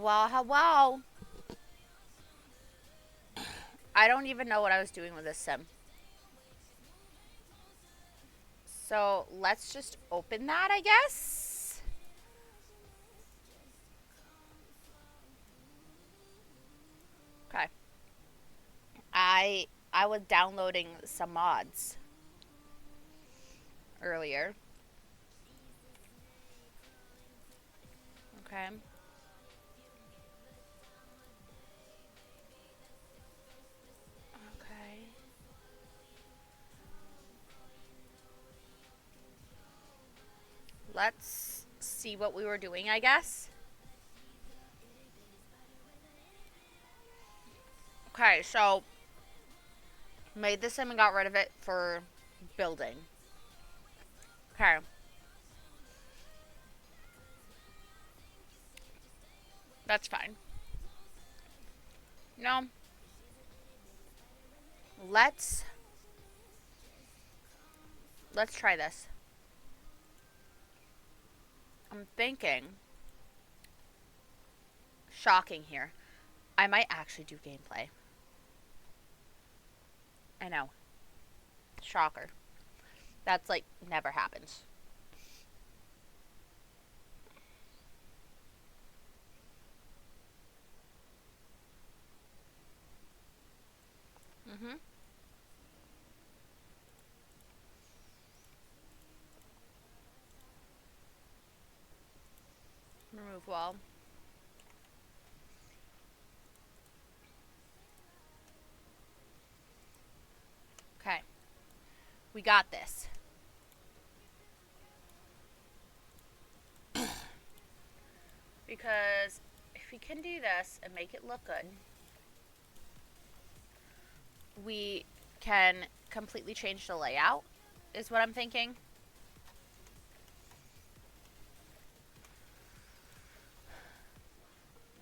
Well, hello. I don't even know what I was doing with this sim. So let's just open that, I guess. Okay. I was downloading some mods earlier. Okay. Okay. Let's see what we were doing, I guess. Okay, so made the sim and got rid of it for building. Okay. That's fine. No. Let's let's try this. I'm thinking shocking here. I might actually do gameplay. I know. Shocker. That's like never happens. Mhm. Remove wall. Okay. We got this. Because if we can do this and make it look good, we can completely change the layout, is what I'm thinking.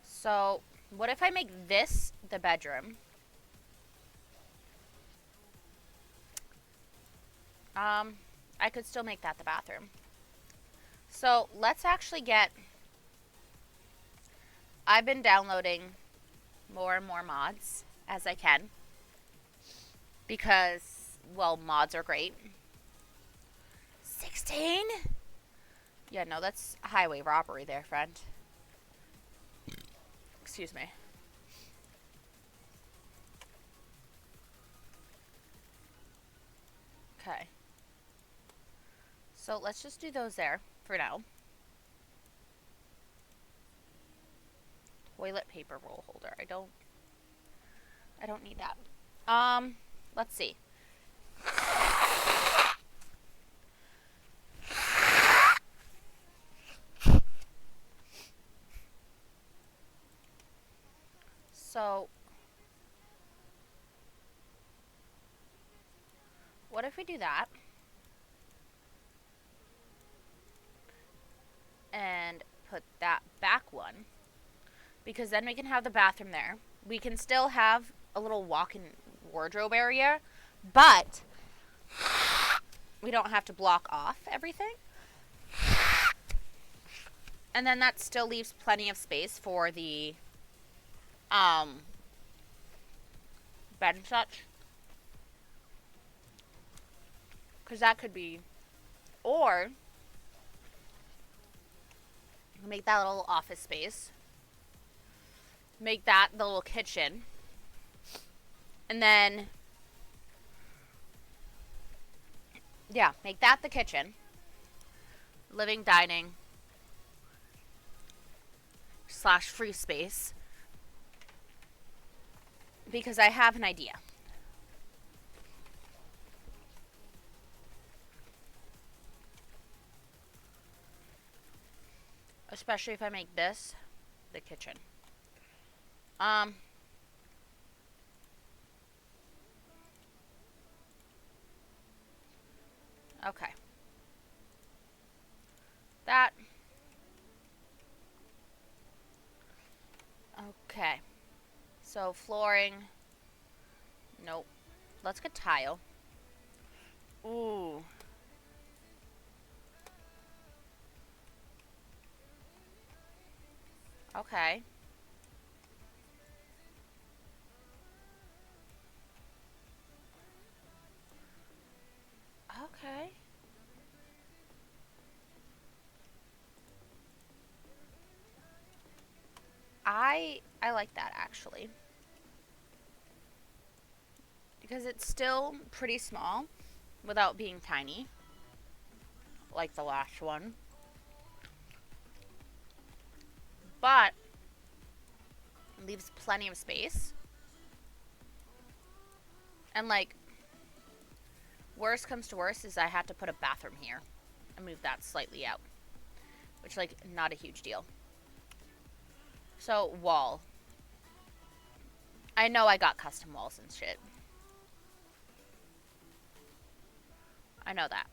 So, what if I make this the bedroom? Um, I could still make that the bathroom. So, let's actually get... I've been downloading more and more mods as I can. Because, well, mods are great. 16? Yeah, no, that's highway robbery there, friend. Excuse me. Okay. So let's just do those there for now. Toilet paper roll holder. I don't need that. Let's see. So what if we do that? And put that back one. Because then we can have the bathroom there. We can still have a little walk-in wardrobe area, but we don't have to block off everything. And then that still leaves plenty of space for the bed and such. Because that could be, or make that a little office space. Make that the little kitchen. And then, yeah, make that the kitchen. Living, dining, / free space. Because I have an idea. Especially if I make this the kitchen. Okay. That. Okay. So flooring. Nope. Let's get tile. Ooh. Okay. Okay. I like that actually. Because it's still pretty small without being tiny. Like the last one. But leaves plenty of space. And like, worst comes to worst is I had to put a bathroom here and move that slightly out. Which, like, not a huge deal. So, wall. I know I got custom walls and shit. I know that.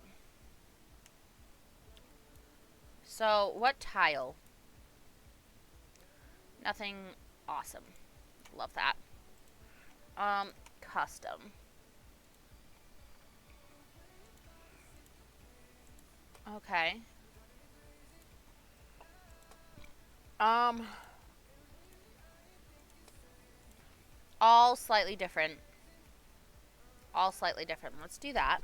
So, what tile? Nothing awesome. Love that. Custom. Okay. Um, all slightly different. All slightly different. Let's do that.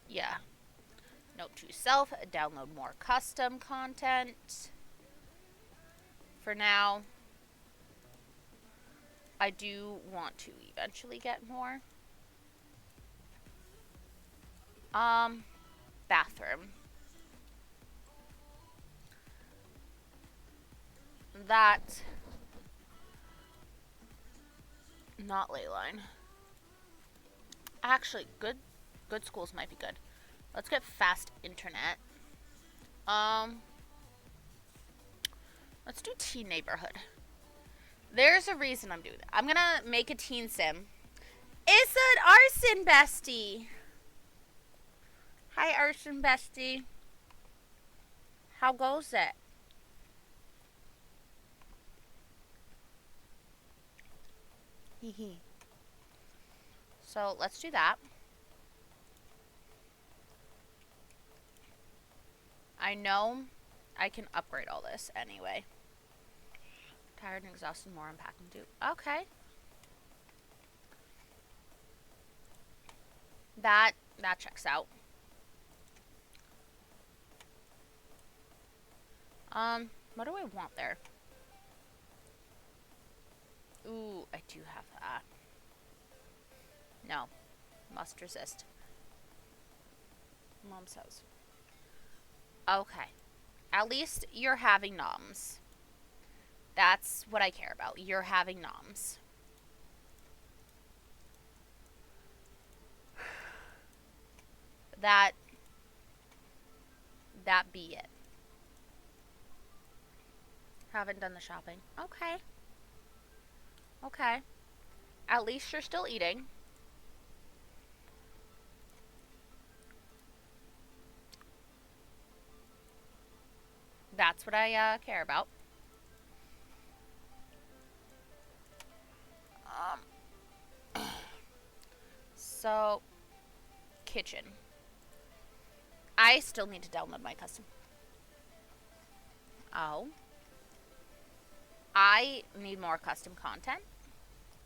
Yeah. Note to self, download more custom content. For now, I do want to eventually get more. Bathroom. That, not ley line. Actually, good schools might be good. Let's get fast internet. Let's do teen neighborhood. There's a reason I'm doing that. I'm gonna make a teen sim. It's an arson bestie. Hi, arson bestie. How goes it? Hee hee. So let's do that. I know I can upgrade all this anyway. Tired and exhausted, more unpacking too. Okay. That checks out. What do I want there? Ooh, I do have that. No. Must resist. Mom's house. Okay. At least you're having noms. That's what I care about. You're having noms. That be it. Haven't done the shopping. Okay. Okay. At least you're still eating. That's what I care about. So, kitchen. I still need to download my custom. Oh. I need more custom content.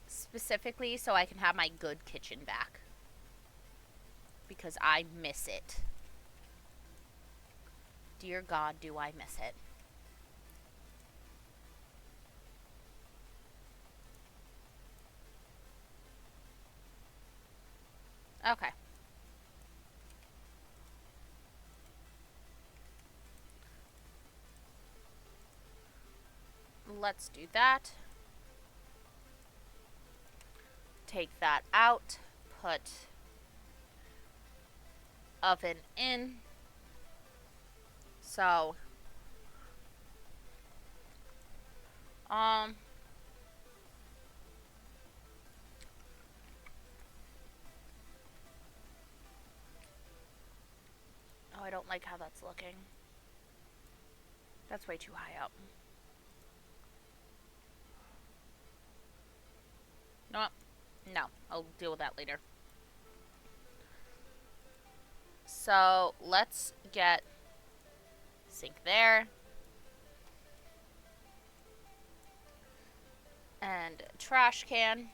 Specifically so I can have my good kitchen back. Because I miss it. Dear God, do I miss it. Okay. Let's do that. Take that out. Put oven in. So, oh, I don't like how that's looking. That's way too high up. No, I'll deal with that later. So, let's get sink there. And trash can.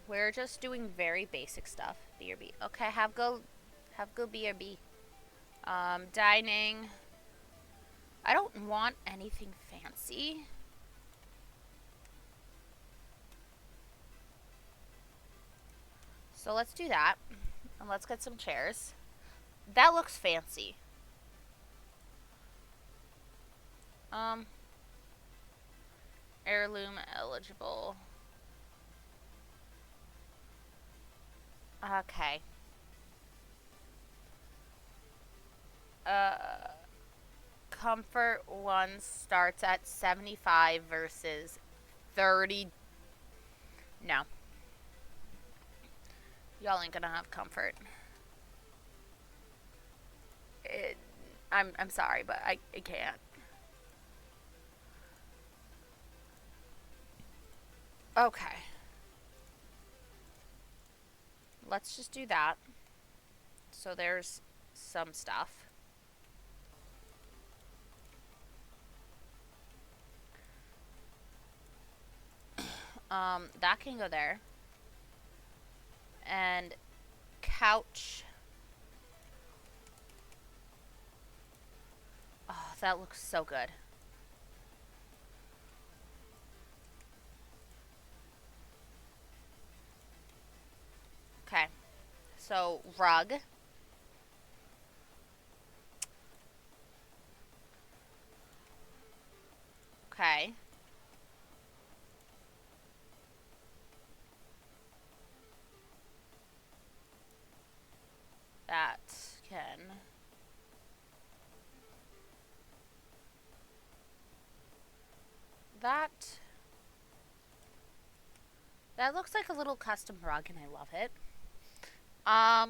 We're just doing very basic stuff. BRB. Okay, have go BRB. Dining. I don't want anything fancy. So let's do that. And let's get some chairs. That looks fancy. Heirloom eligible. Okay. Comfort one starts at 75 versus 30. No. Y'all ain't gonna have comfort. I'm sorry, but I can't. Okay. Let's just do that. So there's some stuff. That can go there. And couch. Oh, that looks so good. Okay. So, rug. Okay. That can... That looks like a little custom rug, and I love it. Yeah.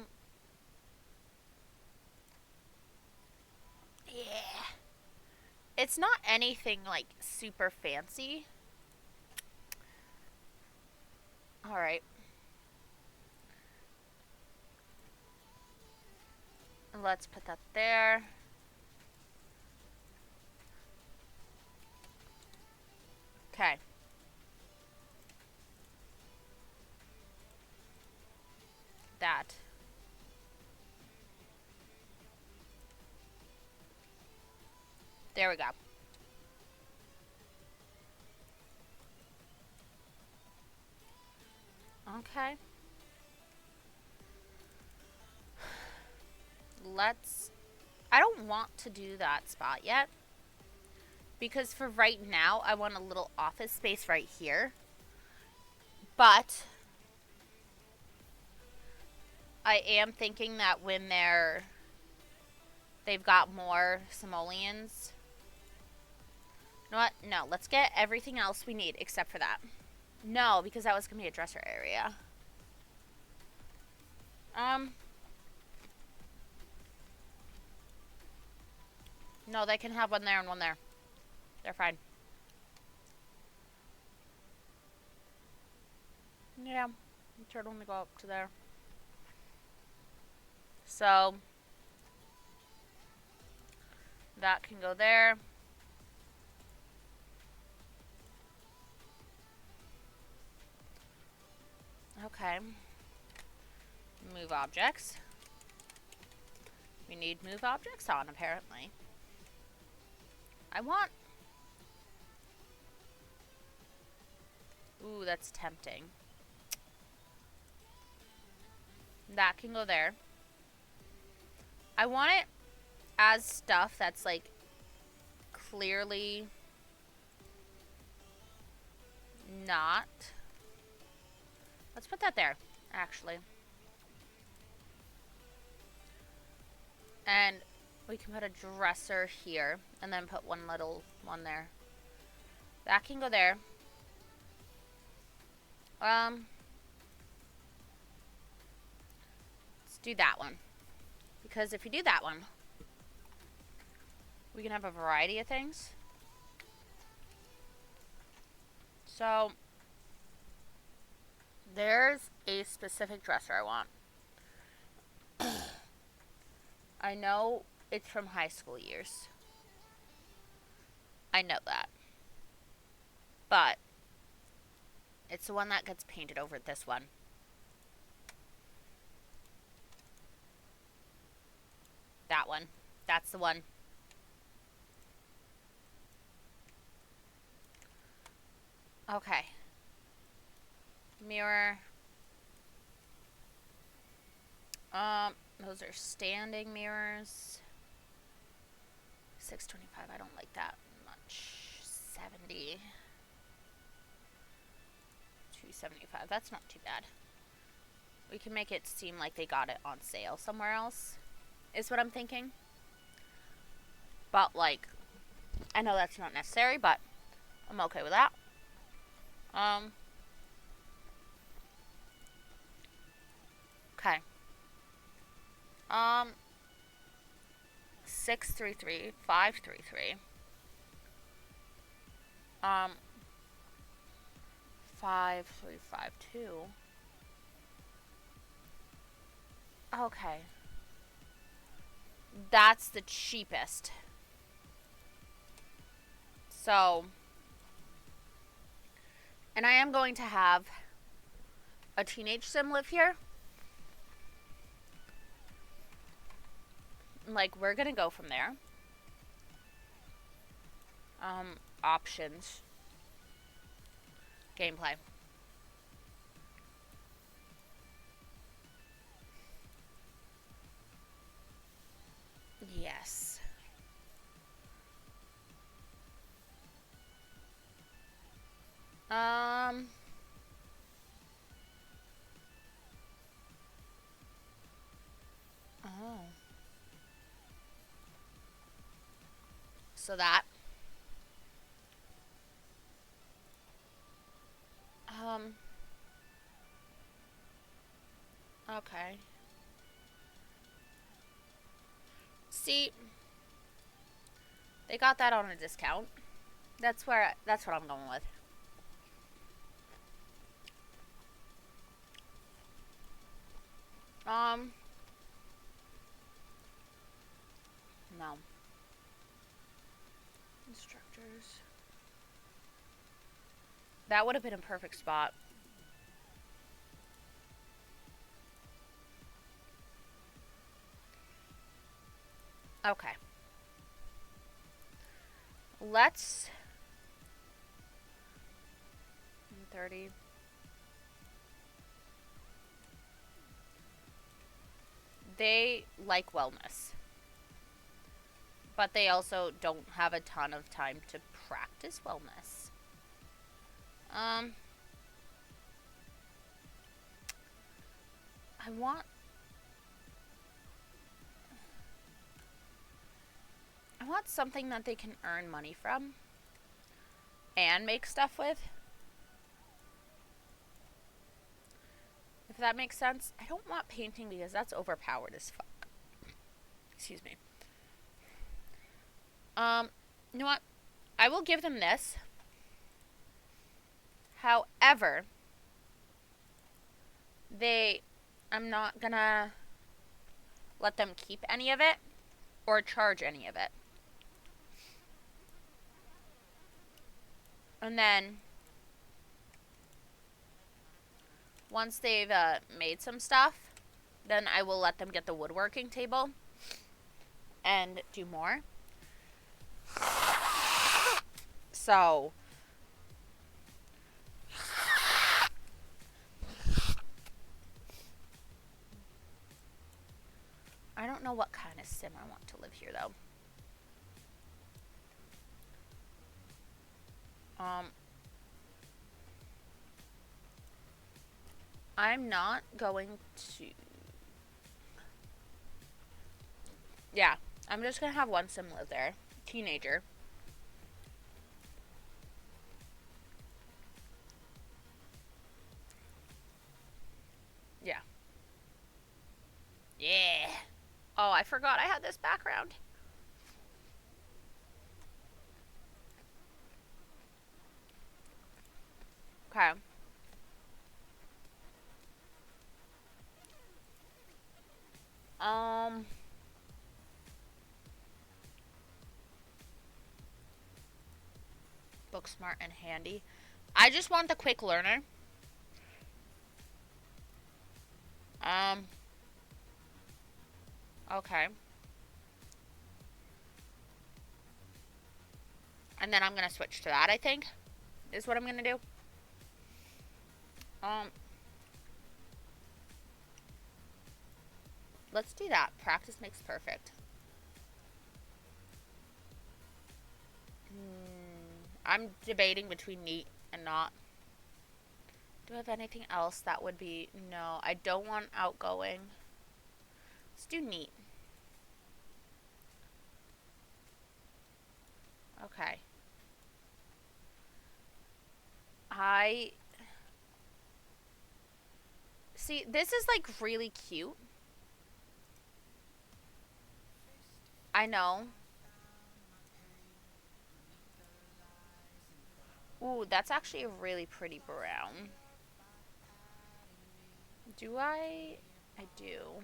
It's not anything, like, super fancy. Alright. Let's put that there. Okay. That. There we go. Okay. I don't want to do that spot yet. Because for right now, I want a little office space right here. But I am thinking that when they've got more simoleons. You know what? No, let's get everything else we need except for that. No, because that was going to be a dresser area. No, they can have one there and one there. They're fine. Yeah, it should only go up to there. So, that can go there. Okay. Move objects. We need move objects on, apparently. I want... Ooh, that's tempting. That can go there. I want it as stuff that's, like, clearly not. Let's put that there, actually. And we can put a dresser here, and then put one little one there. That can go there. Let's do that one. Because if you do that one, we can have a variety of things. So, there's a specific dresser I want. I know it's from high school years. I know that. But it's the one that gets painted over this one. That's the one. Okay. Mirror. Those are standing mirrors. 625. I don't like that much. 70. 275. That's not too bad. We can make it seem like they got it on sale somewhere else, is what I'm thinking. But, like, I know that's not necessary, but I'm okay with that. Okay. 633, 533. 5352. Okay. That's the cheapest. So, and I am going to have a teenage sim live here. Like, we're gonna go from there. Options. Gameplay. Yes. Oh. So that. Okay. See, they got that on a discount. That's what I'm going with. No. Instructors. That would have been a perfect spot. Okay. Let's 30. They like wellness. But they also don't have a ton of time to practice wellness. I want something that they can earn money from and make stuff with. If that makes sense. I don't want painting because that's overpowered as fuck. Excuse me. You know what? I will give them this. However, I'm not gonna let them keep any of it or charge any of it. And then once they've made some stuff, then I will let them get the woodworking table and do more. So I don't know what kind of sim I want to live here though. I'm not going to. Yeah, I'm just gonna have one sim live there. Teenager. Yeah. Yeah. Oh, I forgot I had this background. Okay. Book smart and handy. I just want the quick learner. Okay. And then I'm going to switch to that, I think, is what I'm going to do. Let's do that. Practice makes perfect. I'm debating between neat and not. Do I have anything else that would be... No, I don't want outgoing. Let's do neat. Okay. See, this is like really cute. I know. Ooh, that's actually a really pretty brown. Do I? I do.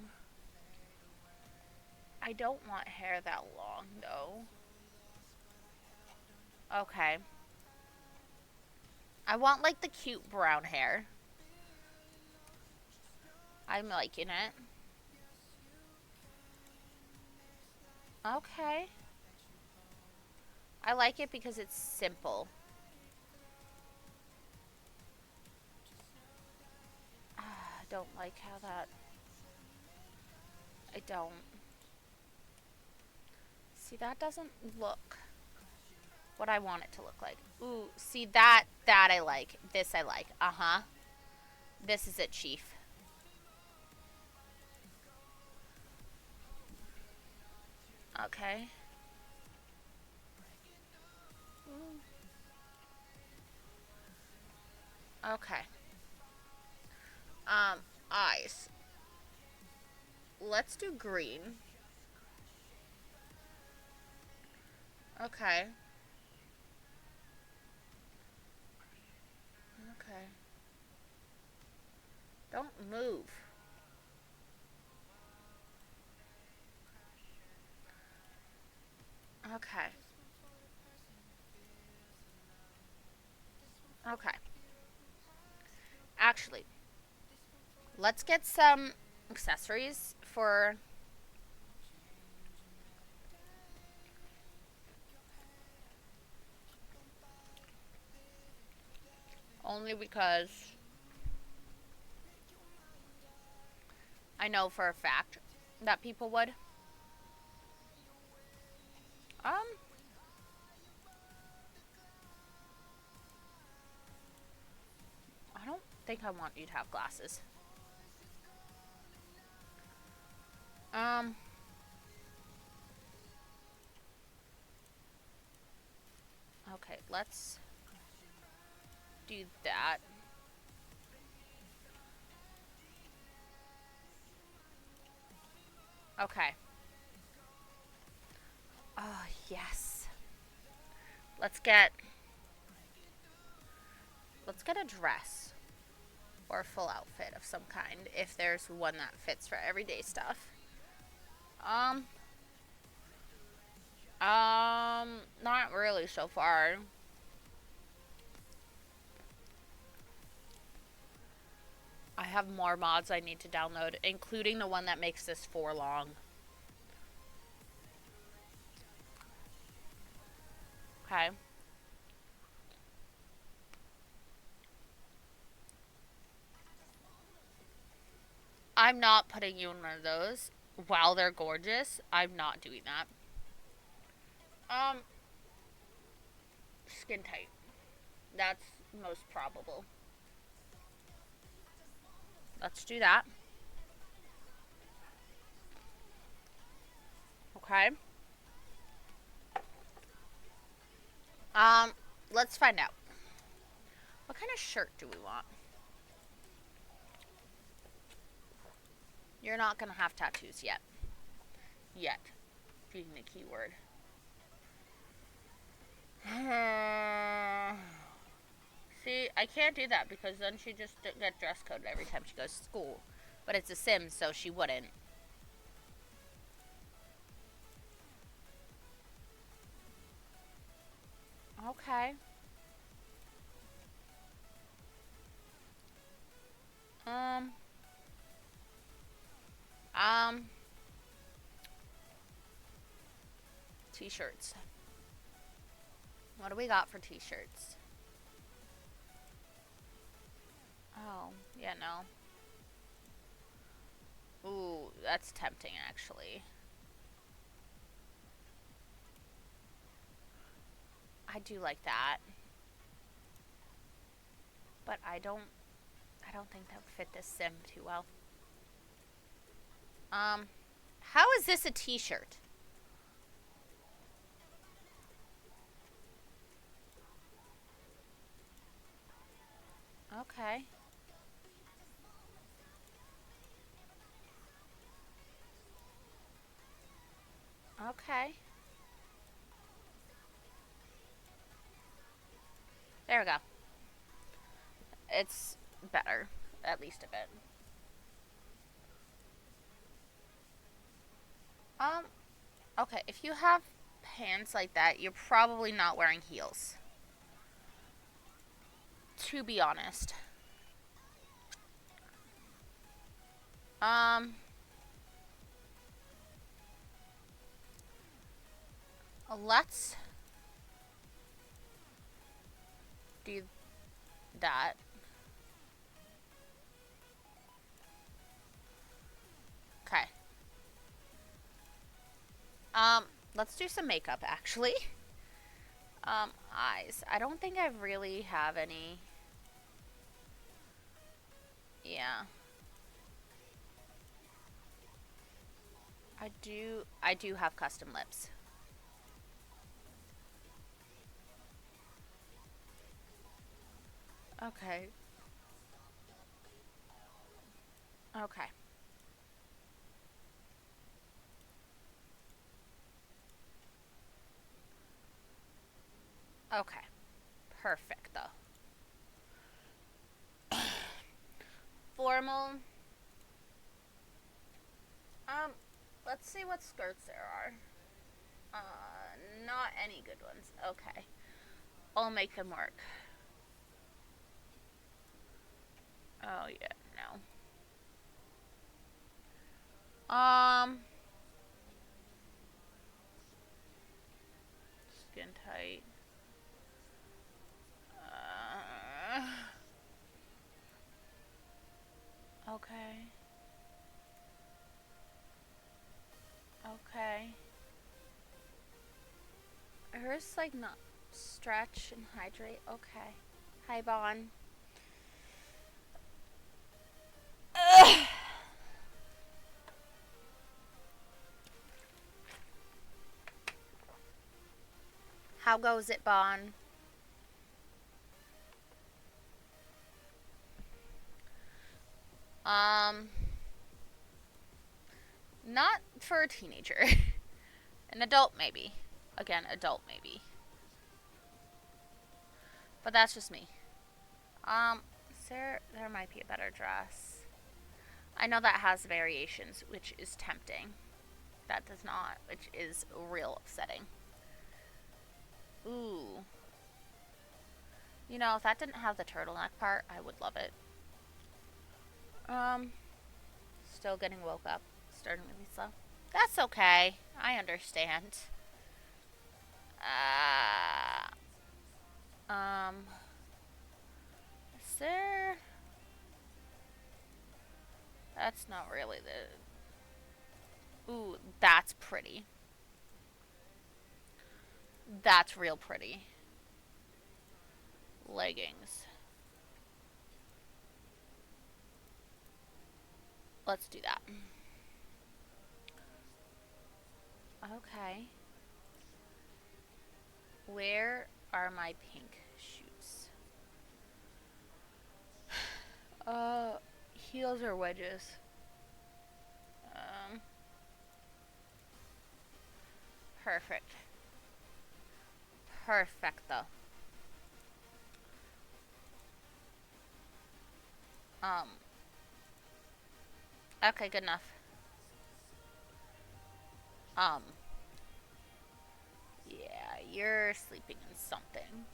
I don't want hair that long, though. Okay. I want, like, the cute brown hair. I'm liking it. Okay. I like it because it's simple. I don't like how that... I don't. See, that doesn't look what I want it to look like. Ooh, see, that I like. This I like. Uh-huh. This is it, Chief. Okay. Okay. Eyes. Let's do green. Okay. Okay. Don't move. Okay. Okay. Actually, let's get some accessories for... Only because I know for a fact that people would. I don't think I want you to have glasses. Okay, let's do that. Okay. Oh, yes. Let's get a dress or a full outfit of some kind if there's one that fits for everyday stuff. Not really so far. I have more mods I need to download, including the one that makes this 4 long. Okay. I'm not putting you in one of those. While they're gorgeous, I'm not doing that. Skin tight. That's most probable. Let's do that. Okay. Let's find out. What kind of shirt do we want? You're not gonna have tattoos yet. Yet. Being the key word. See, I can't do that because then she just get dress coded every time she goes to school. But it's a sim, so she wouldn't. Okay. Um. T-shirts. What do we got for t-shirts? Oh, yeah, no. Ooh, that's tempting, actually. I do like that. But I don't think that would fit this sim too well. How is this a t-shirt? Okay. Okay. There we go. It's better, at least a bit. Um, okay, if you have pants like that, you're probably not wearing heels. To be honest. Um, let's do that. Okay. Let's do some makeup, actually. Eyes. I don't think I really have any. Yeah. I do have custom lips. Okay. Okay. Okay. Perfect, though. Formal. Um, let's see what skirts there are. Not any good ones. Okay. I'll make them work. Oh, yeah, no. Skin tight. Uh, okay. Okay. Hers, like, not stretch and hydrate. Okay. Hi, Bon. How goes it, Bon? Um, not for a teenager. An adult, maybe. Again, adult, maybe. But that's just me. There might be a better dress. I know that has variations, which is tempting. That does not, which is real upsetting. Ooh. You know, if that didn't have the turtleneck part, I would love it. Um, Still getting woke up. Starting really slow. That's okay. I understand. Um, is there... That's not really the... Ooh, that's pretty. That's real pretty. Leggings. Let's do that. Okay. Where are my pink shoes? Heels or wedges? Um, Perfect. Perfecto. Um, okay, good enough. Um, yeah, you're sleeping in something.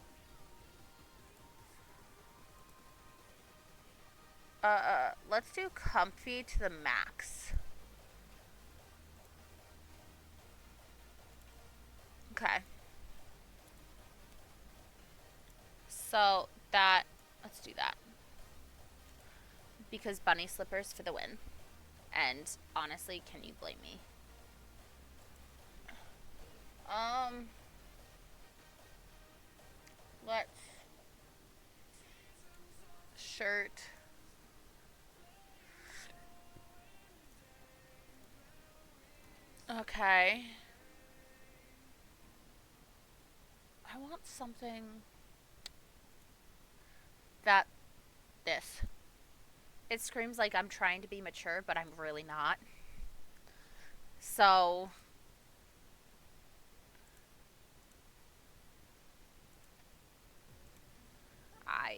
Let's do comfy to the max. Okay. So that, let's do that. Because bunny slippers for the win. And honestly, can you blame me? Let's shirt. Okay. I want something that this. It screams like I'm trying to be mature, but I'm really not. So I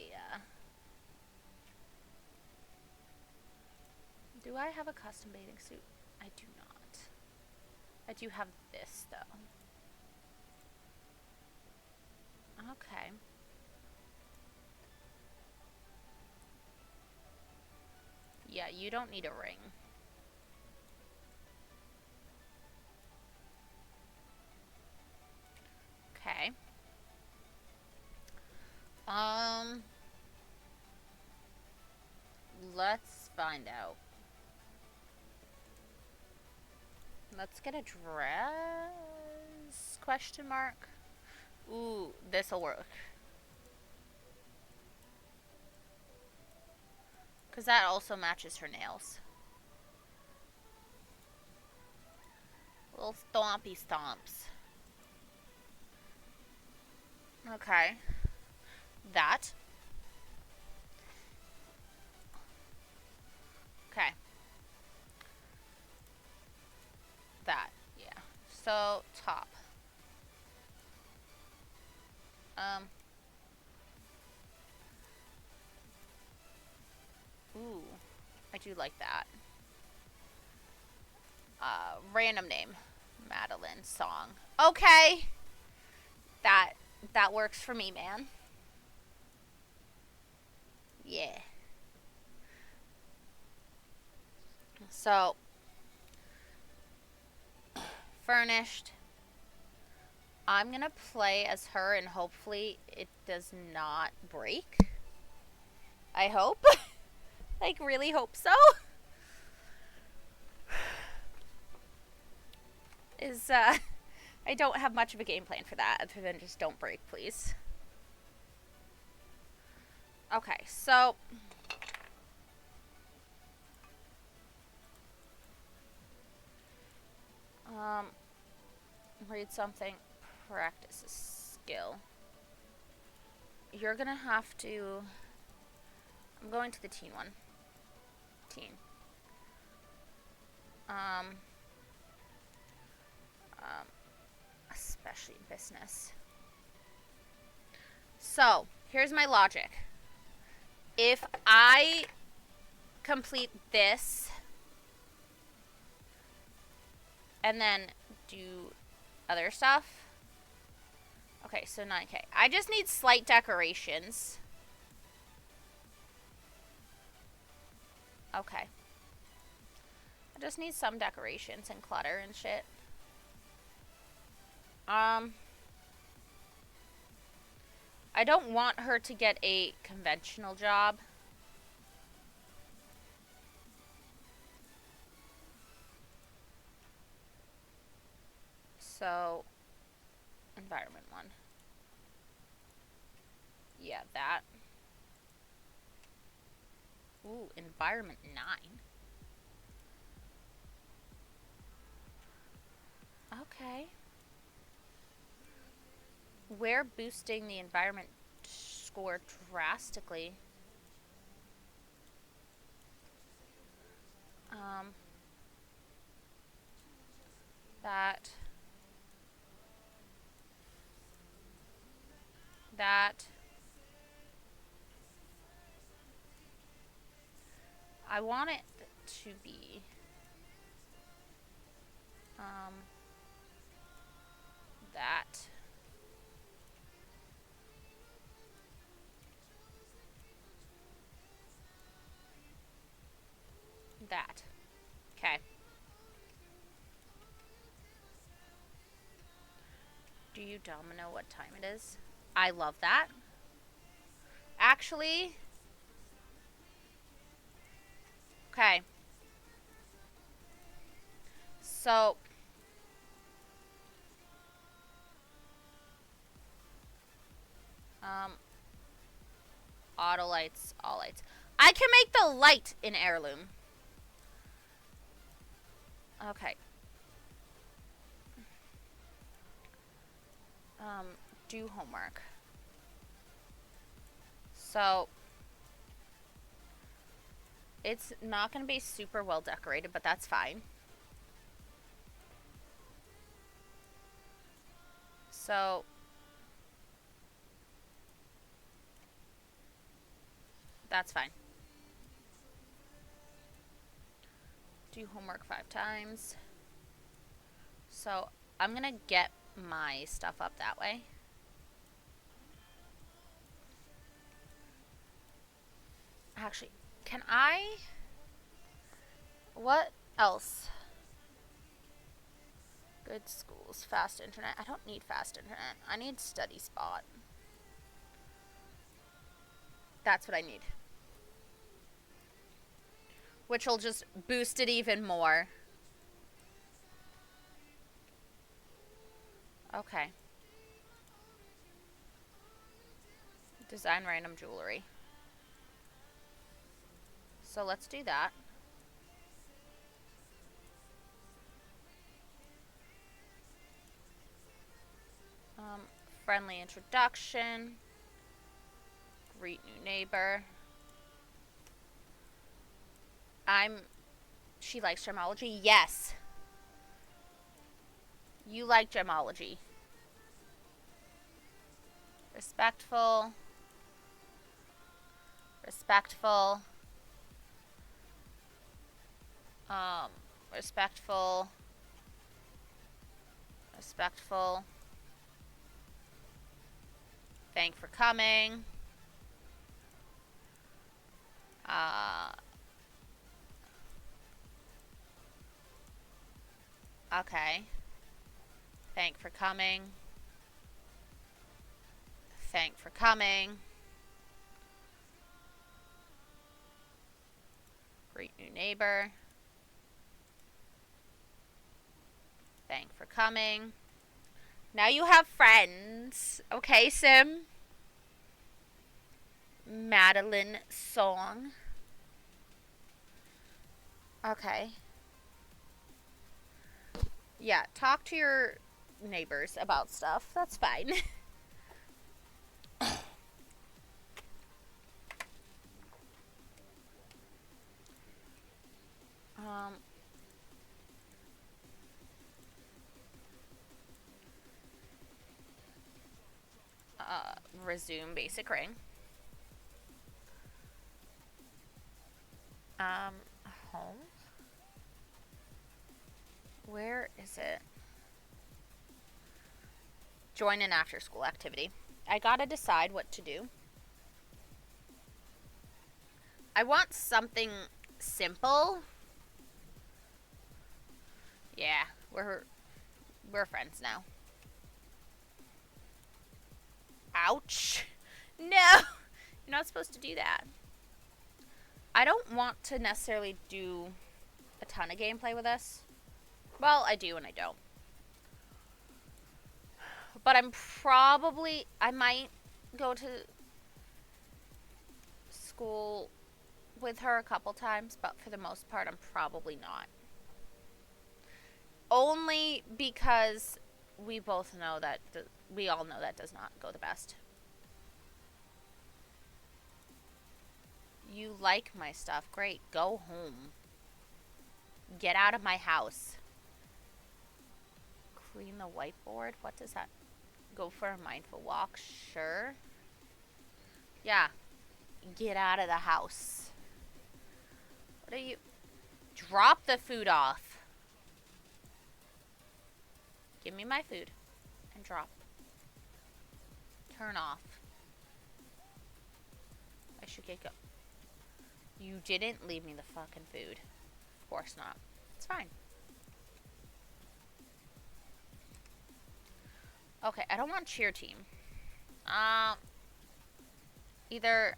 do I have a custom bathing suit? I do not. I do have this though. Okay. Yeah, you don't need a ring. Okay. Um, let's find out. Let's get a dress? Question mark. Ooh, this'll work. Because that also matches her nails. Little stompy stomps. Okay. That. Okay. That. Yeah. So, top. Um. Ooh. I do like that. Random name. Madeline song. Okay. That works for me, man. Yeah. So, furnished. I'm gonna play as her and hopefully it does not break. I hope. Like, really hope so. I don't have much of a game plan for that other than just don't break, please. Okay, so read something, practice a skill. You're gonna have to. I'm going to the teen one. Teen. Um, especially business. So, here's my logic. If I complete this and then do other stuff. Okay, so 9K. I just need slight decorations. Okay. I just need some decorations and clutter and shit. I don't want her to get a conventional job. So, environment 1. Yeah, that. Ooh, environment 9. Okay. We're boosting the environment score drastically. That. That. I want it to be that. That. Okay. Do you domino what time it is? I love that. actually, okay. So, um, auto lights, all lights. I can make the light an heirloom. Okay. Do homework. So, it's not going to be super well decorated, but that's fine. So, that's fine. Do homework 5 times. So, I'm going to get my stuff up that way. Actually, can I... What else? Good schools, fast internet. I don't need fast internet. I need study spot. That's what I need. Which will just boost it even more. Okay. Design random jewelry. So let's do that. Friendly introduction. Greet new neighbor. She likes gemology? Yes. You like gemology. Respectful. Respectful. Respectful. Respectful. Thank for coming. Okay. Thank for coming. Thank for coming. Greet new neighbor. Thank for coming. Now you have friends. Okay, Sim? Madeline Song. Okay. Yeah, talk to your neighbors about stuff. That's fine. um, Resume basic ring. Um, Home? Where is it? Join an after school activity. I gotta decide what to do. I want something simple. Yeah, we're friends now. Ouch. No. You're not supposed to do that. I don't want to necessarily do a ton of gameplay with this. Well, I do and I don't. But I might go to school with her a couple times, but for the most part, I'm probably not. Only because we both know that, we all know that does not go the best. You like my stuff. Great. Go home. Get out of my house. Clean the whiteboard? What does that? Go for a mindful walk? Sure. Yeah. Get out of the house. What are you? Drop the food off. Give me my food. And drop. Turn off. I should get go. You didn't leave me the fucking food. Of course not. It's fine. Okay, I don't want cheer team. Either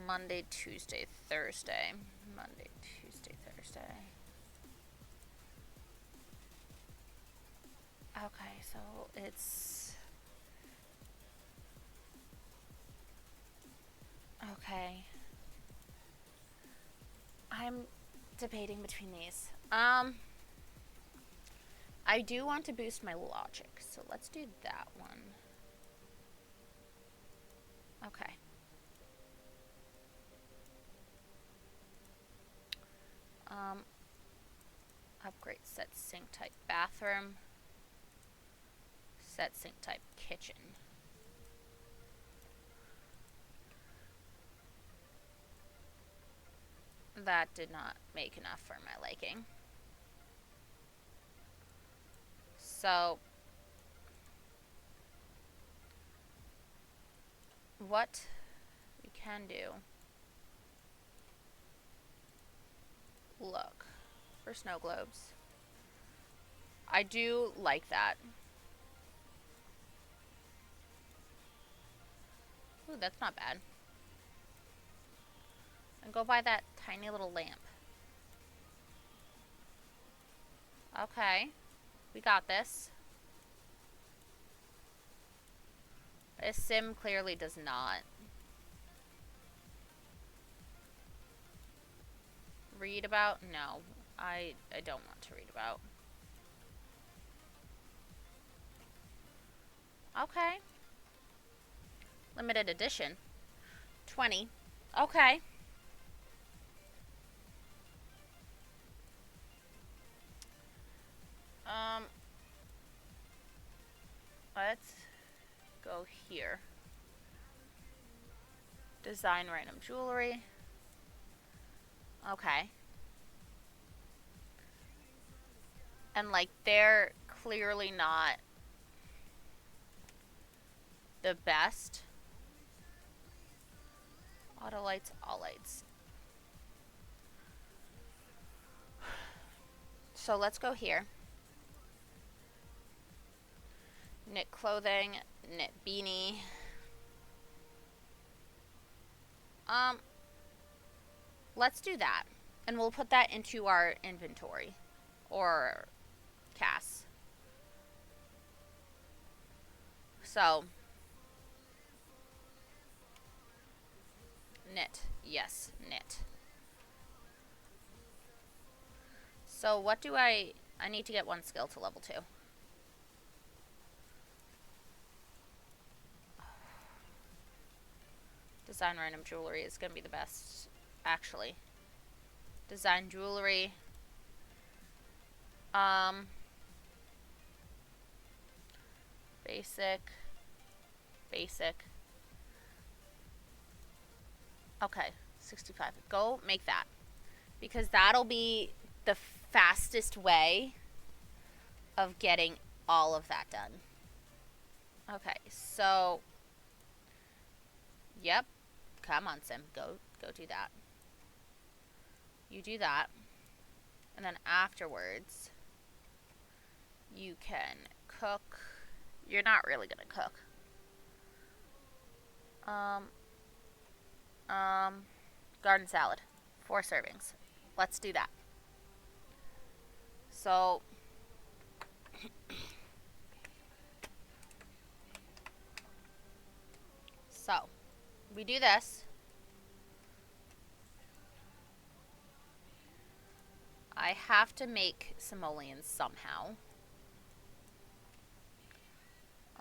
Monday, Tuesday, Thursday. Monday, Tuesday, Thursday. Okay, so it's... Okay. I'm debating between these. I do want to boost my logic, so let's do that one. Okay. Upgrade set sink type bathroom. Set sink type kitchen. That did not make enough for my liking. So, what we can do, look, for snow globes. I do like that. Ooh, that's not bad. And go buy that tiny little lamp. Okay, we got this. This sim clearly does not. Read about? No, I don't want to read about. Okay. Limited edition. 20. Okay. Let's go here. Design random jewelry. Okay. And like, they're clearly not the best. Auto lights, all lights. So let's go here. Knit clothing, knit beanie. Let's do that. And we'll put that into our inventory. Or Cass. So, knit. Yes, knit. So what do I need to get one skill to level 2. Design random jewelry is going to be the best, actually. Design jewelry. Basic. Basic. Okay, 65. Go make that. Because that'll be the fastest way of getting all of that done. Okay, so... Yep. Come on, Sim. Go do that. You do that. And then afterwards, you can cook. You're not really gonna cook. Garden salad. 4 servings. Let's do that. So, we do this. I have to make simoleons somehow.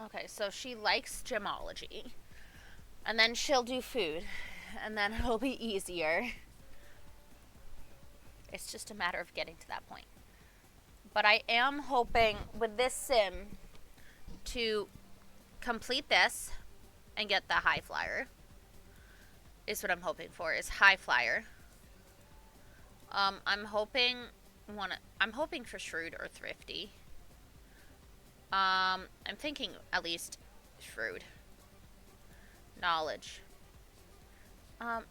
Okay, so she likes gemology. And then she'll do food. And then it'll be easier. It's just a matter of getting to that point. But I am hoping with this sim to complete this and get the high flyer. Is what I'm hoping for, is high flyer. I'm hoping for shrewd or thrifty. I'm thinking at least shrewd. Knowledge. I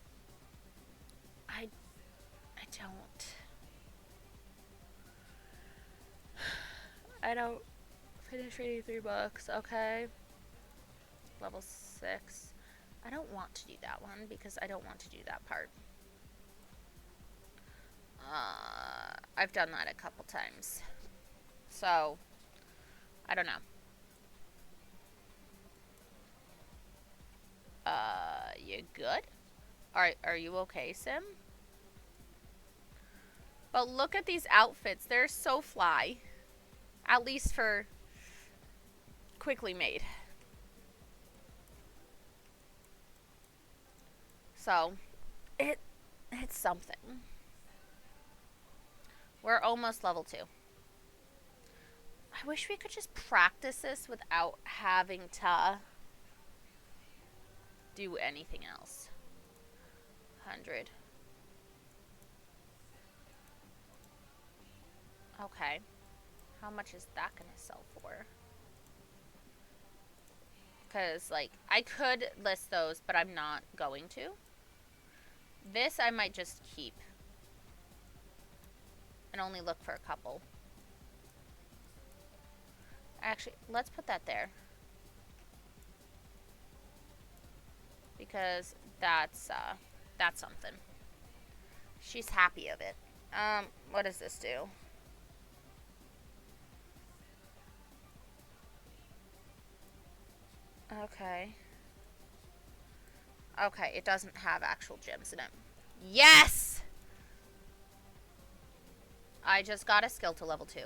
don't finish reading 3 books, okay? Level 6. I don't want to do that one because I don't want to do that part. I've done that a couple times. So, I don't know. You good? Are you okay, Sim? But look at these outfits. They're so fly. At least for quickly made. So, it's something. We're almost level 2. I wish we could just practice this without having to do anything else. 100. Okay. How much is that going to sell for? Because, like, I could list those, but I'm not going to. This I might just keep. And only look for a couple. Actually, let's put that there. Because that's something. She's happy of it. What does this do? Okay. Okay, it doesn't have actual gems in it. Yes! I just got a skill to level 2.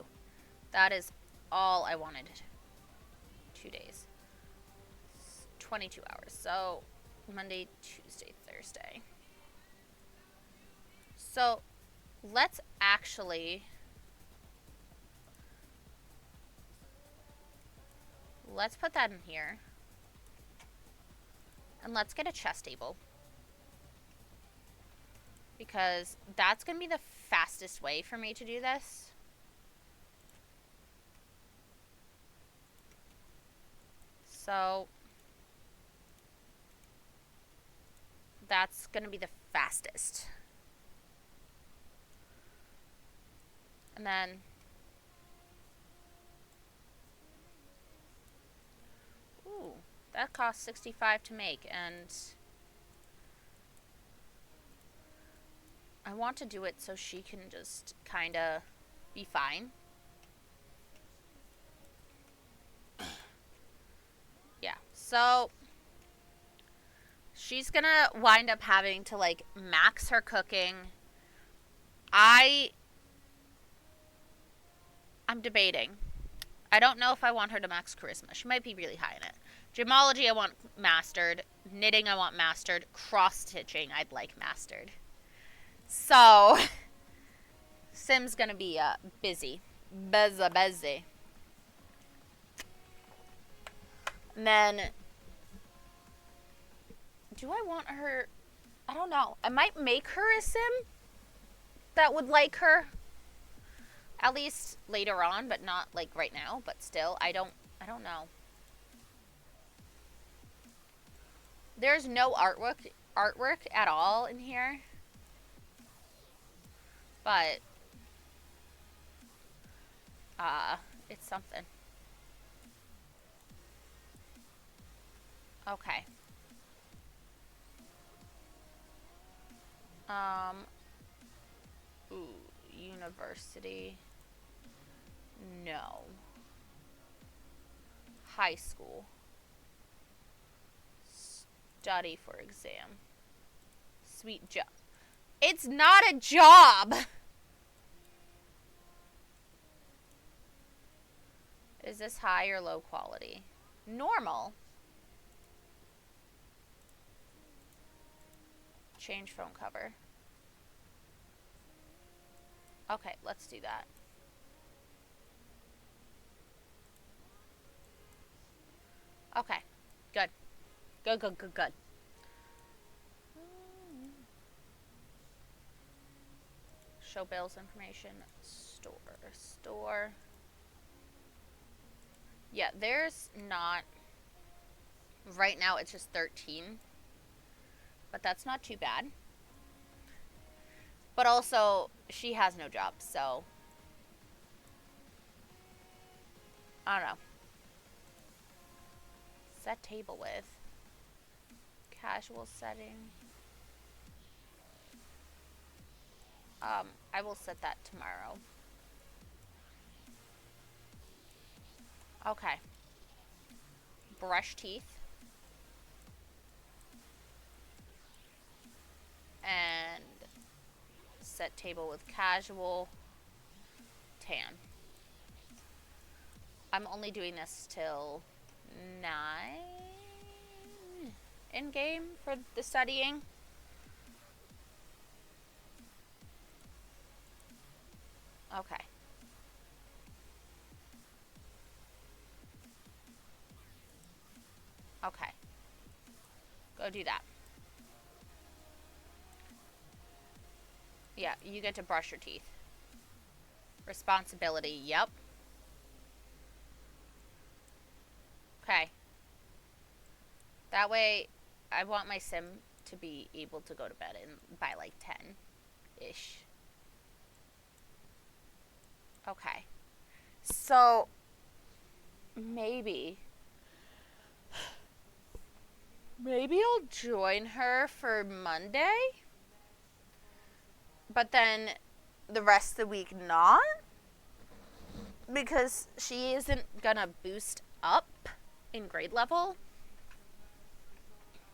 That is all I wanted. 2 days. 22 hours. So, Monday, Tuesday, Thursday. So, let's actually... Let's put that in here. And let's get a chess table. Because that's going to be the fastest way for me to do this. So, that's going to be the fastest. And then... Ooh, that costs 65 to make, and... I want to do it so she can just kind of be fine. Yeah, so she's gonna wind up having to, like, max her cooking. I'm debating. I don't know if I want her to max charisma. She might be really high in it. Gemology I want mastered. Knitting I want mastered. Cross-stitching I'd like mastered. So, Sim's gonna be busy. Busy. And then, do I want her... I don't know. I might make her a Sim that would like her. At least later on, but not, like, right now. But still, I don't know. There's no artwork at all in here. But, it's something. Okay. Ooh, university. No. High school. Study for exam. Sweet job. It's not a job! Is this high or low quality? Normal. Change phone cover. Okay, let's do that. Okay, good. Good. Show bills information. Store. Yeah, there's not... Right now it's just 13. But that's not too bad. But also, she has no job, so... I don't know. Set table with. Casual setting. I will set that tomorrow. Okay. Brush teeth. And set table with casual. Tan. I'm only doing this till 9 in game for the studying. Okay. Okay. Go do that. Yeah, you get to brush your teeth. Responsibility, yep. Okay. That way, I want my sim to be able to go to bed by like 10-ish. Okay. So, maybe I'll join her for Monday, but then the rest of the week not, because she isn't gonna boost up in grade level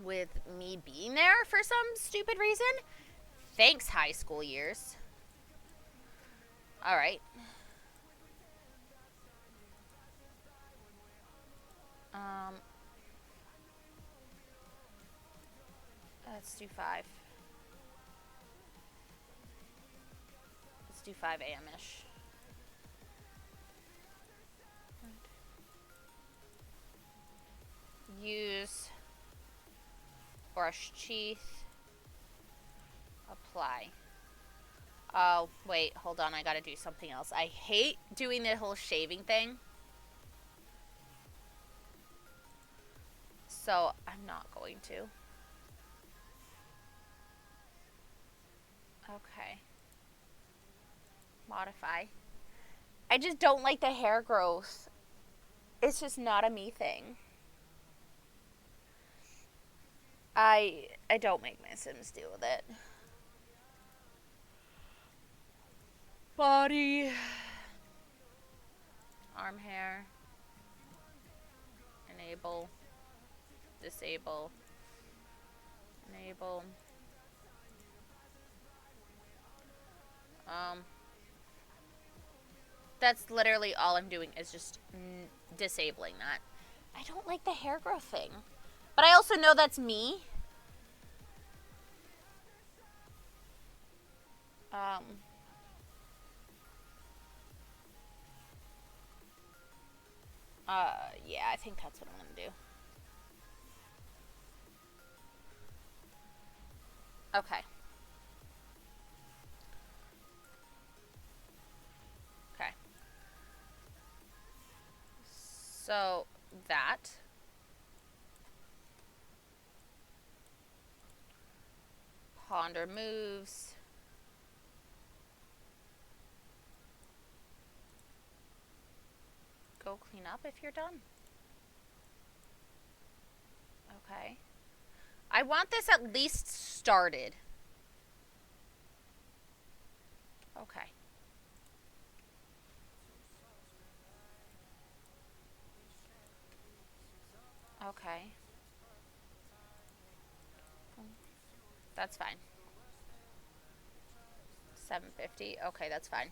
with me being there for some stupid reason. Thanks, high school years. All right. Let's do 5. Let's do 5 a.m.-ish. Use brush teeth. Apply. Oh, wait, hold on. I gotta do something else. I hate doing the whole shaving thing. So, I'm not going to. Okay. Modify. I just don't like the hair growth. It's just not a me thing. I don't make my Sims deal with it. Body. Arm hair. Enable. Disable. Enable. That's literally all I'm doing is just disabling that. I don't like the hair growth thing. But I also know that's me. Yeah, I think that's what I'm gonna do. Okay. Okay. So, that. Ponder moves. Go clean up if you're done. Okay. I want this at least started. Okay. Okay. That's fine. 750. Okay, that's fine.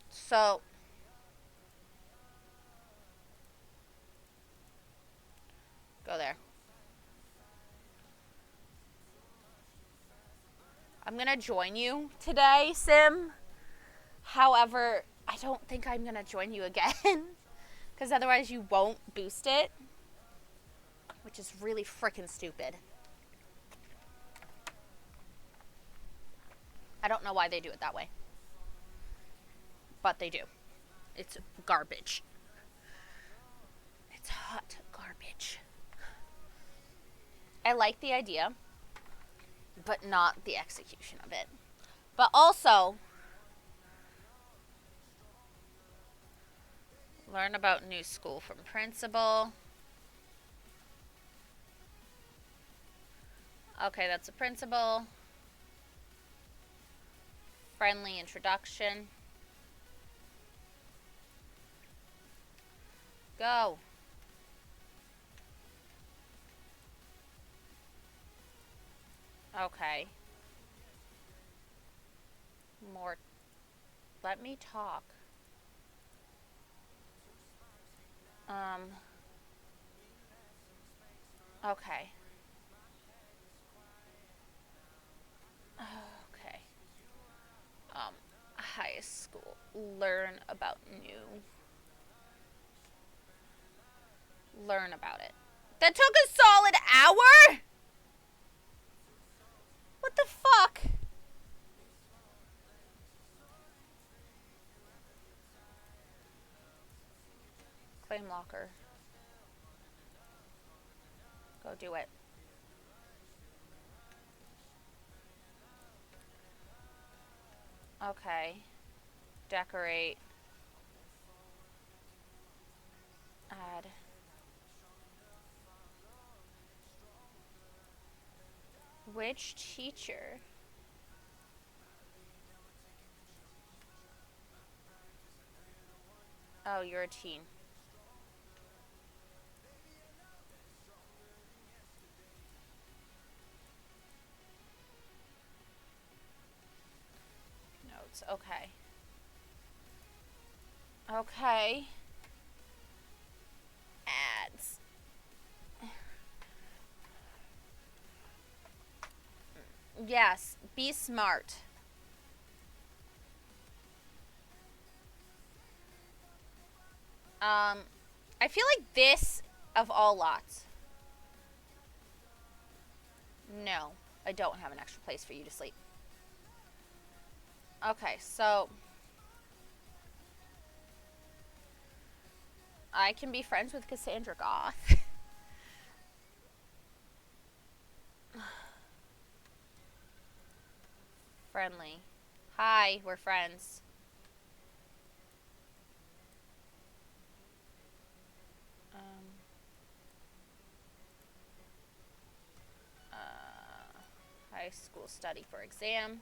So, go there. I'm gonna join you today, Sim. However, I don't think I'm gonna join you again. Because otherwise you won't boost it. Which is really freaking stupid. I don't know why they do it that way. But they do. It's garbage. It's hot garbage. I like the idea, but not the execution of it. But also, Learn about new school from principal. Okay, that's a principal. Friendly introduction. Go. Okay. More. Let me talk. Okay. Okay. High school. Learn about new. Learn about it. That took a solid hour? What the fuck? Claim locker. Go do it. Okay. Decorate. Add. Which teacher? Oh, you're a teen. Notes. Okay. Okay. Ads. Yes. Be smart. I feel like this of all lots. No, I don't have an extra place for you to sleep. Okay, so I can be friends with Cassandra Goth. Friendly. Hi, we're friends. High school study for exam.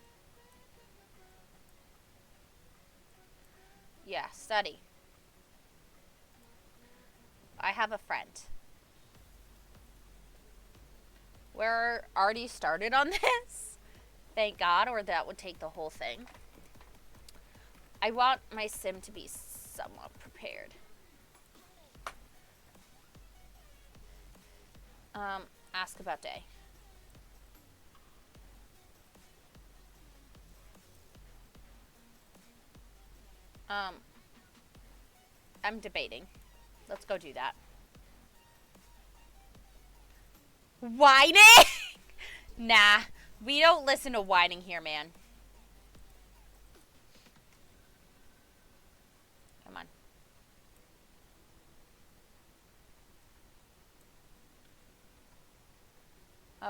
Yeah, study. I have a friend. We're already started on this. Thank God, or that would take the whole thing. I want my sim to be somewhat prepared. Ask about day. I'm debating. Let's go do that. Whining? Nah, we don't listen to whining here, man. Come on.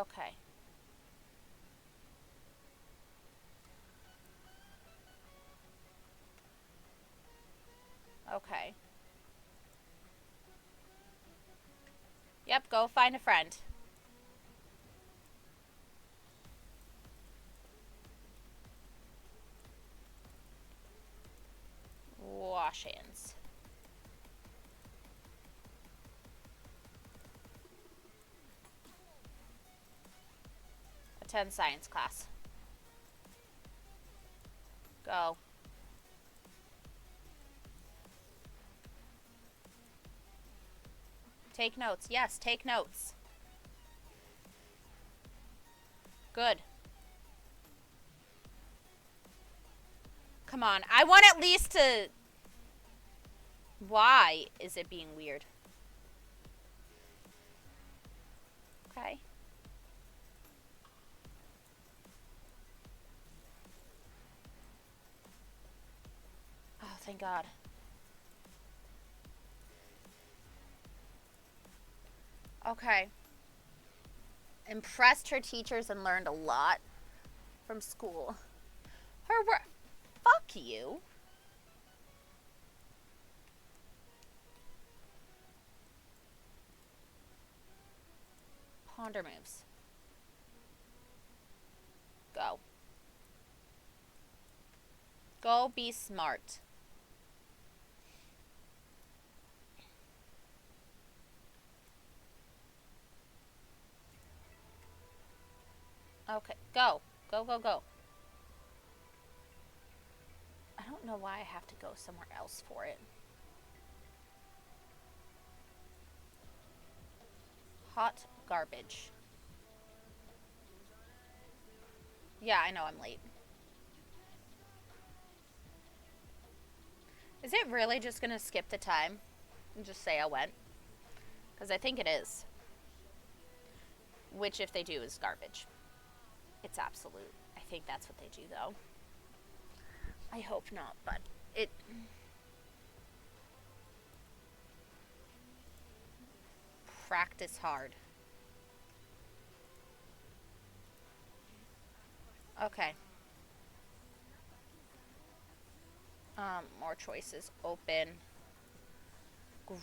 Okay. Okay. Yep, go find a friend. Wash hands. Attend science class. Go. Take notes. Yes, take notes. Good. Come on. I want at least to... Why is it being weird? Okay. Oh, thank God. Okay. Impressed her teachers and learned a lot from school. Her work. Fuck you. Ponder moves. Go. Go be smart. Okay, go. Go, go, go. I don't know why I have to go somewhere else for it. Hot garbage. Yeah, I know I'm late. Is it really just going to skip the time and just say I went? Because I think it is. Which, if they do, is garbage. It's absolute. I think that's what they do, though. I hope not, but it... Practice hard. Okay. More choices. Open.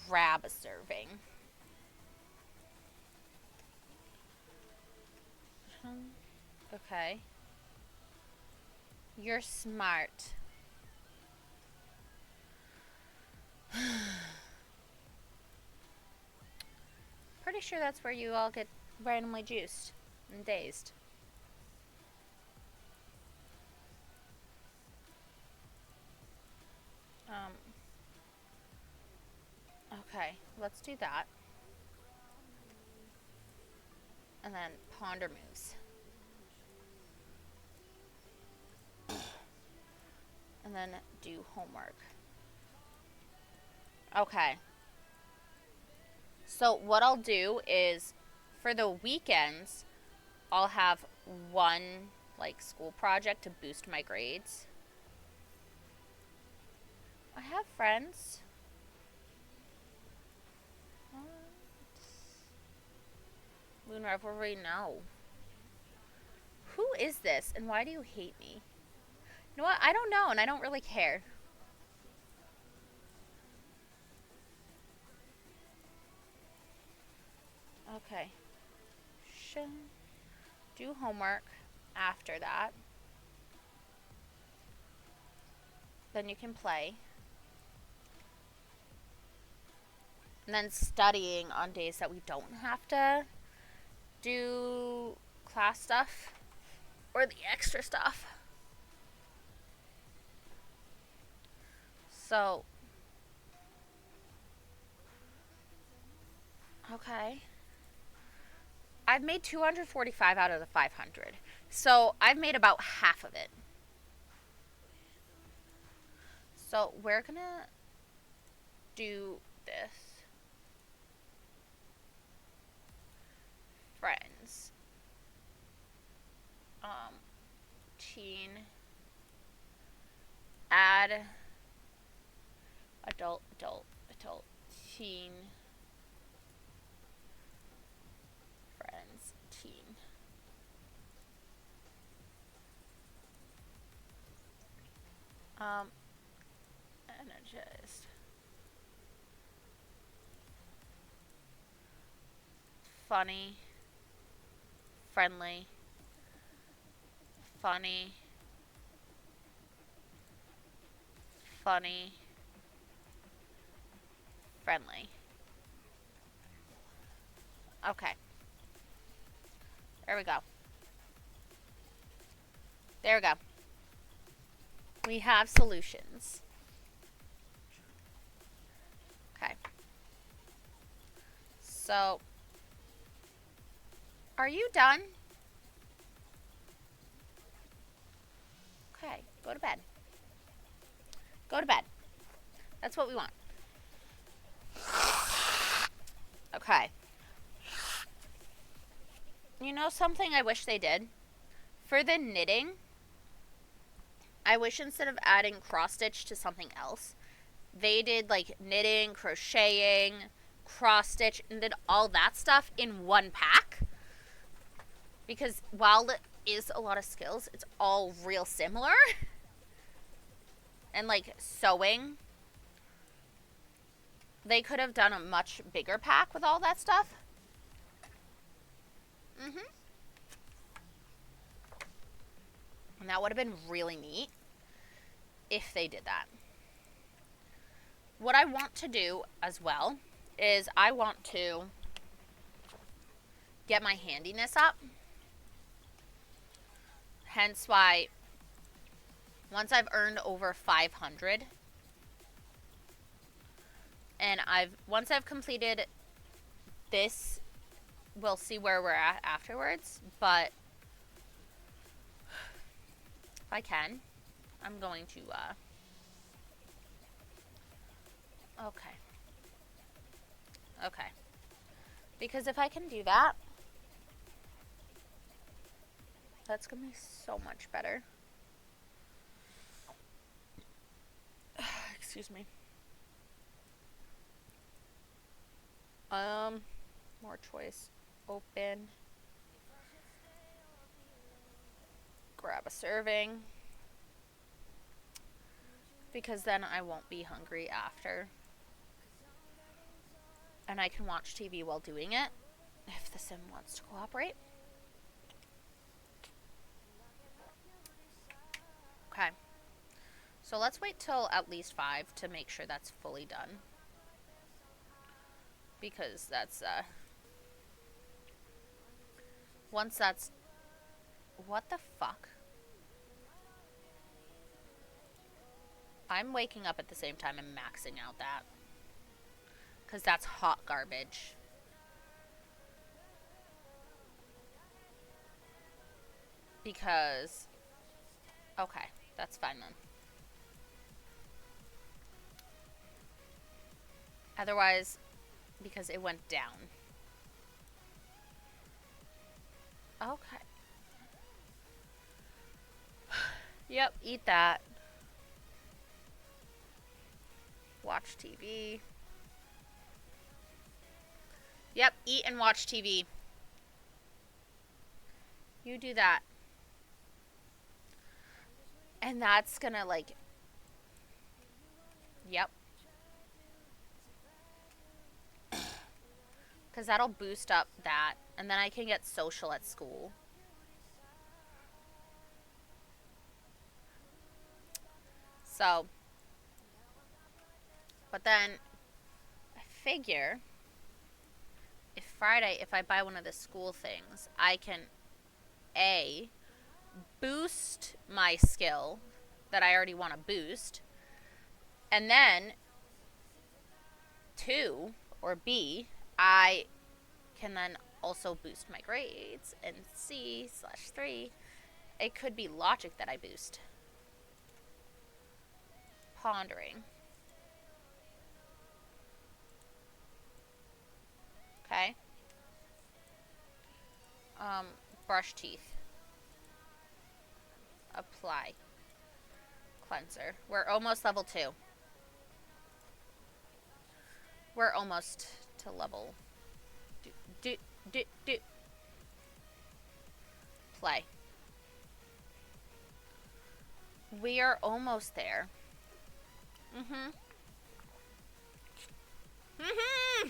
Grab a serving. Okay. You're smart. Pretty sure that's where you all get randomly juiced and dazed. Okay, let's do that. And then ponder moves. And then do homework. Okay. So what I'll do is, for the weekends, I'll have one, like, school project to boost my grades. I have friends. Moon Revelry, no. Who is this, and why do you hate me? You know what? I don't know, and I don't really care. Okay. Do homework after that. Then you can play. And then studying on days that we don't have to do class stuff or the extra stuff. So, okay. I've made 245 out of the 500. So, I've made about half of it. So, we're gonna do this. Friends. Teen. Add. Adult, teen. Friends, teen. Energized. Funny. Friendly. Funny. Funny. Friendly. Okay. There we go. There we go. We have solutions. Okay. So, are you done? Okay, go to bed. Go to bed. That's what we want. Okay. You know something I wish they did? For the knitting, I wish instead of adding cross stitch to something else, they did like knitting, crocheting, cross stitch, and did all that stuff in one pack. Because while it is a lot of skills, it's all real similar. And like sewing, they could have done a much bigger pack with all that stuff. Mm-hmm. And that would have been really neat if they did that. What I want to do as well is I want to get my handiness up. Hence why once I've earned over 500 and once I've completed this, we'll see where we're at afterwards, but if I can, I'm going to okay. Okay. Because if I can do that, that's going to be so much better. Excuse me. More choice. Open. Grab a serving. Because then I won't be hungry after. And I can watch TV while doing it, if the sim wants to cooperate. Okay. So let's wait till at least 5 to make sure that's fully done. Because that's, once that's, what the fuck? I'm waking up at the same time and maxing out that. Because that's hot garbage. Because, okay, that's fine then. Otherwise, because it went down. Okay. Yep, eat that. Watch TV. Yep, eat and watch TV. You do that. And that's gonna, like... Yep. Because that'll boost up that. And then I can get social at school. So... But then... I figure... If Friday, if I buy one of the school things, I can... A... boost my skill that I already want to boost, and then 2 or B, I can then also boost my grades, and C/3, it could be logic that I boost. Pondering. Okay. Brush teeth. Apply. Cleanser. We're almost level 2. We're almost to level... Play. We are almost there. Mm-hmm. Mm-hmm!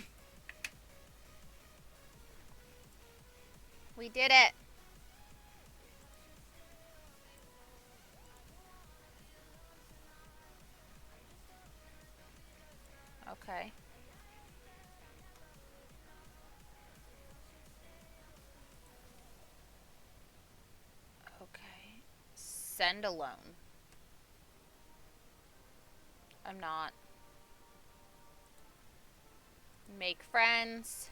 We did it. Okay. Okay. Send alone. I'm not. Make friends.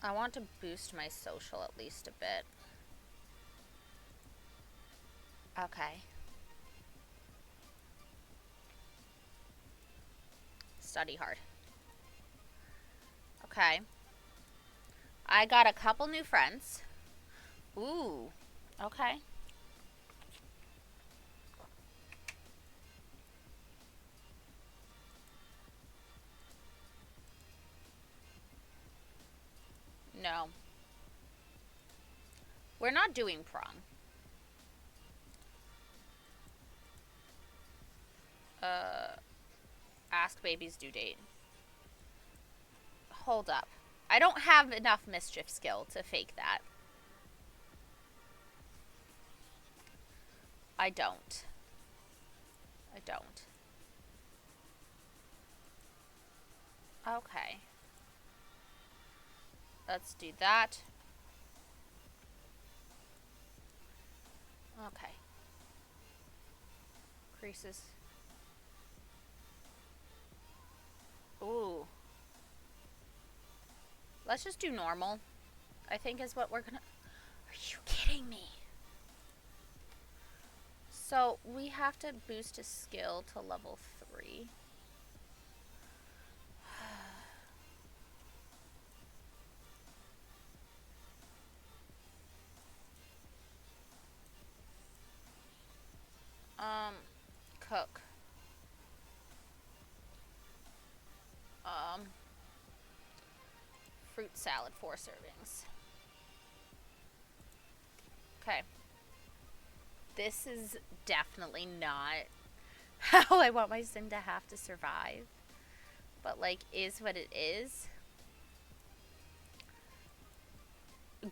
I want to boost my social at least a bit. Okay. Study hard. Okay. I got a couple new friends. Ooh. Okay. No. We're not doing prom. Uh, ask baby's due date. Hold up. I don't have enough mischief skill to fake that. I don't. I don't. Okay. Let's do that. Okay. Creases. Ooh. Let's just do normal, I think is what we're gonna... Are you kidding me? So, we have to boost his skill to level 3. Cook. Fruit salad, 4 servings. Okay. This is definitely not how I want my sim to have to survive. But, like, is what it is.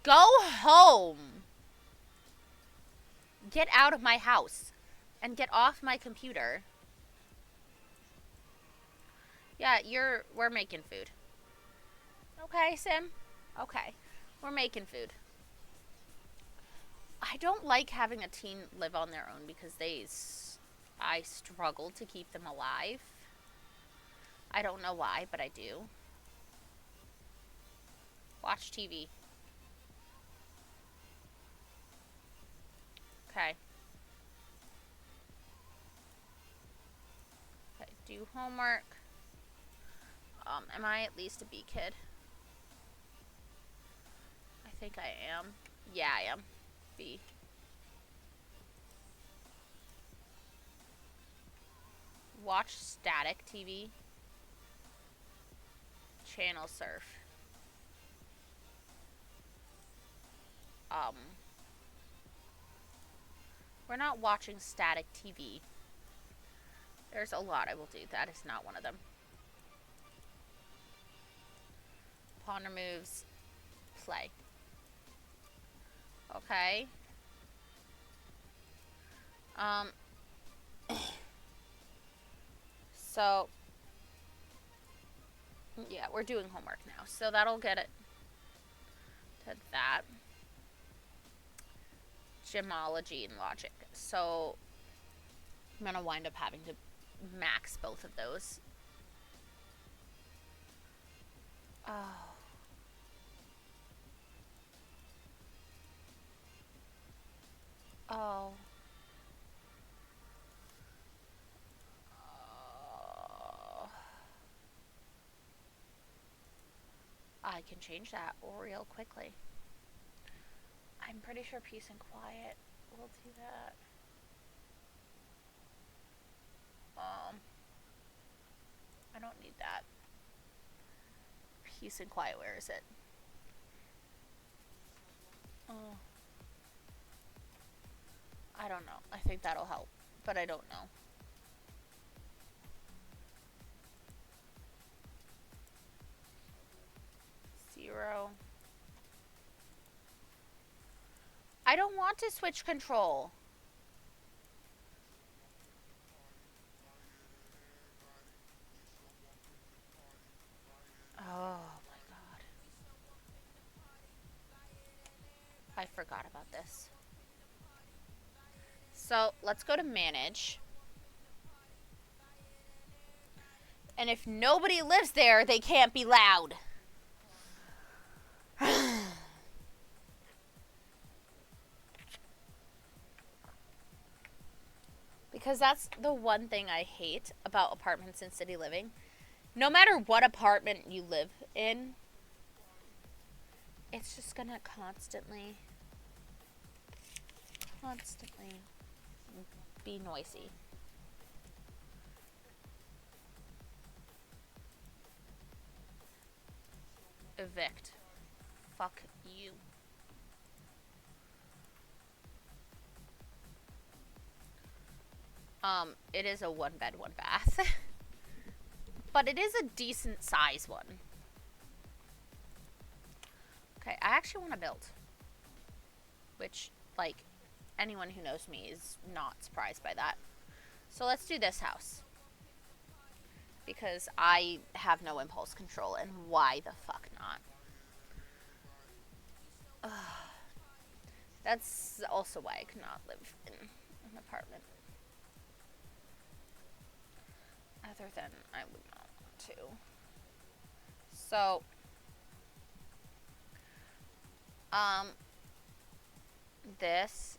Go home! Get out of my house. And get off my computer. Yeah, we're making food. Okay, Sim? Okay. We're making food. I don't like having a teen live on their own because I struggle to keep them alive. I don't know why, but I do. Watch TV. Okay. Okay, do homework. Am I at least a B kid? I think I am. Yeah, I am. B. Watch static TV. Channel surf. We're not watching static TV. There's a lot I will do. That is not one of them. Pawn removes. Play. Okay. So, yeah, we're doing homework now. So that'll get it to that. Gemology and logic. So, I'm going to wind up having to max both of those. Oh. Oh. I can change that real quickly. I'm pretty sure peace and quiet will do that. I don't need that. Peace and quiet, where is it? Oh. I don't know. I think that'll help, but I don't know. Zero. I don't want to switch control. Oh my god. I forgot about this. So let's go to manage. And if nobody lives there, they can't be loud. Because that's the one thing I hate about apartments and city living. No matter what apartment you live in, it's just gonna constantly be noisy. Evict. Fuck you. It is a 1 bed, 1 bath. But it is a decent size one. Okay, I actually want to build. Which, like, anyone who knows me is not surprised by that. So let's do this house. Because I have no impulse control, and why the fuck not? Ugh. That's also why I could not live in an apartment. Other than I would not want to. So, this,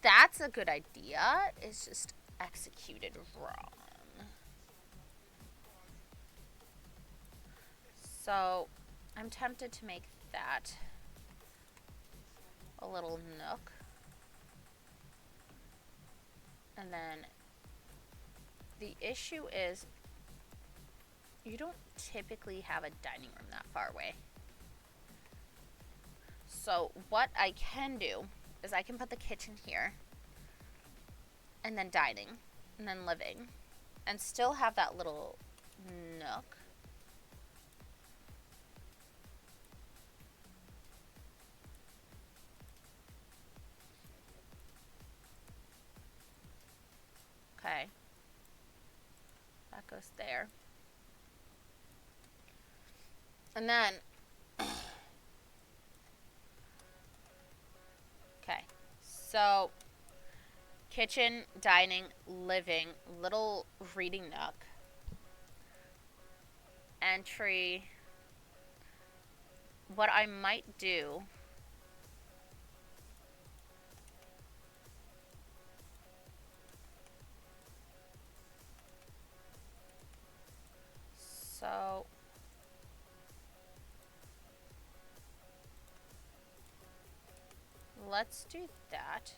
that's a good idea. It's just executed wrong. So, I'm tempted to make that a little nook. And then the issue is you don't typically have a dining room that far away. So what I can do is I can put the kitchen here and then dining and then living and still have that little nook. Okay. That goes there. And then okay. So kitchen, dining, living, little reading nook. Entry. What I might do so let's do that.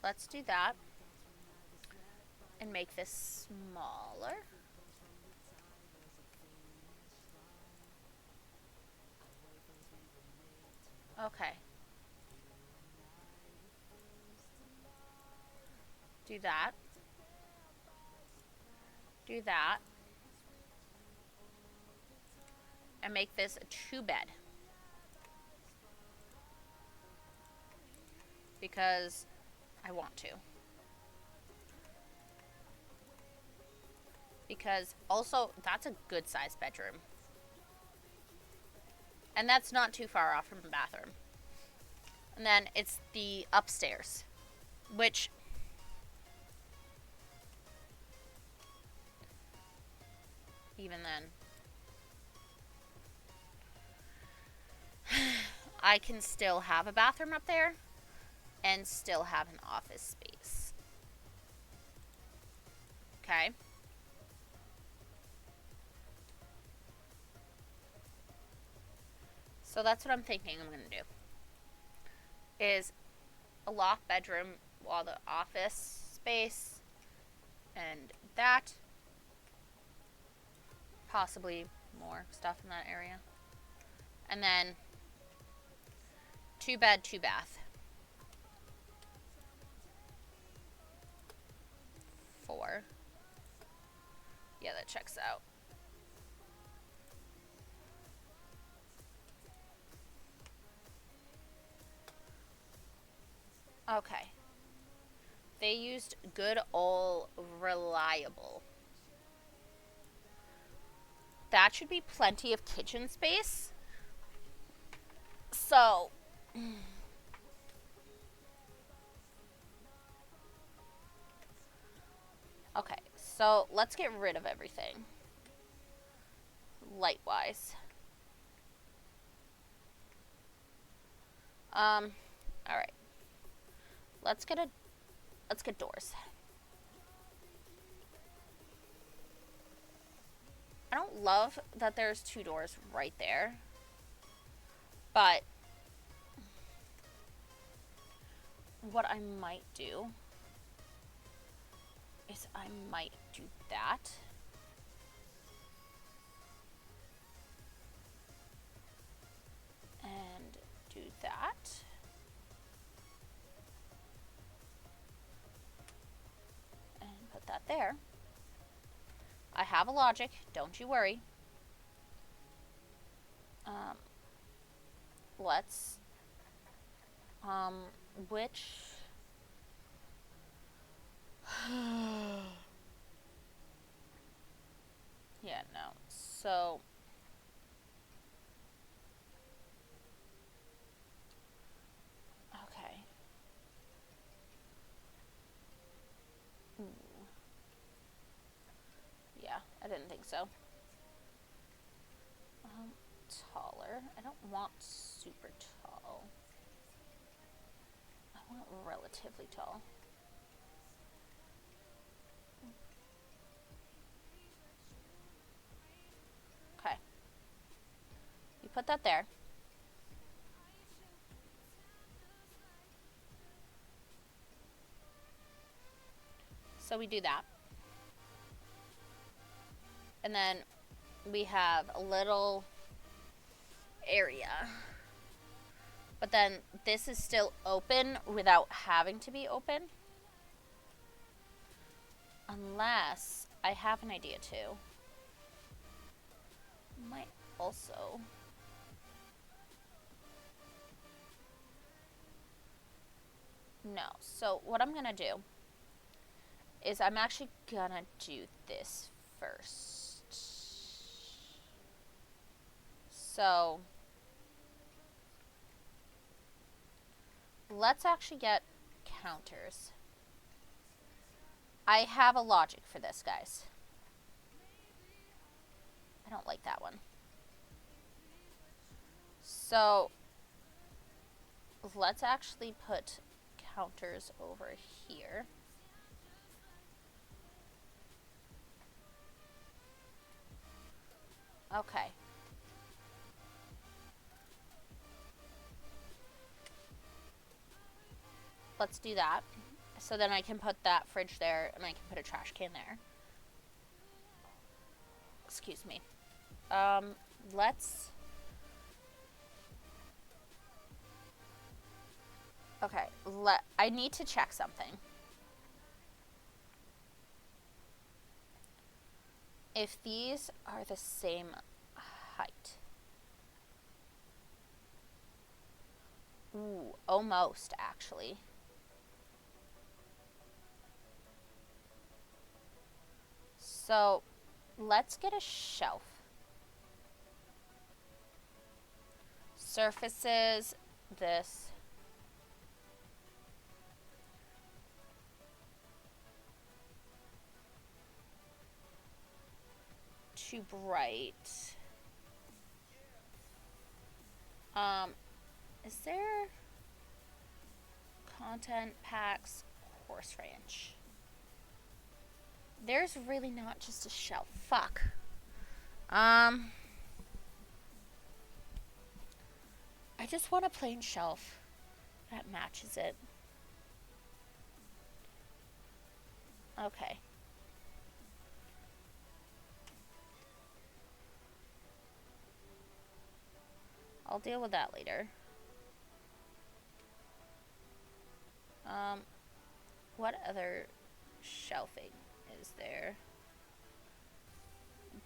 Let's do that and make this smaller. Okay. Do that. Do that. And make this a 2-bed. Because I want to. Because also, that's a good sized bedroom. And that's not too far off from the bathroom. And then it's the upstairs, which even then I can still have a bathroom up there and still have an office space. Okay. So that's what I'm thinking I'm going to do. Is a loft bedroom while the office space and that. Possibly more stuff in that area. And then 2-bed, 2-bath. 4. Yeah, that checks out. Okay. They used good old reliable. That should be plenty of kitchen space. So okay, so let's get rid of everything. Light-wise. Alright. Let's get doors. I don't love that there's 2 doors right there. But what I might do is I might do that. And do that. And put that there. I have a logic, don't you worry. Let's, which, yeah, no, so, okay. Ooh. Yeah, I didn't think so. Taller. I don't want super tall. I want relatively tall. Okay. You put that there. So we do that. And then we have a little area. But then this is still open without having to be open. Unless I have an idea too. Might also. No. So what I'm going to do is I'm actually going to do this first. So let's actually get counters. I have a logic for this, guys. I don't like that one. So let's actually put counters over here. Okay. Let's do that. So then I can put that fridge there and I can put a trash can there. Excuse me. Let's... Okay, I need to check something. If these are the same height. Ooh, almost, actually. So, let's get a shelf. Surfaces, this. Too bright. Is there content packs horse ranch? There's really not just a shelf. Fuck. I just want a plain shelf that matches it. Okay. I'll deal with that later. What other shelving is there?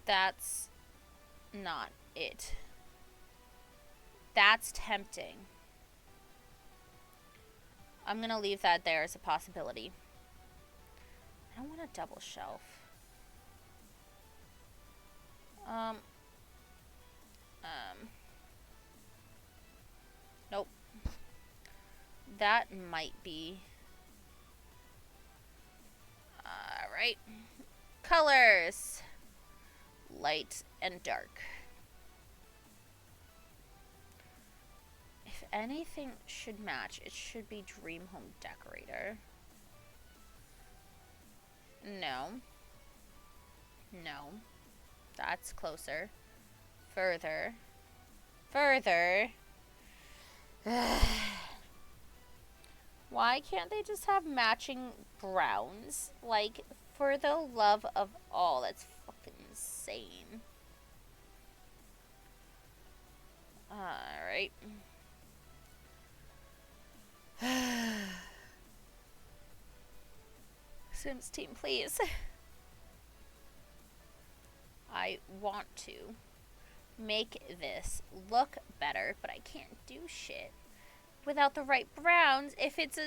That's not it. That's tempting. I'm gonna leave that there as a possibility. I don't want a double shelf. Nope. That might be. Alright. Colors. Light and dark. If anything should match, it should be Dream Home Decorator. No. No. That's closer. Further. Further. Why can't they just have matching browns? Like, for the love of all, that's fucking insane. Alright. Sims team, please. I want to make this look better, but I can't do shit without the right browns if it's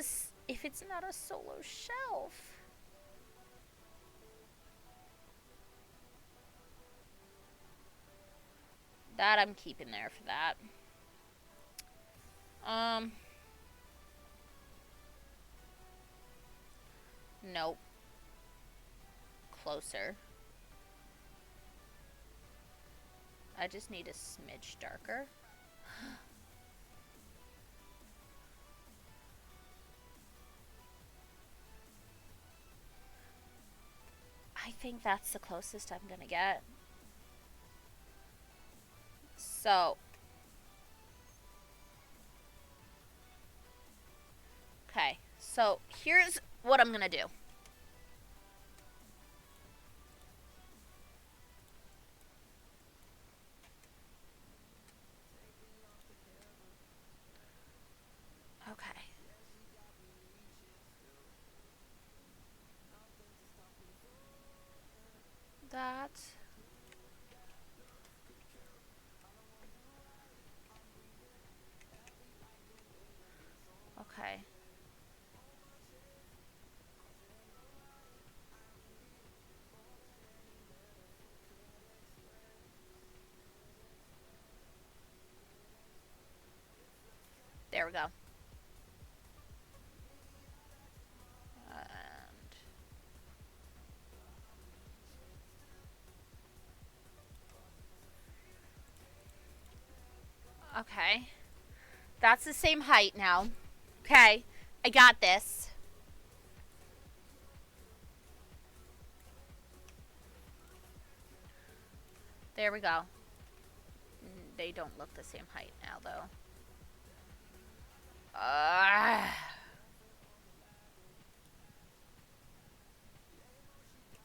not a solo shelf. That I'm keeping there for that. Nope. Closer. I just need a smidge darker. I think that's the closest I'm gonna get. So. Okay. So, here's what I'm gonna do. Okay. That. Okay. There we go. And okay. That's the same height now. Okay. I got this. There we go. They don't look the same height now, though.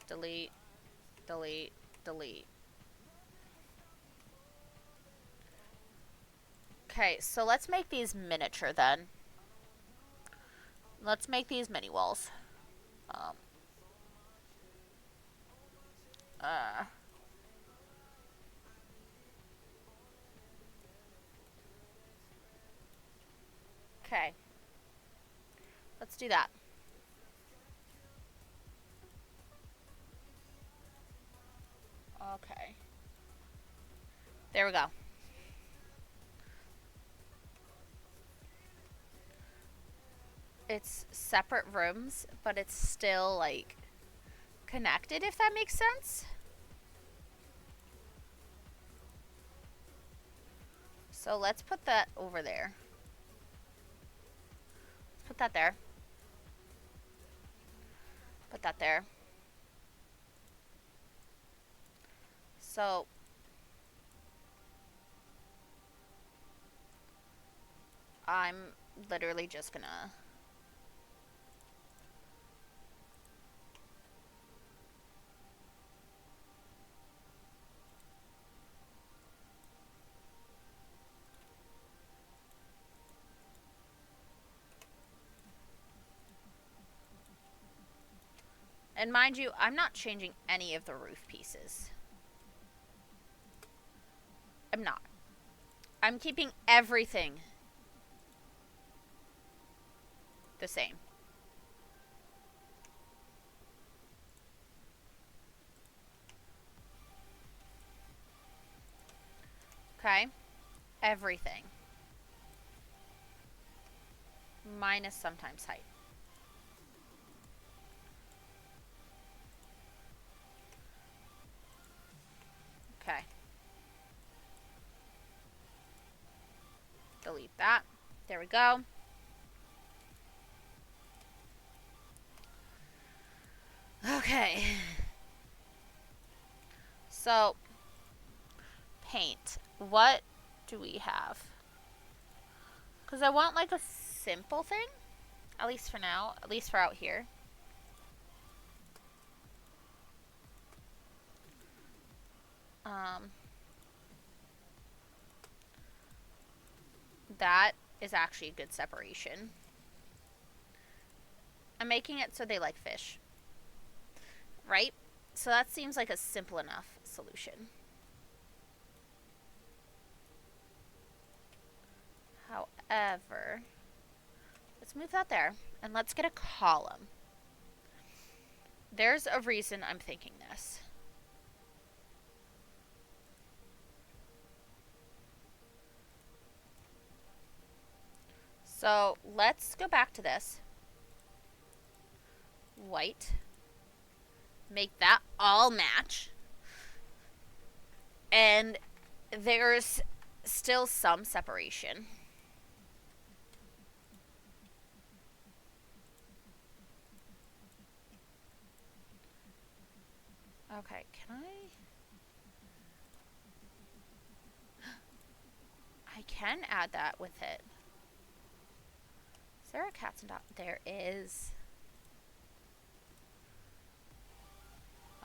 Delete. Delete. Delete. Okay, so let's make these miniature then. Let's make these mini walls. Okay. Let's do that. Okay. There we go. It's separate rooms, but it's still, like, connected, if that makes sense. So let's put that over there. Let's put that there. Put that there. So I'm literally just gonna and mind you, I'm not changing any of the roof pieces. I'm not. I'm keeping everything the same. Okay? Everything. Minus sometimes height. Okay. Delete that. There we go. Okay. So, paint. What do we have? Because I want like a simple thing. At least for now. At least for out here. that is actually a good separation. I'm making it so they like fish. Right? So that seems like a simple enough solution. However, let's move that there and let's get a column. There's a reason I'm thinking this. So let's go back to this. White. Make that all match. And there's still some separation. Okay, can I can add that with it. Is there a cats and dogs? There is.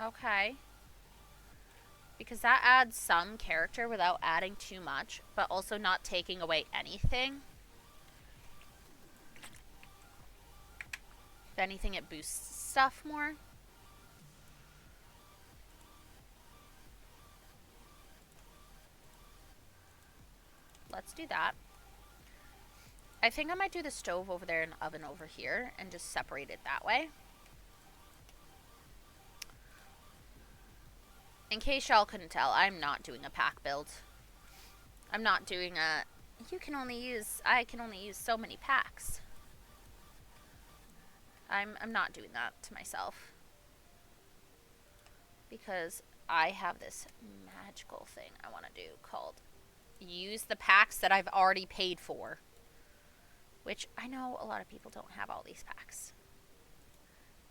Okay. Because that adds some character without adding too much, but also not taking away anything. If anything, it boosts stuff more. Let's do that. I think I might do the stove over there and oven over here and just separate it that way. In case y'all couldn't tell, I'm not doing a pack build. I'm not doing a, I can only use so many packs. I'm not doing that to myself. Because I have this magical thing I want to do called use the packs that I've already paid for. Which I know a lot of people don't have all these packs.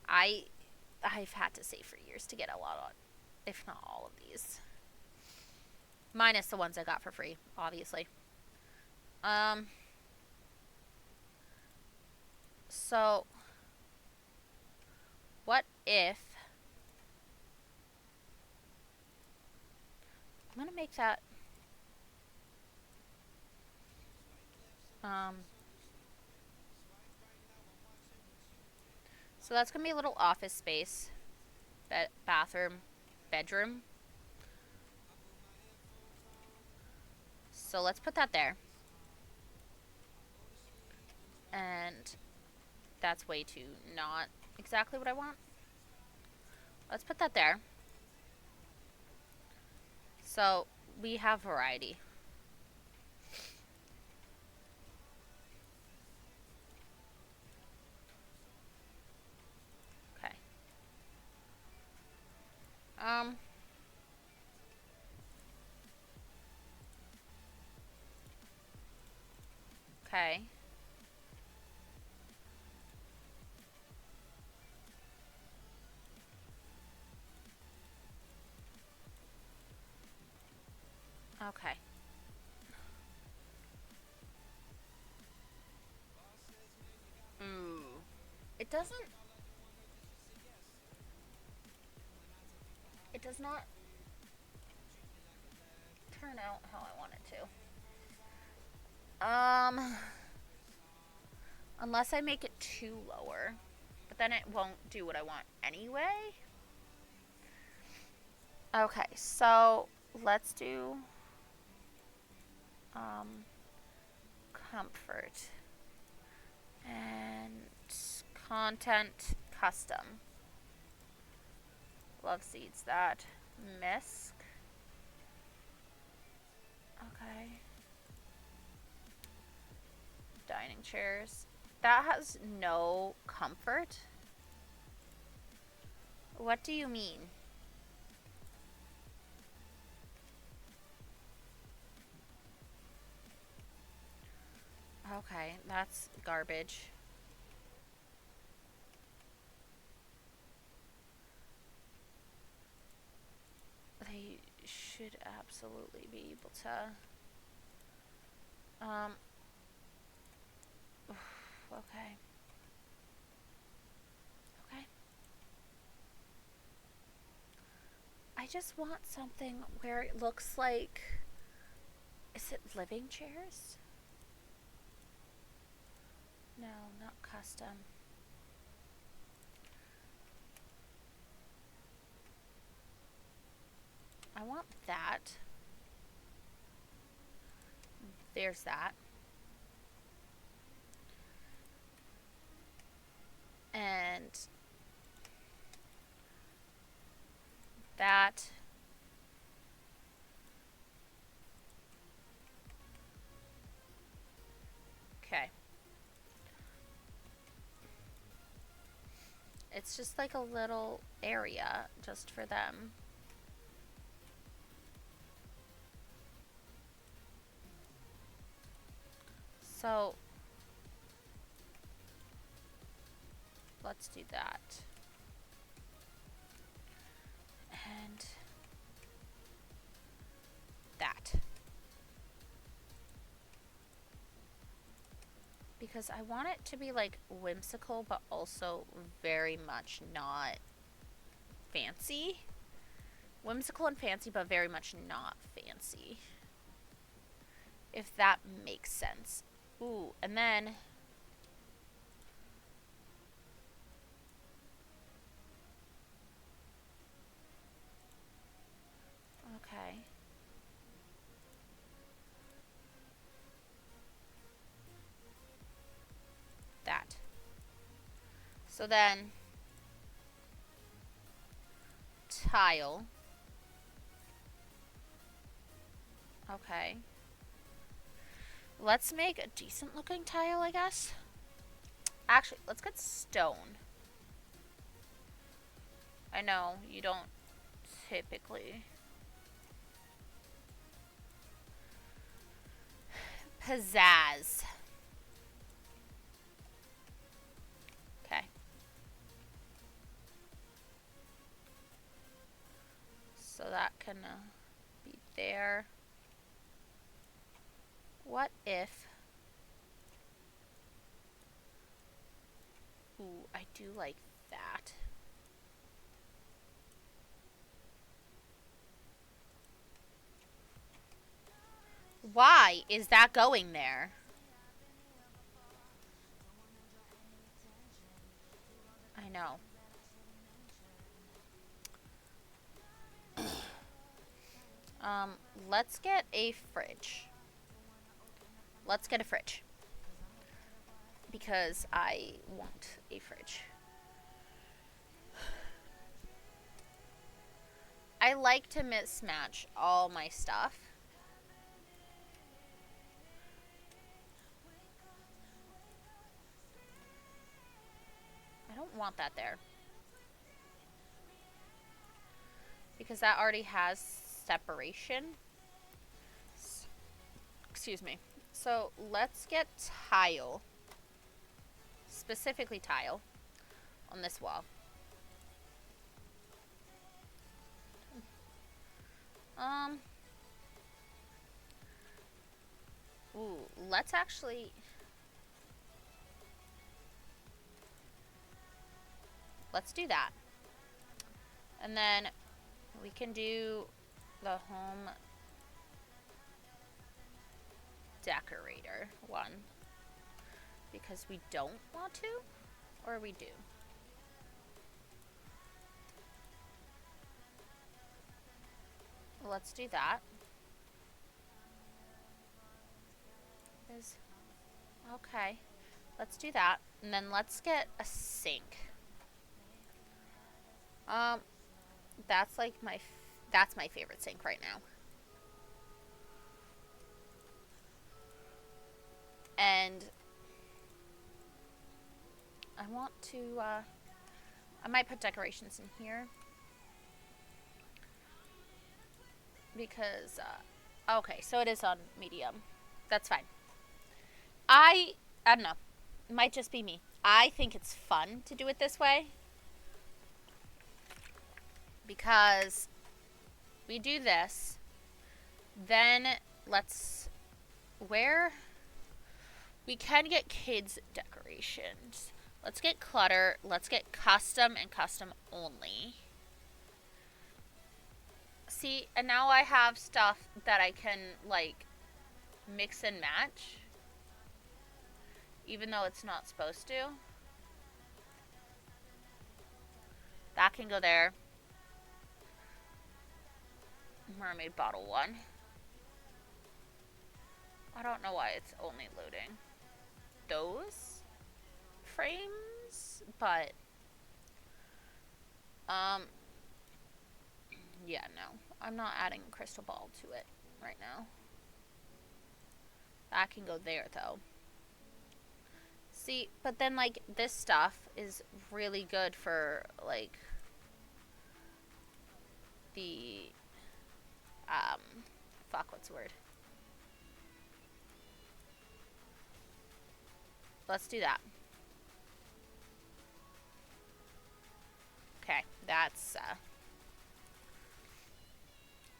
I've had to save for years to get a lot of, if not all of these. Minus the ones I got for free, obviously. So what if I'm gonna make that so that's gonna be a little office space, bathroom, bedroom. So let's put that there. And that's way too not exactly what I want. Let's put that there. So we have variety. Okay. Okay. Okay. It doesn't. It does not turn out how I want it to. Unless I make it too lower. But then it won't do what I want anyway. Okay, so let's do comfort and content custom. Love seeds that. Misc. Okay. Dining chairs. That has no comfort. What do you mean? Okay, that's garbage. They should absolutely be able to. Okay. Okay. I just want something where it looks like. Is it living chairs? custom. I want that. There's that. And that. Okay. It's just like a little area just for them. So let's do that. And that. Because I want it to be like whimsical, but also very much not fancy. Whimsical and fancy, but very much not fancy. If that makes sense. Ooh, and then okay. That. So then tile. Okay. Let's make a decent looking tile, I guess. Actually, let's get stone. I know you don't typically. Pizzazz. Okay. So that can be there. What if... Ooh, I do like that. Why is that going there? I know. Let's get a fridge. Let's get a fridge. Because I want a fridge. I like to mismatch all my stuff. I don't want that there. Because that already has separation. Excuse me. So let's get tile. Specifically tile. On this wall. Ooh, let's actually... Let's do that. And then we can do the home decorator one. Because we don't want to? Or we do? Let's do that. Okay. Let's do that. And then let's get a sink. That's like that's my favorite sink right now. And I want to, I might put decorations in here. Because, okay, so it is on medium. That's fine. I don't know. It might just be me. I think it's fun to do it this way. Because we do this. Then let's... Where... We can get kids decorations. Let's get clutter. Let's get custom and custom only. See, and now I have stuff that I can, like, mix and match. Even though it's not supposed to. That can go there. Mermaid bottle 1. I don't know why it's only loading those frames, but yeah, no. I'm not adding a crystal ball to it right now. That can go there though. See, but then like this stuff is really good for like the fuck, what's the word? Let's do that. Okay, that's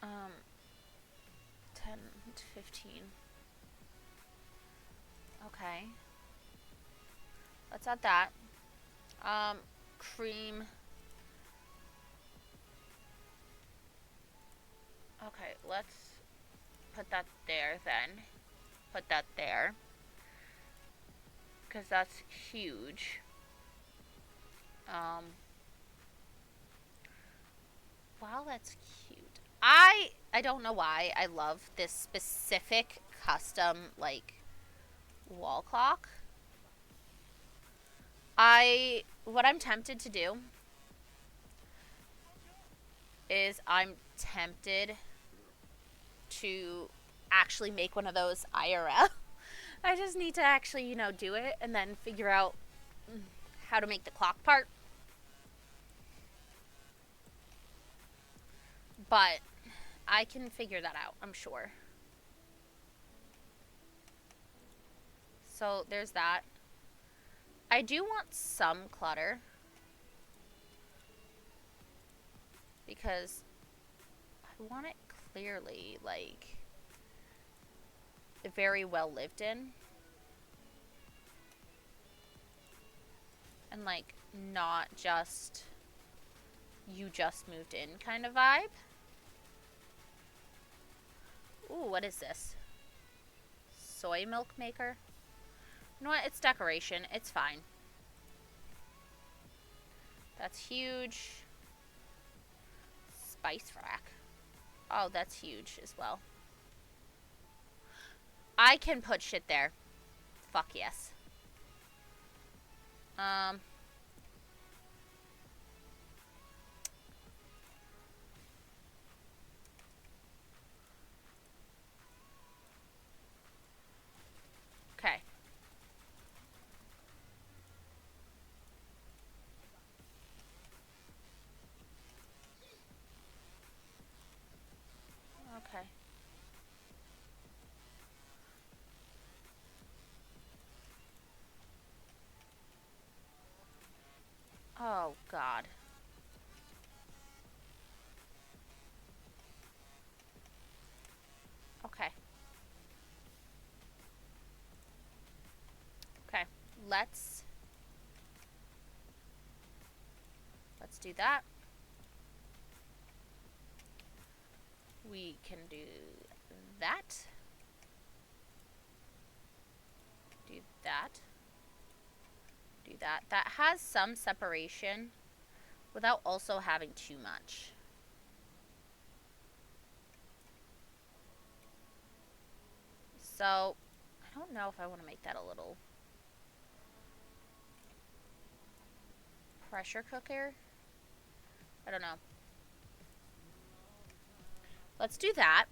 10 to 15. Okay. Let's add that. Cream. Okay, let's put that there then. Put that there. Because that's huge. Wow, that's cute. I don't know why I love this specific custom, like, wall clock. What I'm tempted to do is I'm tempted to actually make one of those IRL. I just need to actually, you know, do it and then figure out how to make the clock part. But I can figure that out, I'm sure. So there's that. I do want some clutter because I want it clearly, like, very well lived in. And, like, not just you just moved in kind of vibe. Ooh, what is this? Soy milk maker? You know what? It's decoration. It's fine. That's huge. Spice rack. Oh, that's huge as well. I can put shit there. Fuck yes. Okay. Okay. Oh, God. Okay. Okay. Let's do that. We can do that. Do that. Do that. That has some separation without also having too much. So, I don't know if I want to make that a little pressure cooker. I don't know. Let's do that.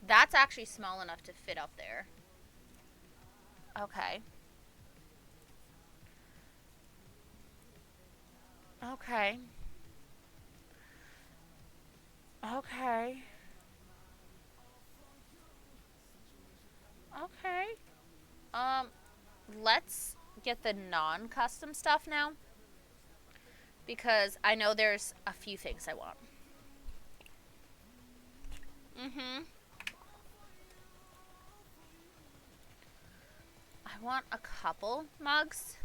That's actually small enough to fit up there. Okay. Okay. Okay. Okay. Let's get the non-custom stuff now. Because I know there's a few things I want. I want a couple mugs,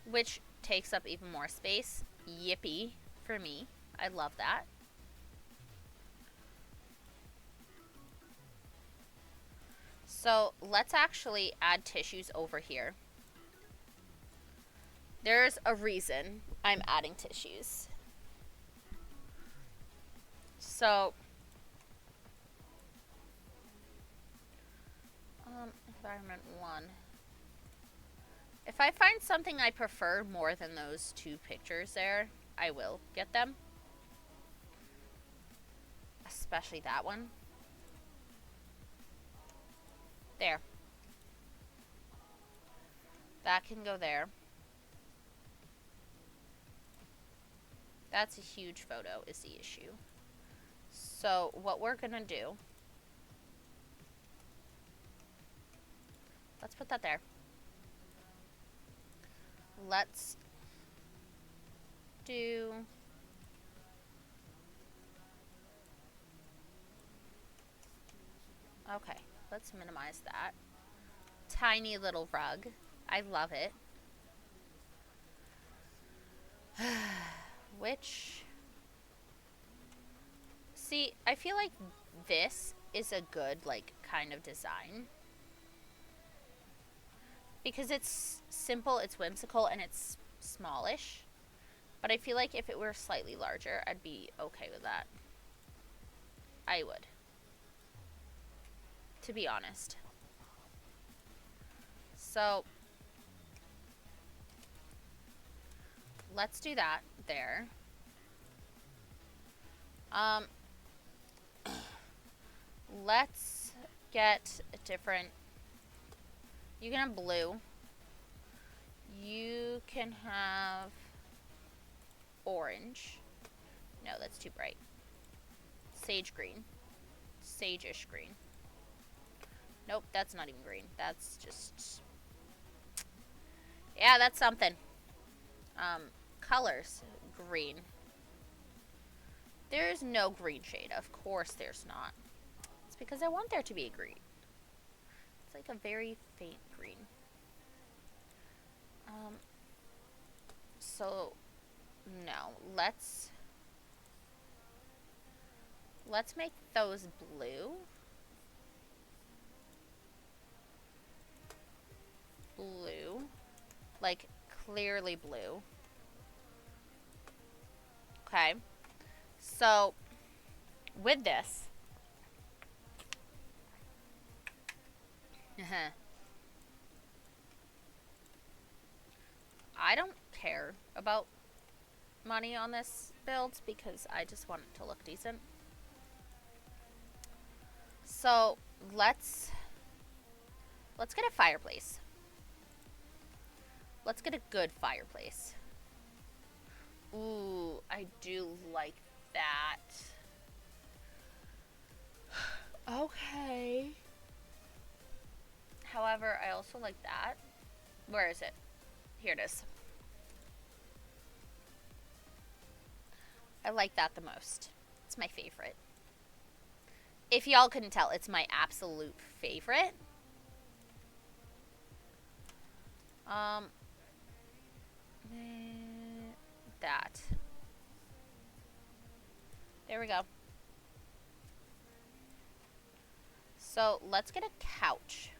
which takes up even more space. Yippee for me. I love that. So let's actually add tissues over here. There's a reason I'm adding tissues. So, environment 1. If I find something I prefer more than those 2 pictures there, I will get them. Especially that one. There. That can go there. That's a huge photo is the issue. So what we're going to do, let's put that there. Let's do okay, let's minimize that. Tiny little rug. I love it. Which, see, I feel like this is a good, like, kind of design. Because it's simple, it's whimsical, and it's smallish. But I feel like if it were slightly larger, I'd be okay with that. I would. To be honest. So, let's do that there. Let's get a different, you can have blue, you can have orange, no, that's too bright, sage green, sage-ish green, nope, that's not even green, that's just, yeah, that's something. Colors, green. There's no green shade. Of course there's not. It's because I want there to be a green. It's like a very faint green. So, no. Let's make those blue. Blue. Like, clearly blue. Okay. So, with this, I don't care about money on this build because I just want it to look decent. So, let's get a fireplace. Let's get a good fireplace. Ooh, I do like that. Okay. However, I also like that. Where is it? Here it is. I like that the most. It's my favorite. If y'all couldn't tell, it's my absolute favorite. That. There we go. So let's get a couch.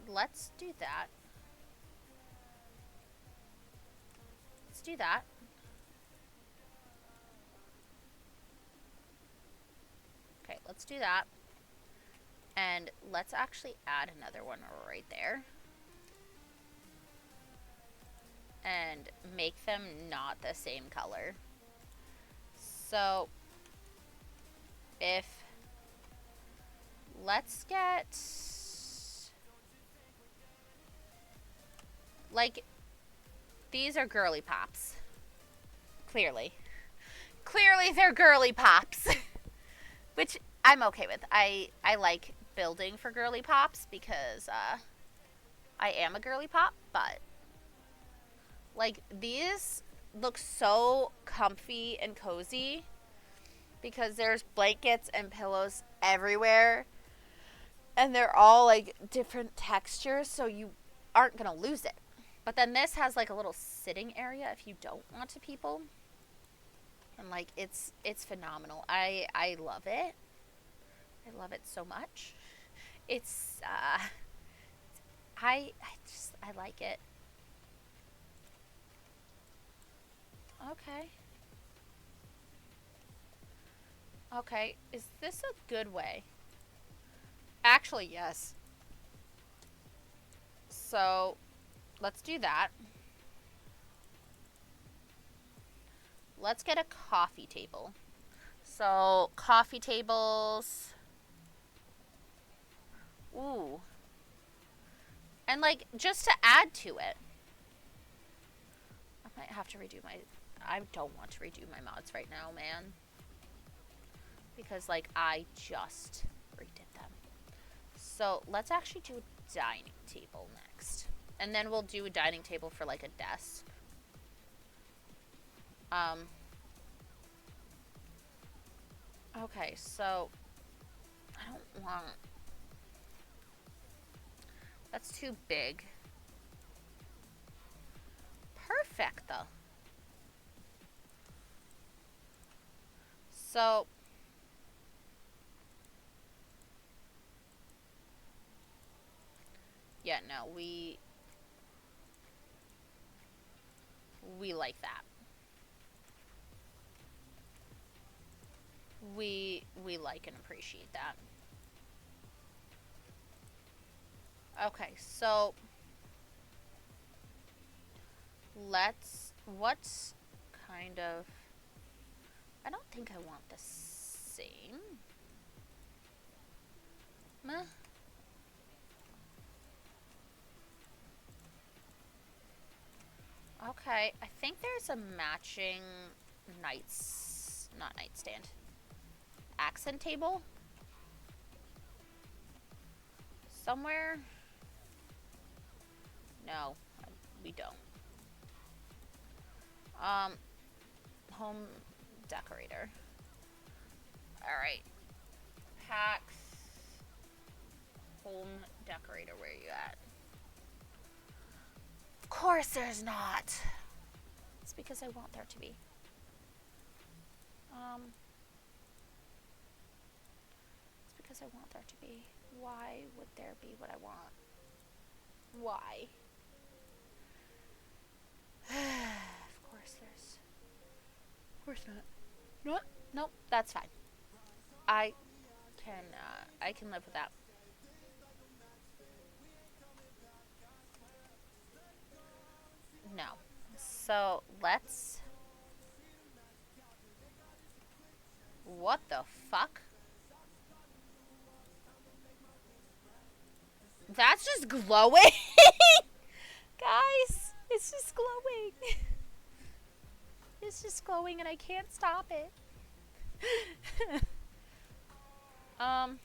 Let's do that. Let's do that. Okay, let's do that. And let's actually add another one right there. And make them not the same color. So, if, let's get, like, these are girly pops. Clearly. Clearly they're girly pops. Which I'm okay with. I like building for girly pops because I am a girly pop, but like these look so comfy and cozy because there's blankets and pillows everywhere and they're all like different textures, so you aren't gonna lose it. But then this has like a little sitting area if you don't want to people, and like it's phenomenal. I love it. I love it so much. It's I like it. Okay. Okay, is this a good way? Actually, yes. So, let's do that. Let's get a coffee table. So, coffee tables. Ooh. And, like, just to add to it, I might have to redo my. I don't want to redo my mods right now, man. Because, like, I just redid them. So, let's actually do a dining table next. And then we'll do a dining table for, like, a desk. Okay, so I don't want. That's too big. Perfect, though. So yeah, no, we like that. We like and appreciate that. Okay, so let's. What's kind of. I don't think I want the same. Meh. Okay, I think there's a matching not nightstand, accent table somewhere. No, we don't. Um, home decorator. All right, Pax home decorator. Where are you at? Of course, there's not. It's because I want there to be. It's because I want there to be. Why would there be what I want? Why? Of course there's. Of course not. What? Nope, that's fine. I I can live with that. No. So let's. What the fuck? That's just glowing, guys. It's just glowing. It's just glowing, and I can't stop it. um.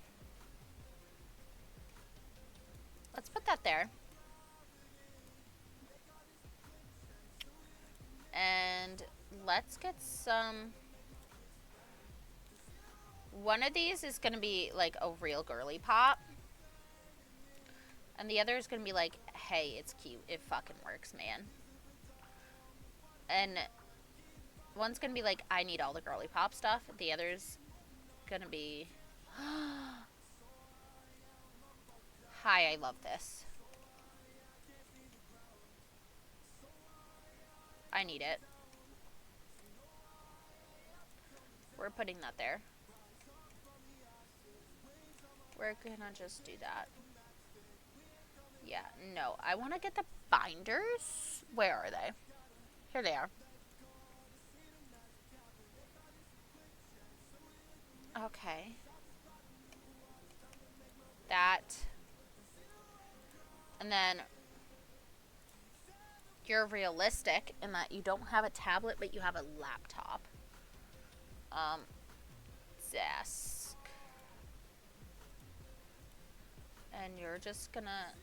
Let's put that there. And let's get some. One of these is going to be like a real girly pop. And the other is going to be like, hey, it's cute. It fucking works, man. And one's going to be like, I need all the girly pop stuff. The other's going to be, hi, I love this. I need it. We're putting that there. We're going to just do that. Yeah, no. I want to get the binders. Where are they? Here they are. Okay. That. And then you're realistic in that you don't have a tablet, but you have a laptop. Desk. And you're just gonna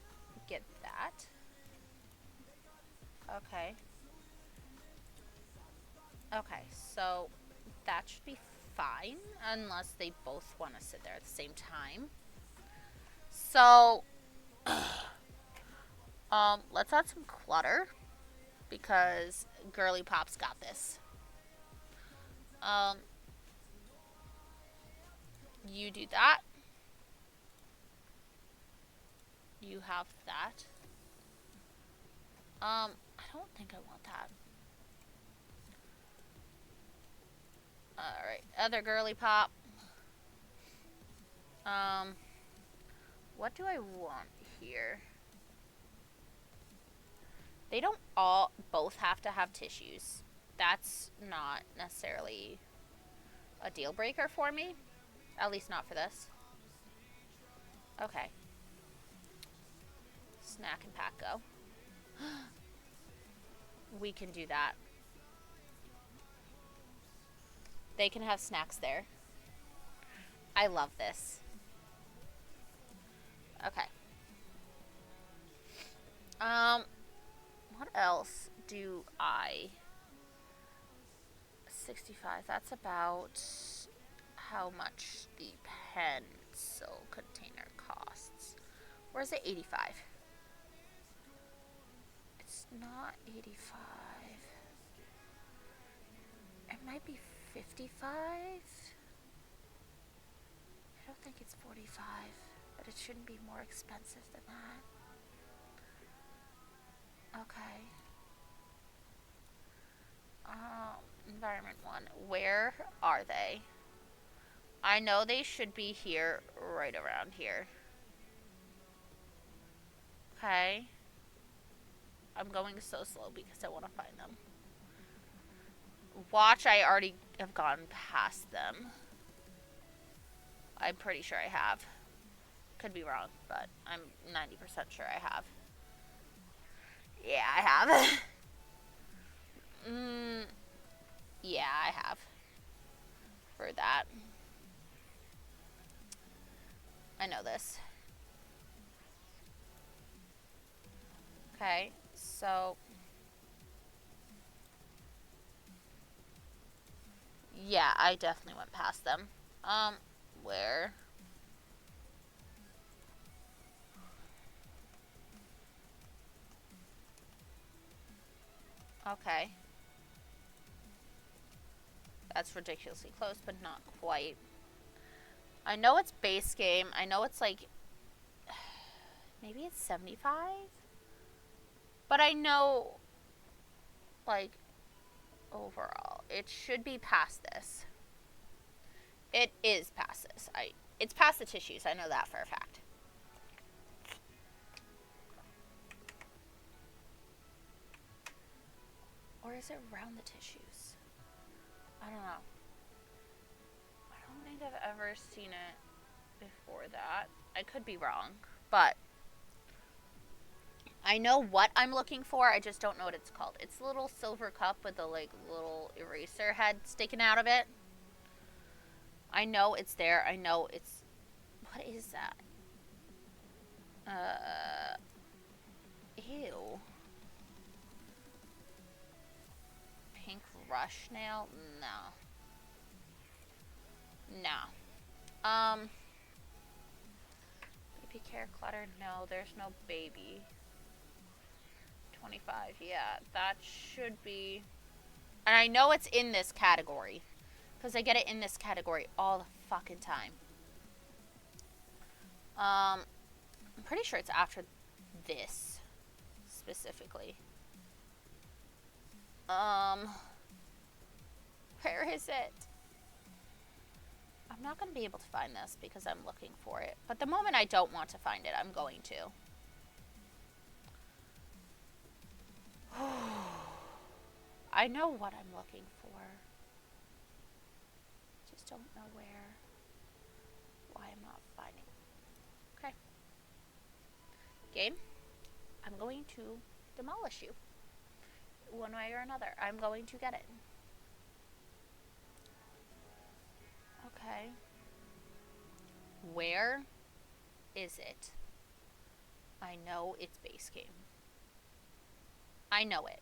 get that. Okay. Okay, so that should be fine unless they both want to sit there at the same time. So, let's add some clutter because Girly Pop's got this. You do that. You have that. I don't think I want that. Alright, other girly pop. What do I want here? They don't all both have to have tissues. That's not necessarily a deal breaker for me. At least not for this. Okay. Snack and pack go. We can do that. They can have snacks there. I love this. Okay. What else do I... 65, that's about how much the pencil container costs. Or is it 85? It's not 85. It might be 55. I don't think it's 45, but it shouldn't be more expensive than that. Okay. Environment 1. Where are they? I know they should be here, right around here. Okay. I'm going so slow because I want to find them. Watch, I already have gone past them. I'm pretty sure I have. Could be wrong, but I'm 90% sure I have. Yeah, I have. Yeah, I have. For that. I know this. Okay, so... yeah, I definitely went past them. Where? Okay. That's ridiculously close, but not quite. I know it's base game. I know it's like... maybe it's 75? But I know... like... overall, it should be past this. It is past this. It's past the tissues. I know that for a fact. Or is it around the tissues? I don't know. I don't think I've ever seen it before that. I could be wrong, but I know what I'm looking for. I just don't know what it's called. It's a little silver cup with a like little eraser head sticking out of it. I know it's there. I know it's... what is that? Ew. Pink rush nail? No. No. Baby care clutter? No, there's no baby. 25, yeah. That should be... and I know it's in this category. Because I get it in this category all the fucking time. I'm pretty sure it's after this. Specifically. Where is it? I'm not going to be able to find this because I'm looking for it. But the moment I don't want to find it, I'm going to. I know what I'm looking for. Just don't know where. Why I'm not finding it. Okay. Game. I'm going to demolish you. One way or another. I'm going to get it. Okay. Where is it? I know it's base game. I know it.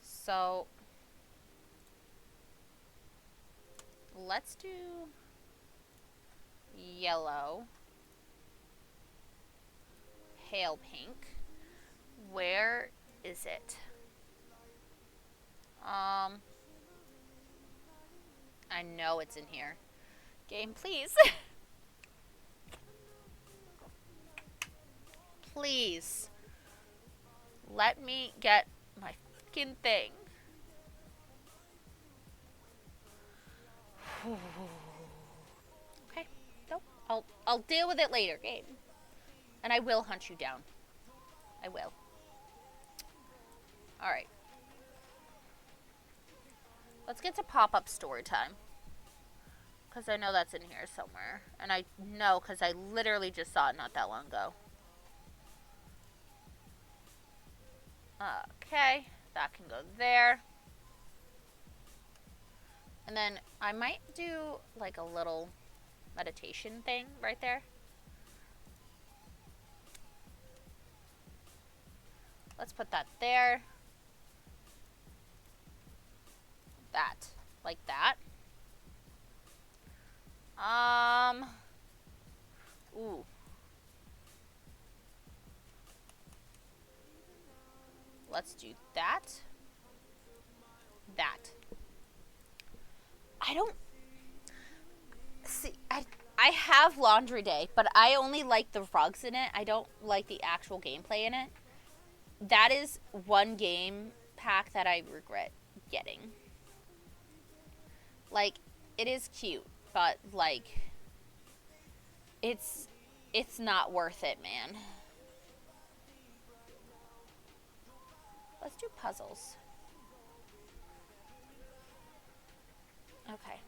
So let's do yellow, pale pink. Where is it? I know it's in here. Game, please. Please. Let me get my fucking thing. Okay. Nope. I'll deal with it later, game. And I will hunt you down. I will. Alright. Let's get to pop-up story time. Because I know that's in here somewhere. And I know because I literally just saw it not that long ago. Okay. That can go there. And then I might do like a little meditation thing right there. Let's put that there. That. Like that. Ooh. Let's do that. That. I don't... See, I have laundry day, but I only like the rugs in it. I don't like the actual gameplay in it. That is one game pack that I regret getting. Like, it is cute, but, like, it's not worth it, man. Let's do puzzles. Okay.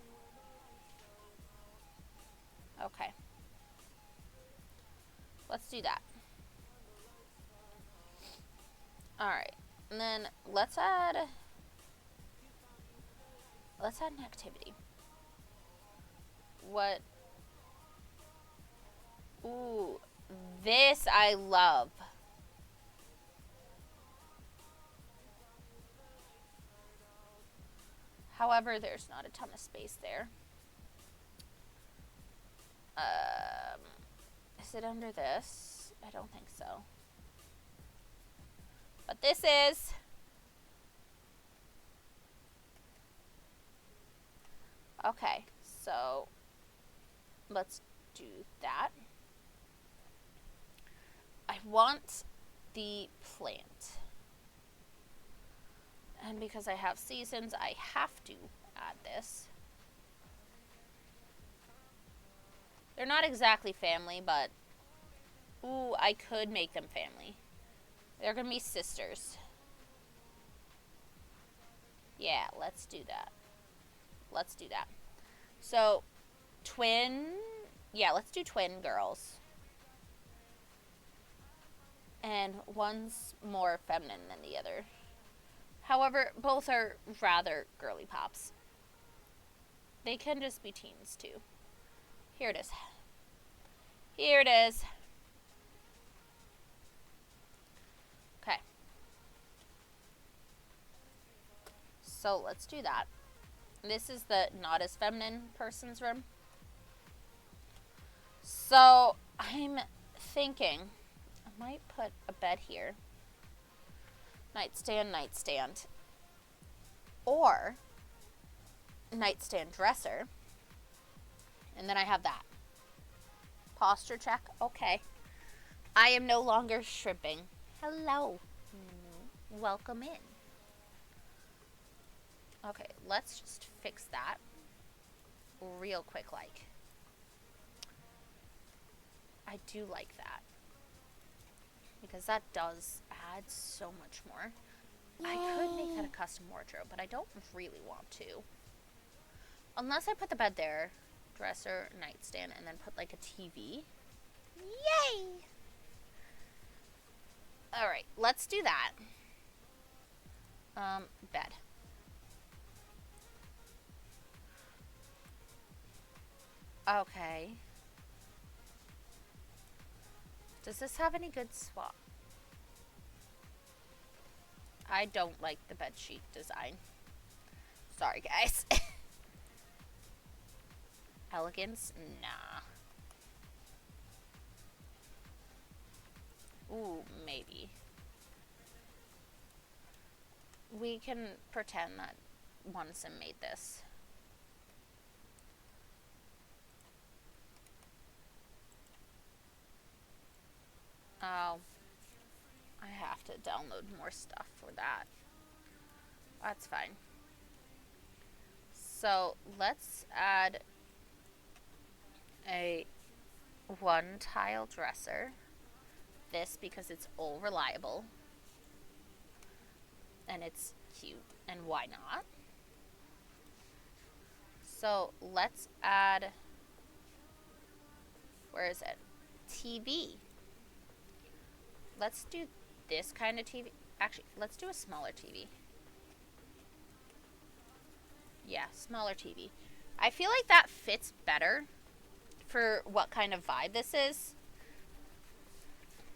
Okay. Let's do that. Alright. And then let's add an activity. What? Ooh. This I love. However, there's not a ton of space there. Is it under this? I don't think so. But this is. Okay, so let's do that. I want the plant. And because I have seasons, I have to add this. They're not exactly family, but ooh, I could make them family. They're gonna be sisters. Yeah, let's do that. Let's do that. So, twin... Yeah, let's do twin girls. And one's more feminine than the other. However, both are rather girly pops. They can just be teens, too. Here it is. Here it is. Okay. So, let's do that. This is the not as feminine person's room. So, I'm thinking I might put a bed here. Nightstand, nightstand. Or nightstand dresser. And then I have that. Posture check. Okay. I am no longer shrimping. Hello. Welcome in. Okay, let's just fix that real quick like. I do like that. Because that does add so much more. I could make that a custom wardrobe, but I don't really want to. Unless I put the bed there, dresser, nightstand, and then put like a TV. Yay! Alright, let's do that. Bed. Okay. Does this have any good swap? I don't like the bedsheet design. Sorry, guys. Elegance? Nah. Ooh, maybe. We can pretend that Onsen made this. Oh, I have to download more stuff for that. That's fine. So let's add a one tile dresser. This because it's all reliable. And it's cute. And why not? So let's add, where is it? TV. Let's do this kind of TV. Actually, let's do a smaller TV. Yeah, smaller TV. I feel like that fits better for what kind of vibe this is.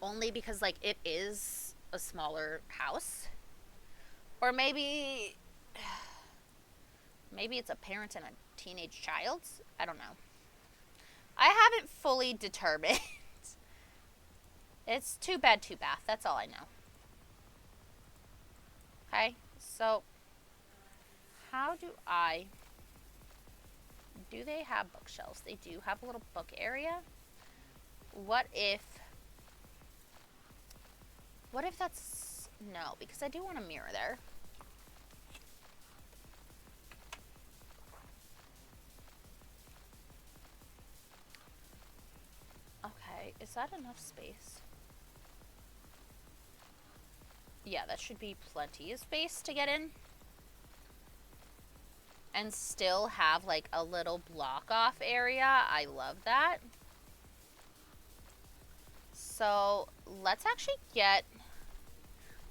Only because, like, it is a smaller house. Or maybe it's a parent and a teenage child. I don't know. I haven't fully determined. It's 2 bed, 2 bath. That's all I know. Okay, so how do they have bookshelves? They do have a little book area. What if that's, no, because I do want a mirror there. Okay, is that enough space? Yeah, that should be plenty of space to get in. And still have like a little block off area. I love that. So let's actually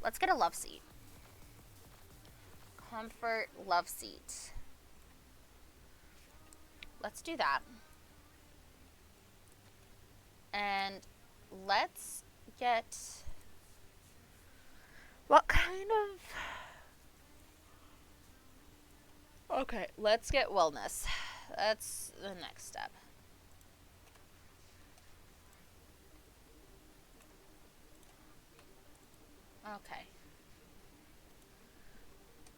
let's get a love seat. Comfort love seat. Let's do that. And let's get, what kind of, okay, let's get wellness. That's the next step. Okay.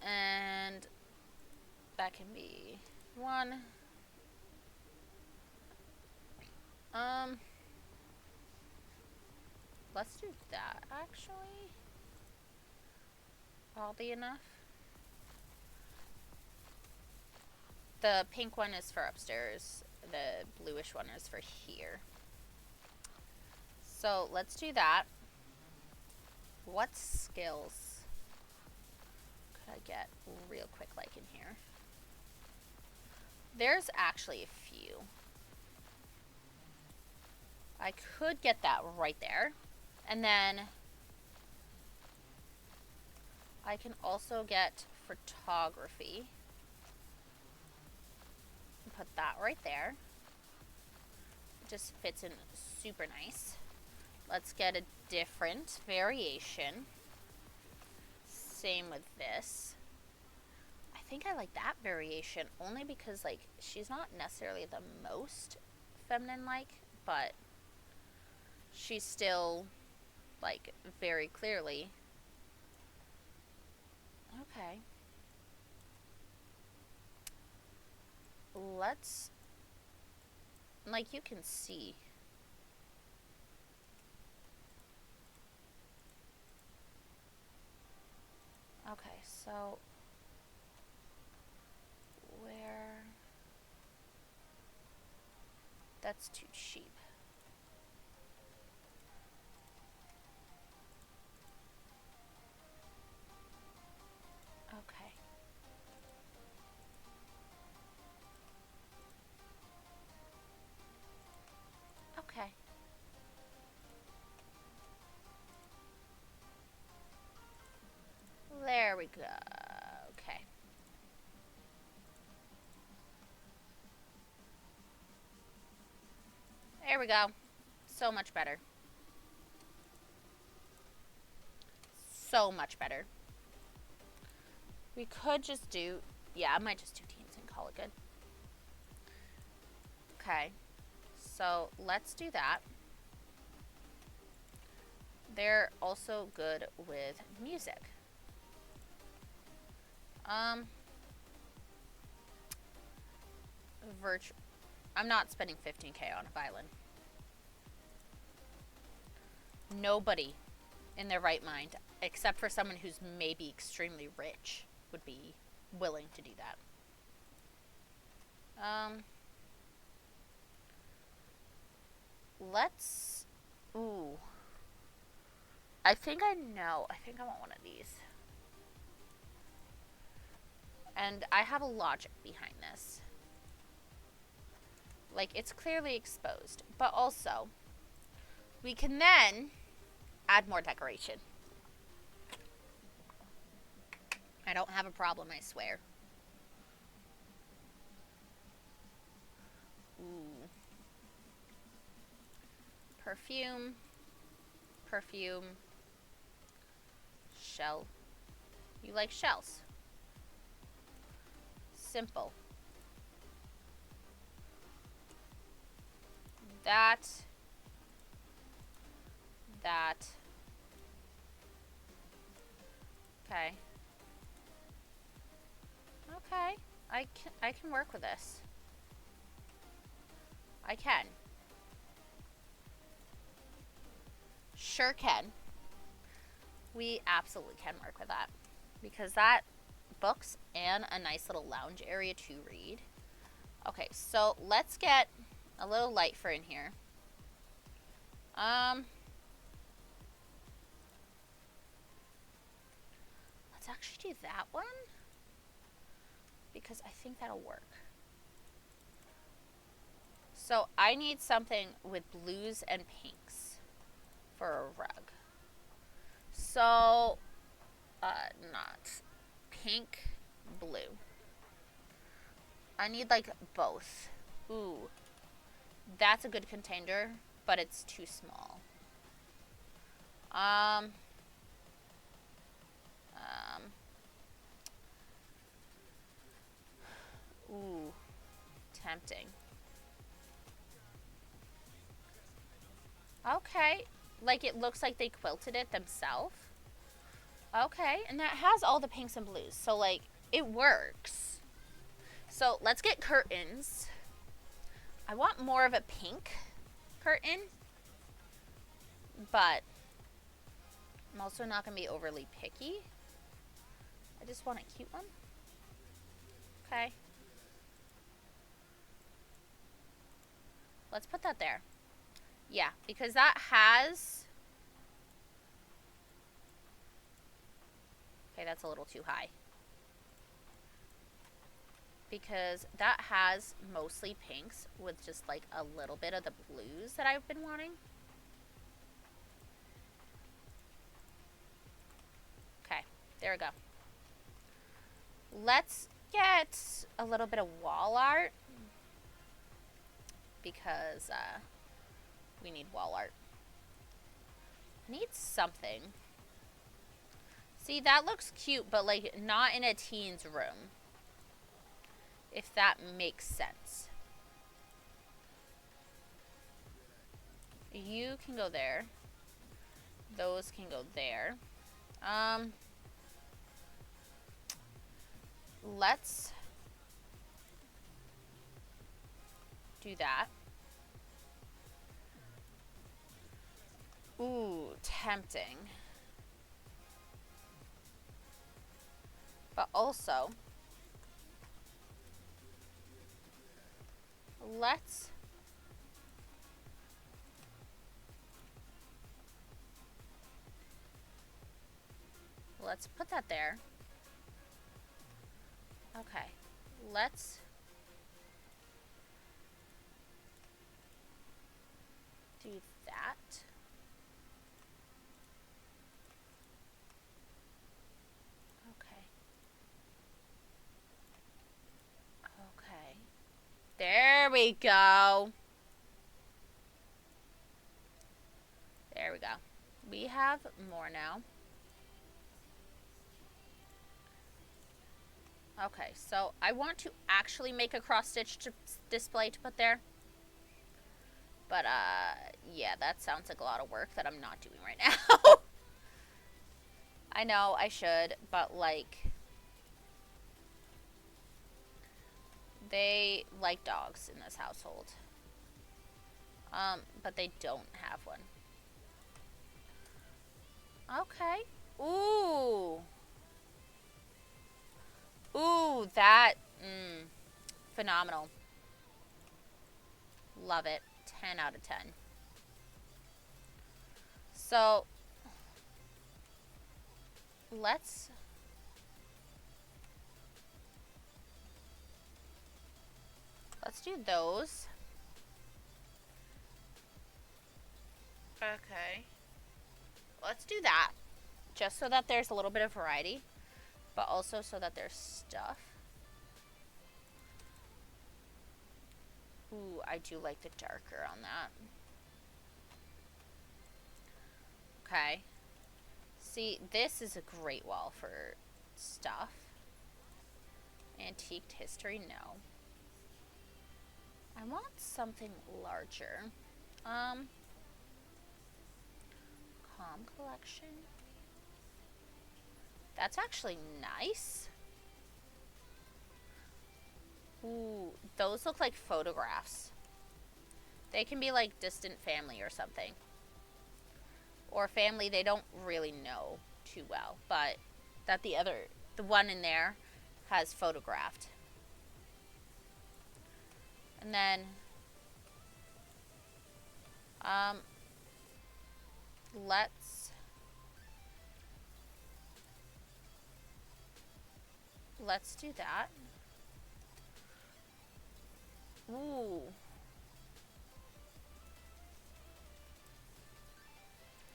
And that can be 1. Let's do that, actually. Oddly enough. The pink one is for upstairs. The bluish one is for here. So let's do that. What skills could I get real quick like in here? There's actually a few. I could get that right there. And then I can also get photography. Put that right there. It just fits in super nice. Let's get a different variation. Same with this. I think I like that variation only because, like, she's not necessarily the most feminine-like, but she's still, like, very clearly. Okay. Let's, like, you can see. Okay, so where, that's too cheap. Okay. Okay. There we go. Okay. There we go. So much better. So much better. We could just do, yeah, I might just do teens and call it good. Okay. So let's do that. They're also good with music. I'm not spending $15K on a violin. Nobody in their right mind, except for someone who's maybe extremely rich, would be willing to do that. Let's... Ooh. I think I know. I think I want one of these. And I have a logic behind this. Like, it's clearly exposed. But also, we can then add more decoration. I don't have a problem, I swear. Ooh. Perfume. Perfume. Shell. You like shells? Simple. That. Okay. Okay. I can work with this. I can. Sure can. We absolutely can work with that. Because that books and a nice little lounge area to read. Okay, so let's get a little light for in here. Let's actually do that one. Because I think that'll work. So I need something with blues and pinks for a rug. So, not pink, blue. I need like both. Ooh, that's a good contender, but it's too small. Ooh, tempting. Okay, like it looks like they quilted it themselves. Okay, and that has all the pinks and blues, so like it works. So let's get curtains. I want more of a pink curtain, but I'm also not going to be overly picky. I just want a cute one. Okay. Let's put that there. Yeah, because that has... Okay, that's a little too high. Because that has mostly pinks with just like a little bit of the blues that I've been wanting. Okay, there we go. Let's get a little bit of wall art. Because we need wall art. I need something. See, that looks cute, but like not in a teen's room. If that makes sense. You can go there. Those can go there. Let's do that. Ooh, tempting. But also, let's put that there. Okay, let's do that. Okay. Okay. There we go. There we go. We have more now. Okay, so I want to actually make a cross-stitch display to put there. But, yeah, that sounds like a lot of work that I'm not doing right now. I know I should, but, like, they like dogs in this household. But they don't have one. Okay. Ooh. Ooh, that, phenomenal. Love it. 10 out of 10. So, let's do those. Okay. Let's do that. Just so that there's a little bit of variety, but also so that there's stuff. Ooh, I do like the darker on that. Okay. See, this is a great wall for stuff. Antiqued history, no. I want something larger. Calm collection. That's actually nice. Ooh, those look like photographs. They can be like distant family or something. Or family they don't really know too well, but that the one in there has photographed. And then let's do that. Ooh.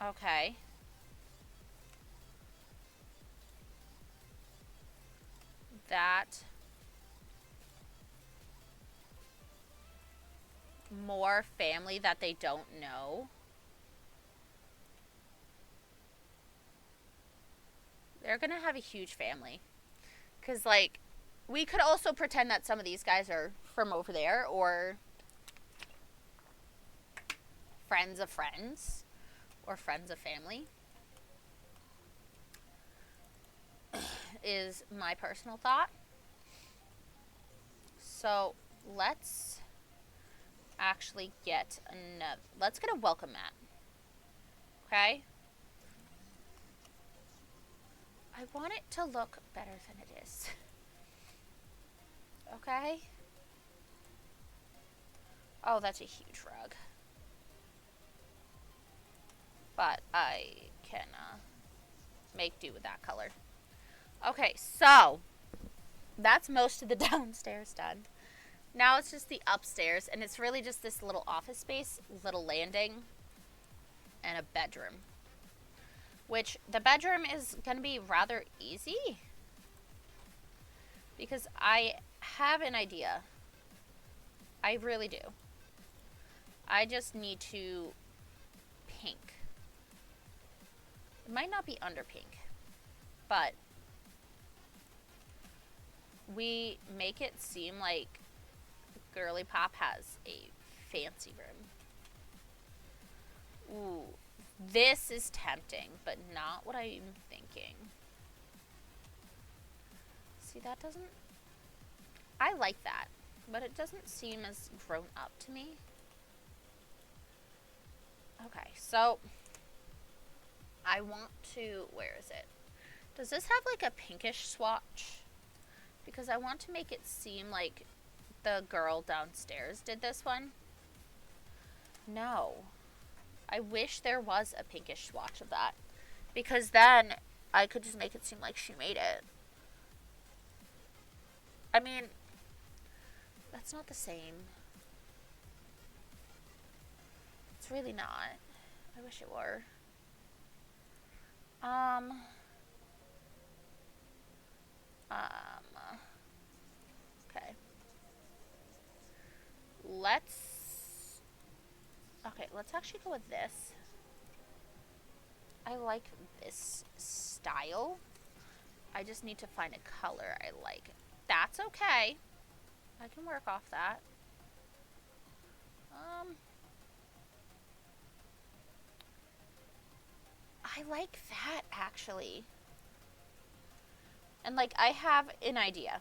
Okay. That more family that they don't know. They're gonna have a huge family. Because, like, we could also pretend that some of these guys are from over there or friends of friends or friends of family. Is my personal thought. So let's actually get another. Let's get a welcome mat. Okay? I want it to look better than it is. Okay? Oh, that's a huge rug. But I can make do with that color. Okay, so that's most of the downstairs done. Now it's just the upstairs, and it's really just this little office space, little landing, and a bedroom. Which, the bedroom is going to be rather easy. Because I have an idea. I really do. I just need to pink. It might not be under pink, but we make it seem like Girly Pop has a fancy room. Ooh, this is tempting, but not what I'm thinking. See, that doesn't... I like that, but it doesn't seem as grown up to me. Okay, so I want to... Where is it? Does this have like a pinkish swatch? Because I want to make it seem like the girl downstairs did this one. No. I wish there was a pinkish swatch of that. Because then I could just make it seem like she made it. I mean, that's not the same. It's really not. I wish it were. Okay. Let's actually go with this. I like this style. I just need to find a color I like. That's okay. I can work off that. I like that, actually. And, like, I have an idea.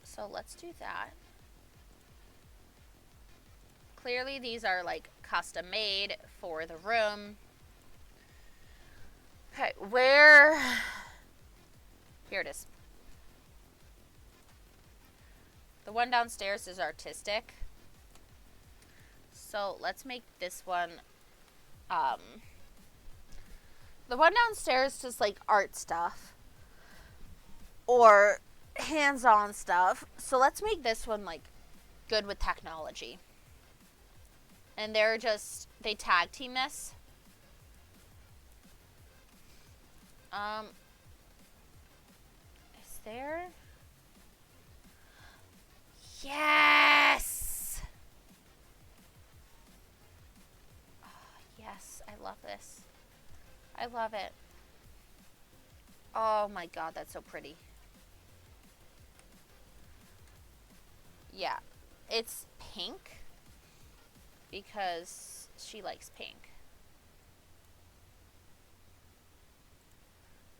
So let's do that. Clearly these are like custom made for the room. Okay, where... Here it is. The one downstairs is artistic. So let's make this one, the one downstairs just like art stuff. Or hands-on stuff. So let's make this one like good with technology. And they tag team this. Is there? Yes! Oh, yes, I love this. I love it. Oh my god, that's so pretty. Yeah, it's pink because she likes pink.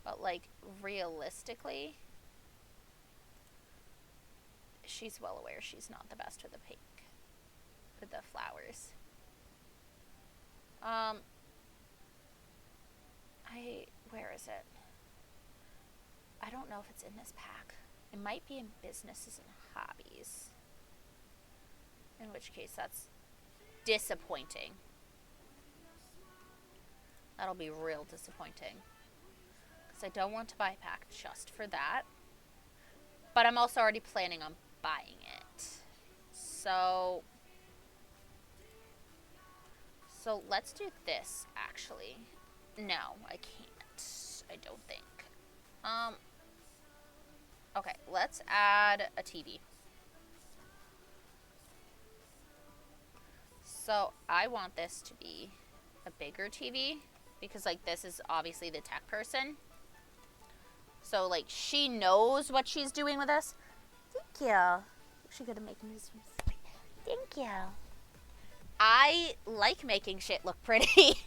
But like realistically, she's well aware she's not the best with the pink, with the flowers. Where is it? I don't know if it's in this pack. It might be in businesses and hobbies. In which case, that's disappointing. That'll be real disappointing. Because I don't want to buy a pack just for that. But I'm also already planning on buying it. So let's do this, actually. No, I can't. I don't think. Okay, let's add a TV. So I want this to be a bigger TV because like this is obviously the tech person. So like she knows what she's doing with this. Thank you. She could have made this. Thank you. I like making shit look pretty.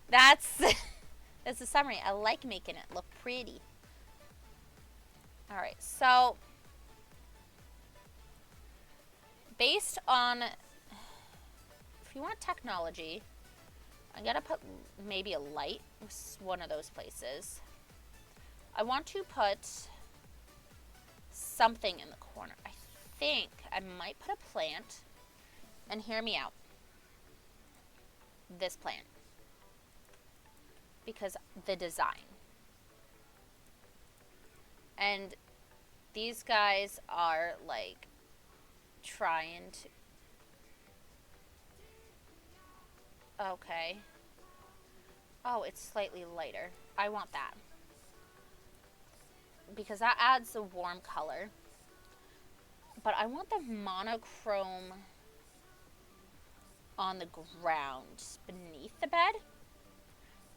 That's the summary. I like making it look pretty. Alright, so based on, if you want technology, I'm gonna put maybe a light in one of those places. I want to put something in the corner. I think I might put a plant, and hear me out. This plant. Because the design. And these guys are like trying to... Okay. Oh, it's slightly lighter. I want that. Because that adds a warm color. But I want the monochrome on the ground beneath the bed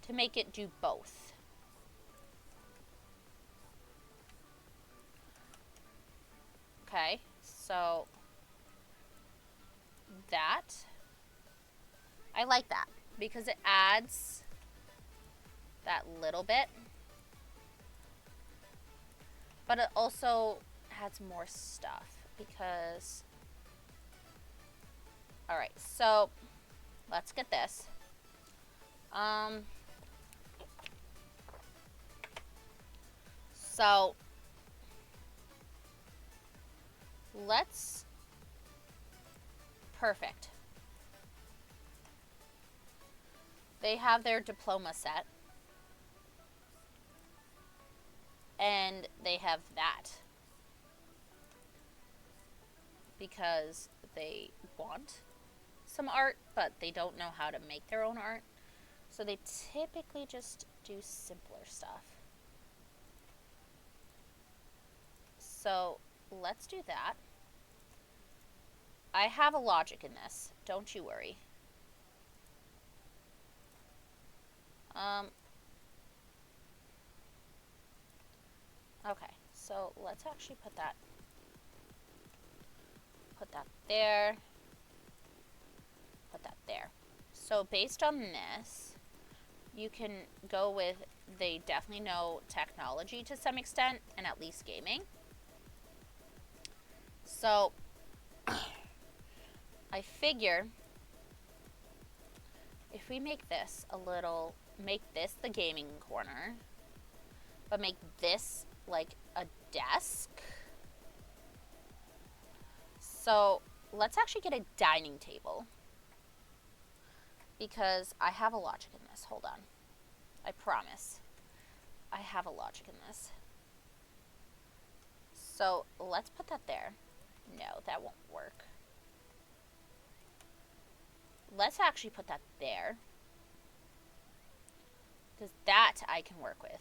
to make it do both. Okay, so that, I like that because it adds that little bit, but it also adds more stuff because, all right, so let's get this. So let's, perfect. They have their diploma set. And they have that. Because they want some art, but they don't know how to make their own art. So they typically just do simpler stuff. So let's do that. I have a logic in this. Don't you worry. Okay, so let's actually put that there, put that there. So based on this, you can go with, they definitely know technology to some extent, and at least gaming. So I figure if we make this a little, make this the gaming corner, but make this like a desk. So let's actually get a dining table, because I have a logic in this. Hold on. I promise. I have a logic in this. So let's put that there. No, that won't work. Let's actually put that there, because that I can work with,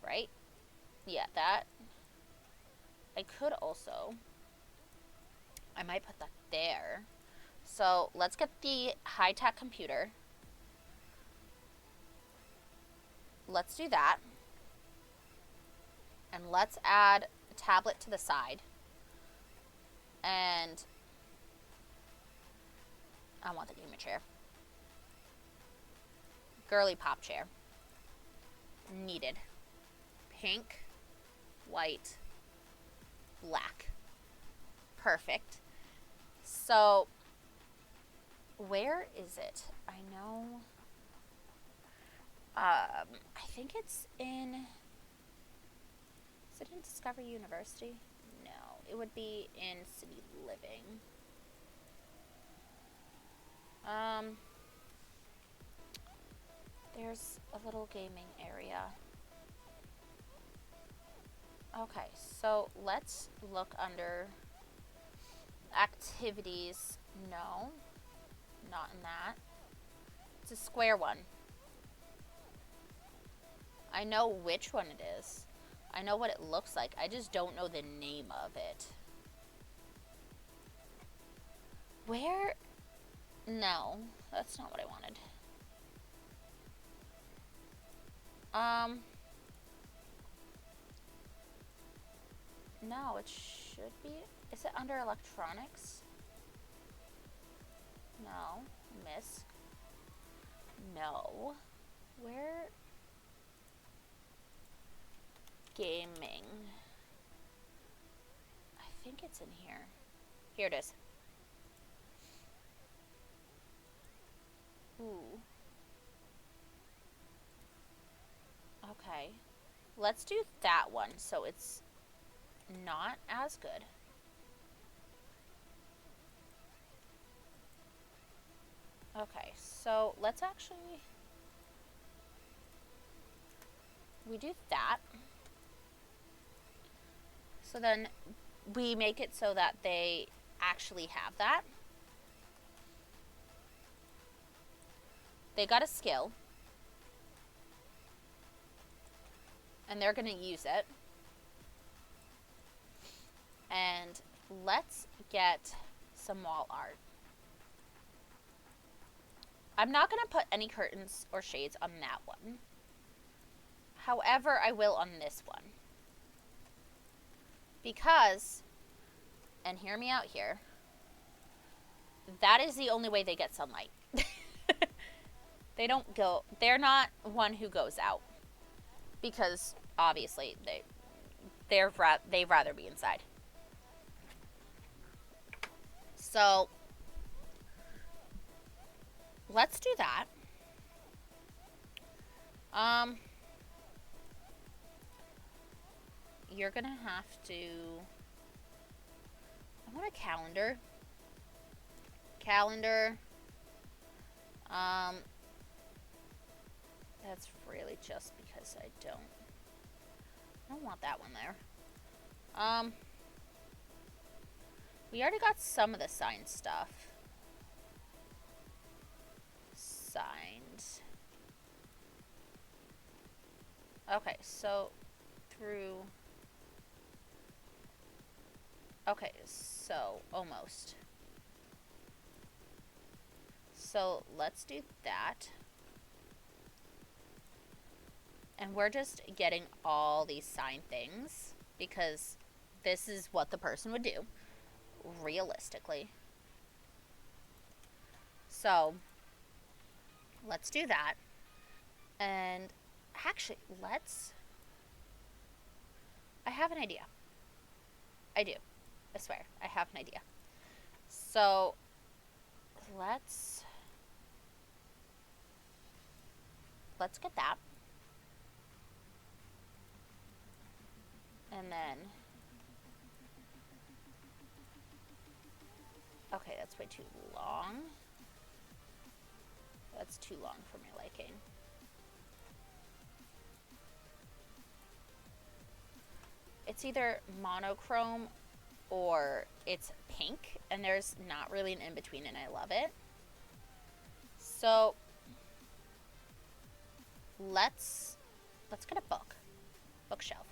right? Yeah, that. I could also, I might put that there. So let's get the high-tech computer. Let's do that. And let's add a tablet to the side. And I want the gamer chair. Girly pop chair. Needed. Pink, white, black. Perfect. So, where is it? I know. I think it's in. Is it in Discovery University? No, it would be in City Living. There's a little gaming area. Okay, so let's look under activities. No, not in that. It's a square one. I know which one it is. I know what it looks like. I just don't know the name of it. Where? No, that's not what I wanted. No, it should be. Is it under electronics? No. MISC. No. Where? Gaming. I think it's in here. Here it is. Ooh. Okay. Let's do that one so it's not as good. Okay, so let's actually, we do that. So then we make it so that they actually have that. They got a skill. And they're going to use it. And let's get some wall art. I'm not going to put any curtains or shades on that one. However, I will on this one. Because, and hear me out here, that is the only way they get sunlight. They don't go, they're not one who goes out. Because, obviously, they'd rather be inside. So, let's do that. You're gonna have to, I want a calendar. That's really just because I don't want that one there. We already got some of the signed stuff. Signed. Okay, so through. Okay, so almost. So let's do that. And we're just getting all these signed things because this is what the person would do, realistically. So let's do that. And actually, I have an idea. I do. I swear, I have an idea. So let's let's get that. And then, okay, that's way too long. That's too long for my liking. It's either monochrome or it's pink, and there's not really an in-between, and I love it. So let's get a bookshelf.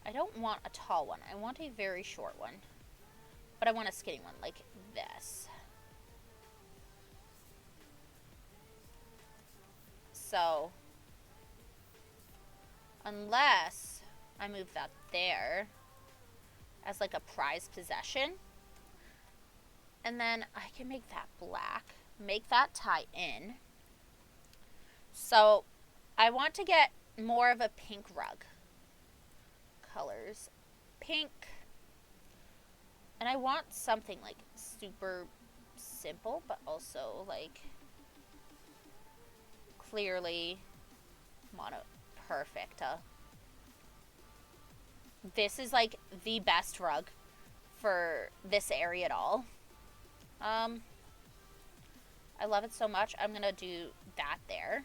I don't want a tall one. I want a very short one, but I want a skinny one like this. So unless I move that there as like a prized possession, and then I can make that black, make that tie in. So I want to get more of a pink rug. Colors, pink. And I want something like super simple, but also like clearly mono. Perfect. This is like the best rug for this area at all. I love it so much. I'm gonna do that there.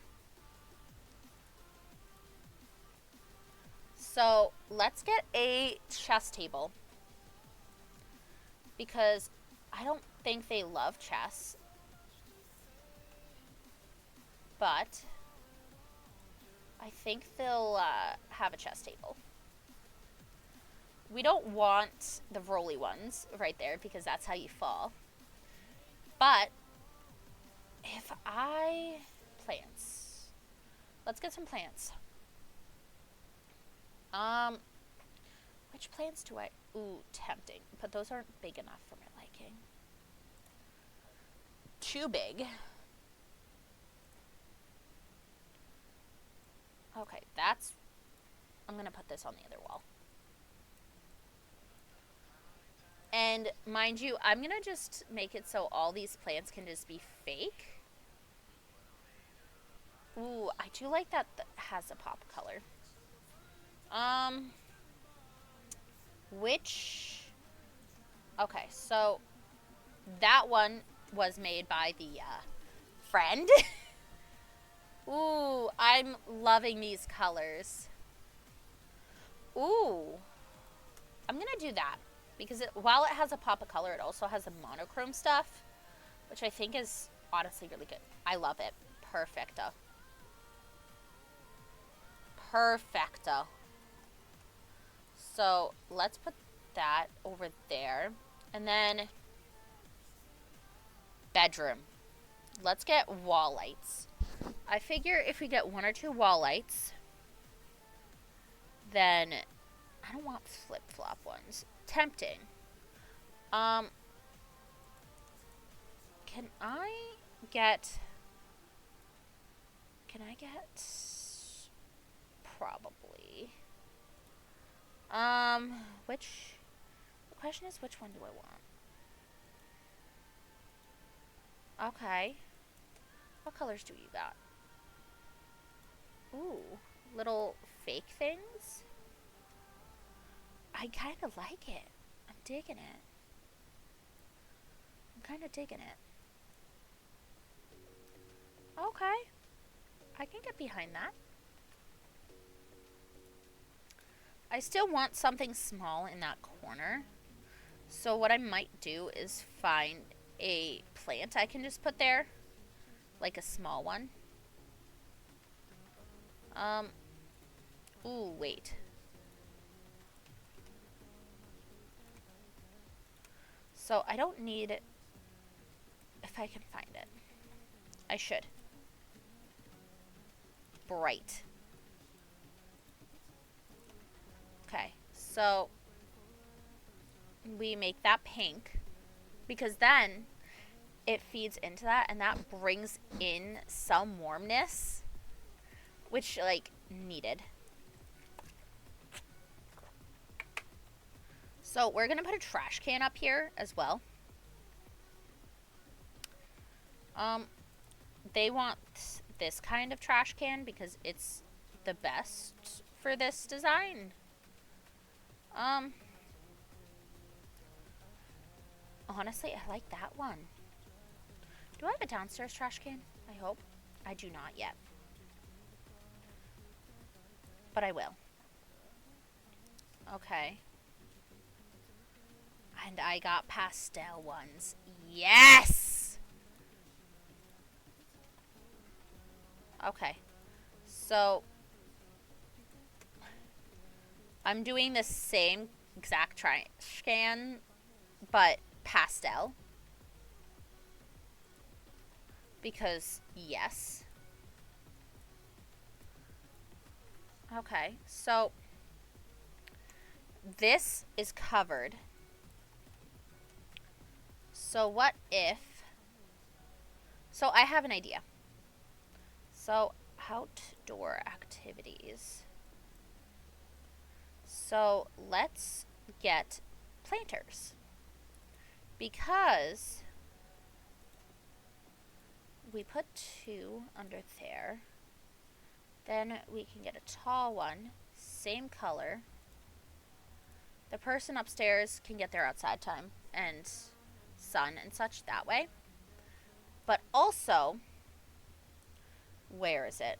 So let's get a chess table, because I don't think they love chess, but I think they'll have a chess table. We don't want the rolly ones right there because that's how you fall. But if plants, let's get some plants. Which plants do I, ooh, tempting, but those aren't big enough for my liking. Too big. Okay, I'm gonna put this on the other wall. And mind you, I'm gonna just make it so all these plants can just be fake. Ooh, I do like that has a pop color. Okay, so that one was made by the friend. Ooh, I'm loving these colors. Ooh, I'm gonna do that because while it has a pop of color, it also has a monochrome stuff, which I think is honestly really good. I love it. Perfecto. Perfecto. So let's put that over there. And then bedroom. Let's get wall lights. I figure if we get 1 or 2 wall lights, then I don't want flip-flop ones. Tempting. Can I get probably the question is, which one do I want? Okay. What colors do you got? Ooh, little fake things. I kind of like it. I'm digging it. I'm kind of digging it. Okay. I can get behind that. I still want something small in that corner. So what I might do is find a plant I can just put there. Like a small one. Ooh, wait. So I don't need it. If I can find it. I should. Bright. Okay, so we make that pink because then it feeds into that and that brings in some warmness, which like needed. So we're gonna put a trash can up here as well. they want this kind of trash can because it's the best for this design. Honestly, I like that one. Do I have a downstairs trash can? I hope. I do not yet. But I will. Okay. And I got pastel ones. Yes! Okay. So, I'm doing the same exact trash can, but pastel. Because, yes. Okay, so this is covered. So what if... So I have an idea. So, outdoor activities. So, let's get planters. Because we put 2 under there. Then we can get a tall one, same color. The person upstairs can get their outside time and sun and such that way. But also, where is it?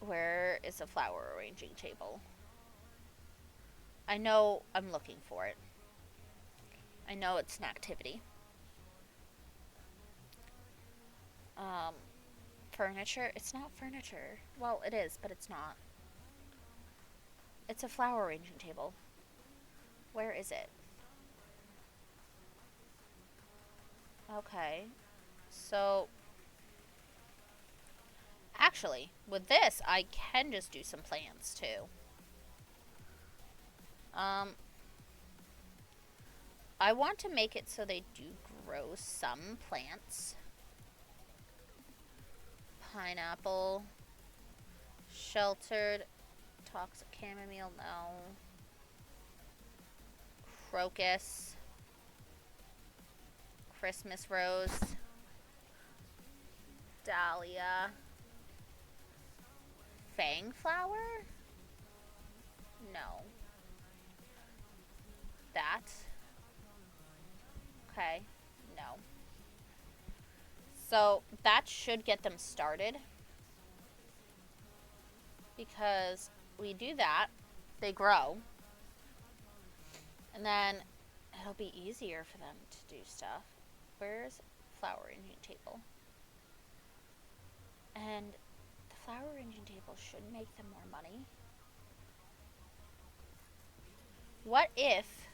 Where is the flower arranging table? I know I'm looking for it. I know it's an activity. Furniture? It's not furniture. Well, it is, but it's not. It's a flower arranging table. Where is it? Okay. So, actually, with this, I can just do some plants, too. I want to make it so they do grow some plants. Pineapple. Sheltered. Toxic chamomile, no. Crocus. Christmas rose. Dahlia. Fang flower? No. That. Okay. No. So that should get them started. Because we do that, they grow. And then it'll be easier for them to do stuff. Where's flower arranging table? And the flower arranging table should make them more money. What if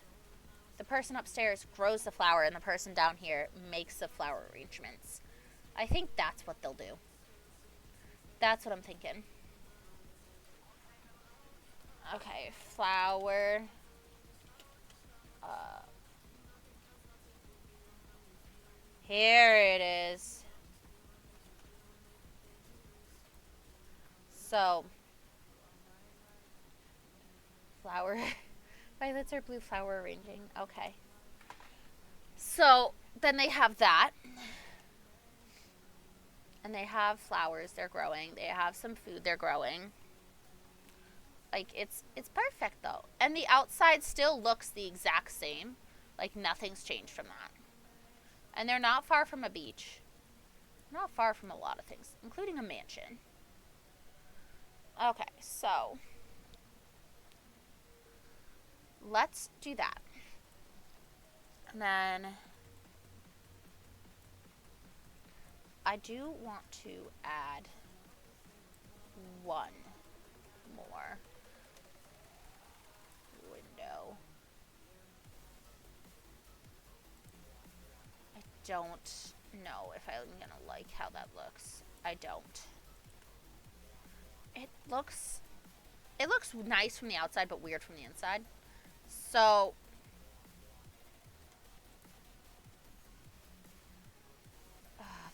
the person upstairs grows the flower and the person down here makes the flower arrangements? I think that's what they'll do. That's what I'm thinking. Okay, flower. Here it is. So, flower. Violets are blue flower arranging. Okay. So, then they have that. And they have flowers they're growing. They have some food they're growing. Like, it's perfect, though. And the outside still looks the exact same. Like, nothing's changed from that. And they're not far from a beach. Not far from a lot of things, including a mansion. Okay, so let's do that. And then I do want to add one more window. I don't know if I'm gonna like how that looks. I don't. It looks nice from the outside, but weird from the inside. So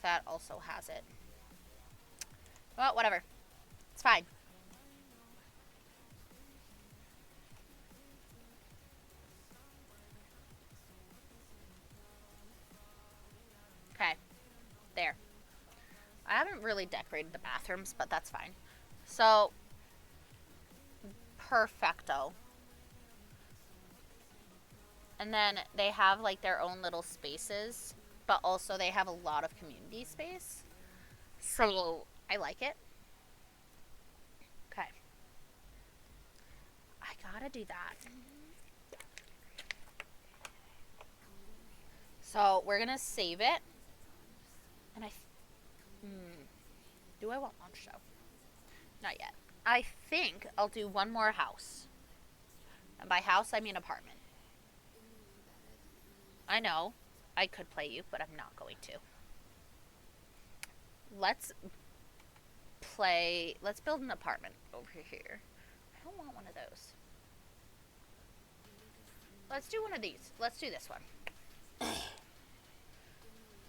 that also has it. Well, whatever. It's fine. Okay. There. really decorated the bathrooms, but that's fine. So, perfecto. And then they have like their own little spaces, but also they have a lot of community space. So, I like it. Okay. I gotta do that. So, we're gonna save it. And do I want launch show? Not yet. I think I'll do one more house. And by house, I mean apartment. I know I could play you, but I'm not going to. Let's build an apartment over here. I don't want one of those. Let's do one of these. Let's do this one.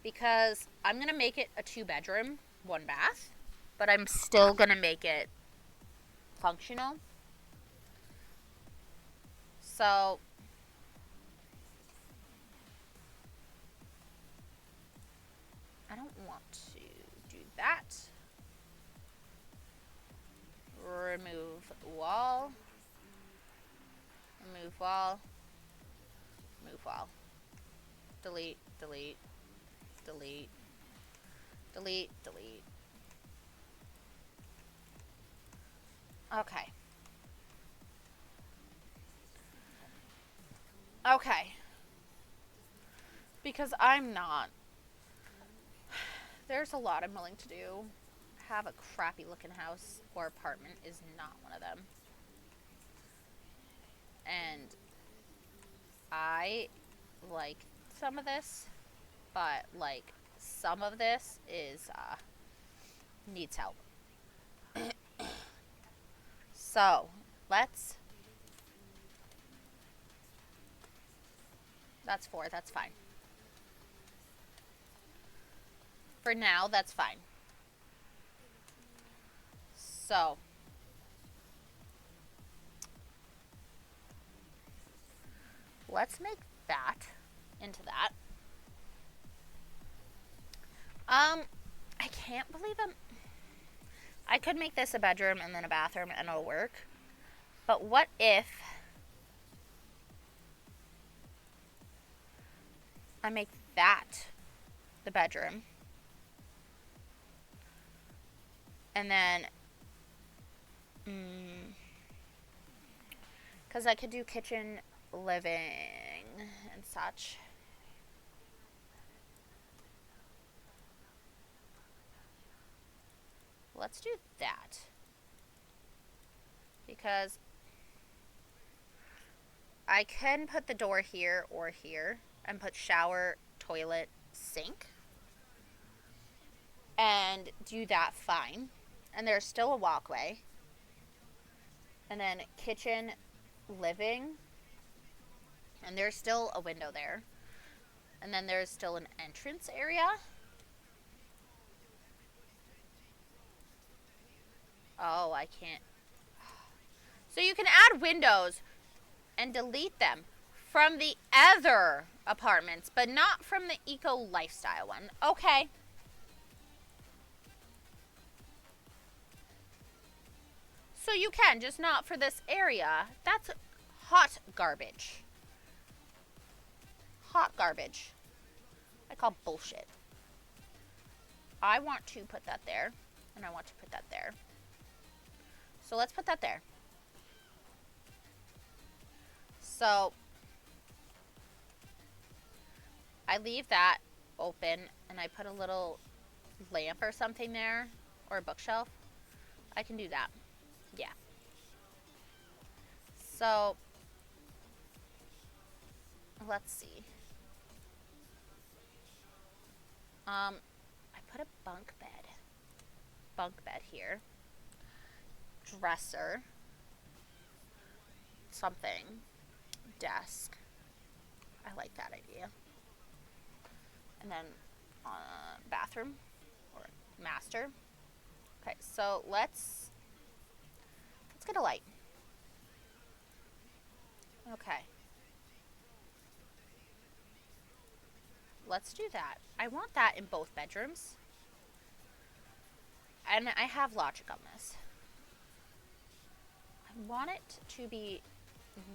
Because I'm going to make it a 2-bedroom, 1-bath, but I'm still going to make it functional. So, I don't want to do that. Remove wall. Remove wall. Remove wall. Delete, delete, delete, delete, delete. Okay. Okay. Because I'm not. There's a lot I'm willing to do. Have a crappy looking house or apartment is not one of them. And I like some of this, but like some of this is needs help. So that's 4, that's fine. For now, that's fine. So let's make that into that. I can't believe I could make this a bedroom and then a bathroom and it'll work. But what if I make that the bedroom and then because I could do kitchen, living, and such. Let's do that. Because I can put the door here or here and put shower, toilet, sink. And do that fine. And there's still a walkway. And then kitchen, living. And there's still a window there. And then there's still an entrance area. Oh, I can't. So you can add windows and delete them from the other apartments, but not from the eco lifestyle one. Okay. So you can, just not for this area. That's hot garbage. Hot garbage. I call bullshit. I want to put that there, and I want to put that there. So let's put that there. So I leave that open, and I put a little lamp or something there, or a bookshelf. I can do that. Yeah. So let's see. I put a bunk bed here, dresser, something, desk. I like that idea. And then bathroom or master. Okay, so let's get a light. Okay. Let's do that. I want that in both bedrooms. and I have logic on this. I want it to be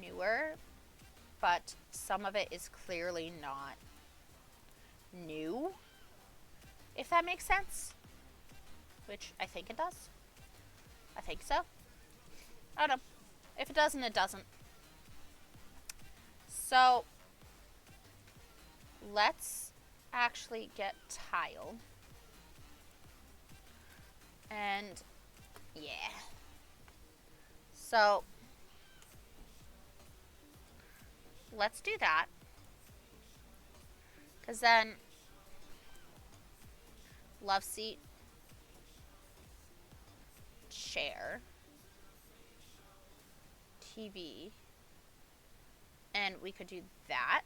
newer, but some of it is clearly not new, if that makes sense. Which I think it does. I think so. I don't know. If it doesn't, it doesn't. So, let's actually get tile. And, yeah. So, let's do that. Because then, love seat, chair, TV, and we could do that.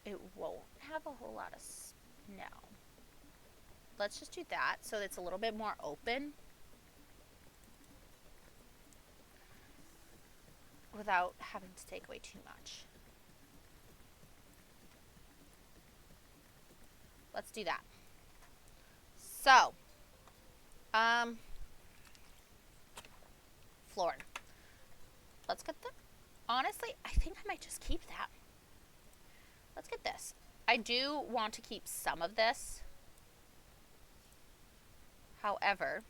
It won't have a whole lot of, no. Let's just do that so it's a little bit more open without having to take away too much. Let's do that. So, floor. Let's get the, honestly, I think I might just keep that. Let's get this. I do want to keep some of this. However,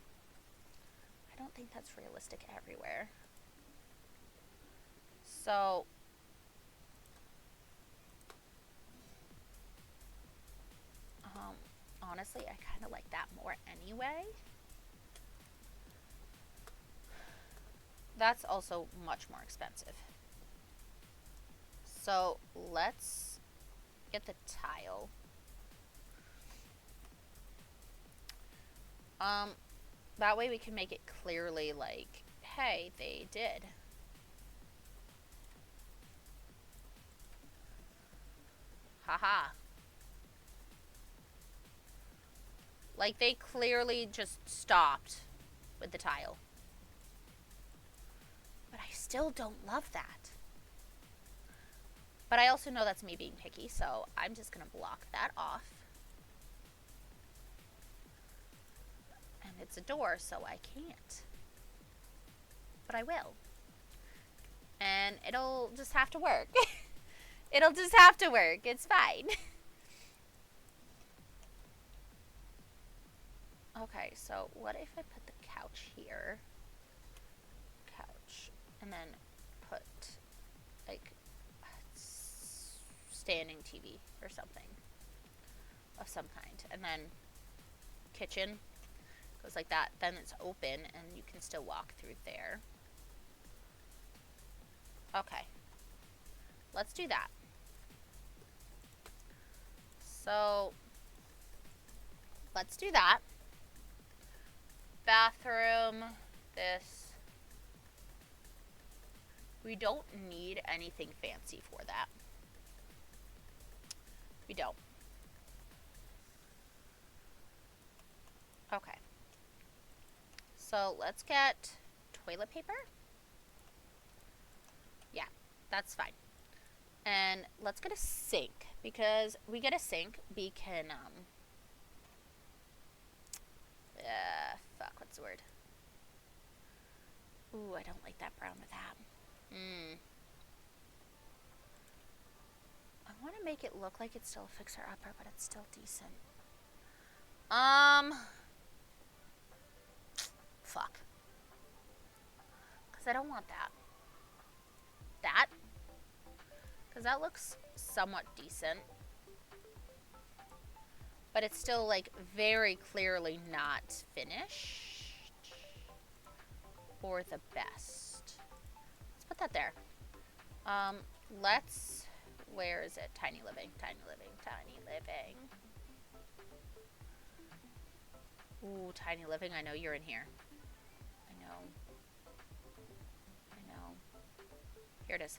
I don't think that's realistic everywhere. So, honestly, I kind of like that more anyway. That's also much more expensive. So, let's get the tile. That way we can make it clearly like, hey, they did. Haha. Like, they clearly just stopped with the tile. But I still don't love that. But I also know that's me being picky, so I'm just going to block that off. And it's a door, so I can't. But I will. And it'll just have to work. It'll just have to work. It's fine. Okay, so what if I put the couch here? Couch. And then put, like, standing TV or something of some kind. And then kitchen goes like that. Then it's open and you can still walk through there. Okay. Let's do that. So, let's do that. Bathroom, this. We don't need anything fancy for that. We don't. Okay. So let's get toilet paper. Yeah, that's fine. And let's get a sink, because we get a sink, we can, fuck, what's the word? Ooh, I don't like that brown with that. I want to make it look like it's still a fixer-upper, but it's still decent. Fuck. Because I don't want that. That? Because that looks somewhat decent. But it's still, like, very clearly not finished. Or the best. Let's put that there. Let's... Where is it? Tiny living, tiny living, tiny living. Ooh, tiny living. I know you're in here. I know. I know. Here it is.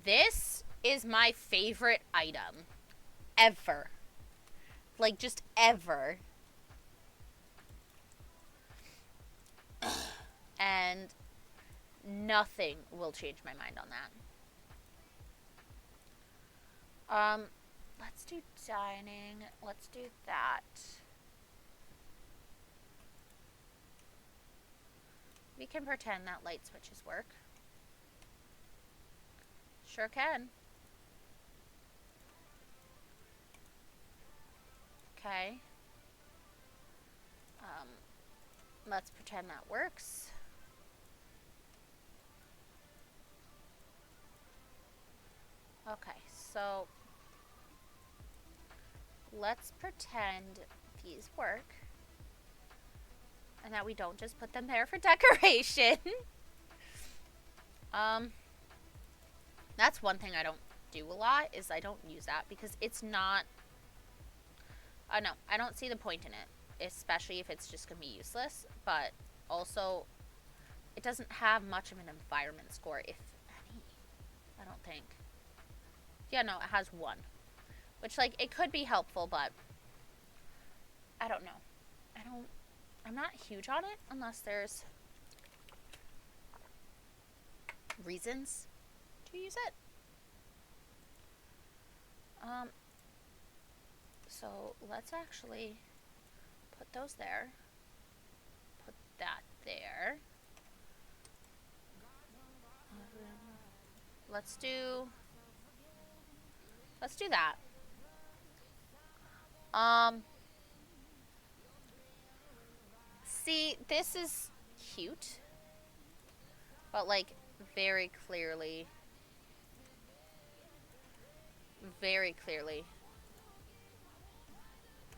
This is my favorite item. Ever. Like, just ever. And nothing will change my mind on that. let's do dining. Let's do that. We can pretend that light switches work. Sure can. Okay. Let's pretend that works. Okay, so let's pretend these work and that we don't just put them there for decoration. That's one thing I don't do a lot, is I don't use that because it's not, no, I don't see the point in it, especially if it's just gonna be useless, but also it doesn't have much of an environment score, if any, I don't think. Yeah, no, it has 1, which, like, it could be helpful, but I don't know. I'm not huge on it unless there's reasons to use it. So let's actually put those there. Put that there. Let's do that. See, this is cute, but, like, very clearly.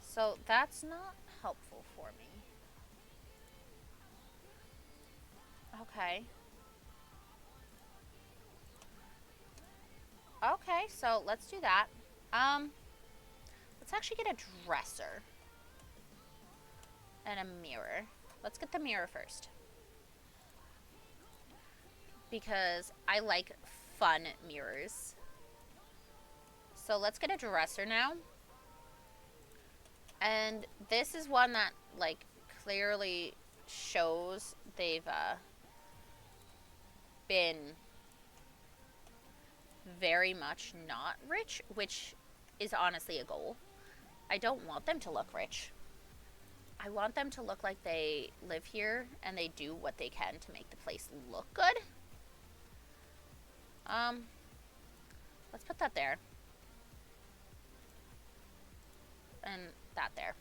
So that's not helpful for me. Okay. Okay, so let's do that. Let's actually get a dresser and a mirror. Let's get the mirror first, because I like fun mirrors. So let's get a dresser now. And this is one that, like, clearly shows they've been very much not rich, which is honestly a goal. I don't want them to look rich. I want them to look like they live here and they do what they can to make the place look good. Let's put that there. And that there.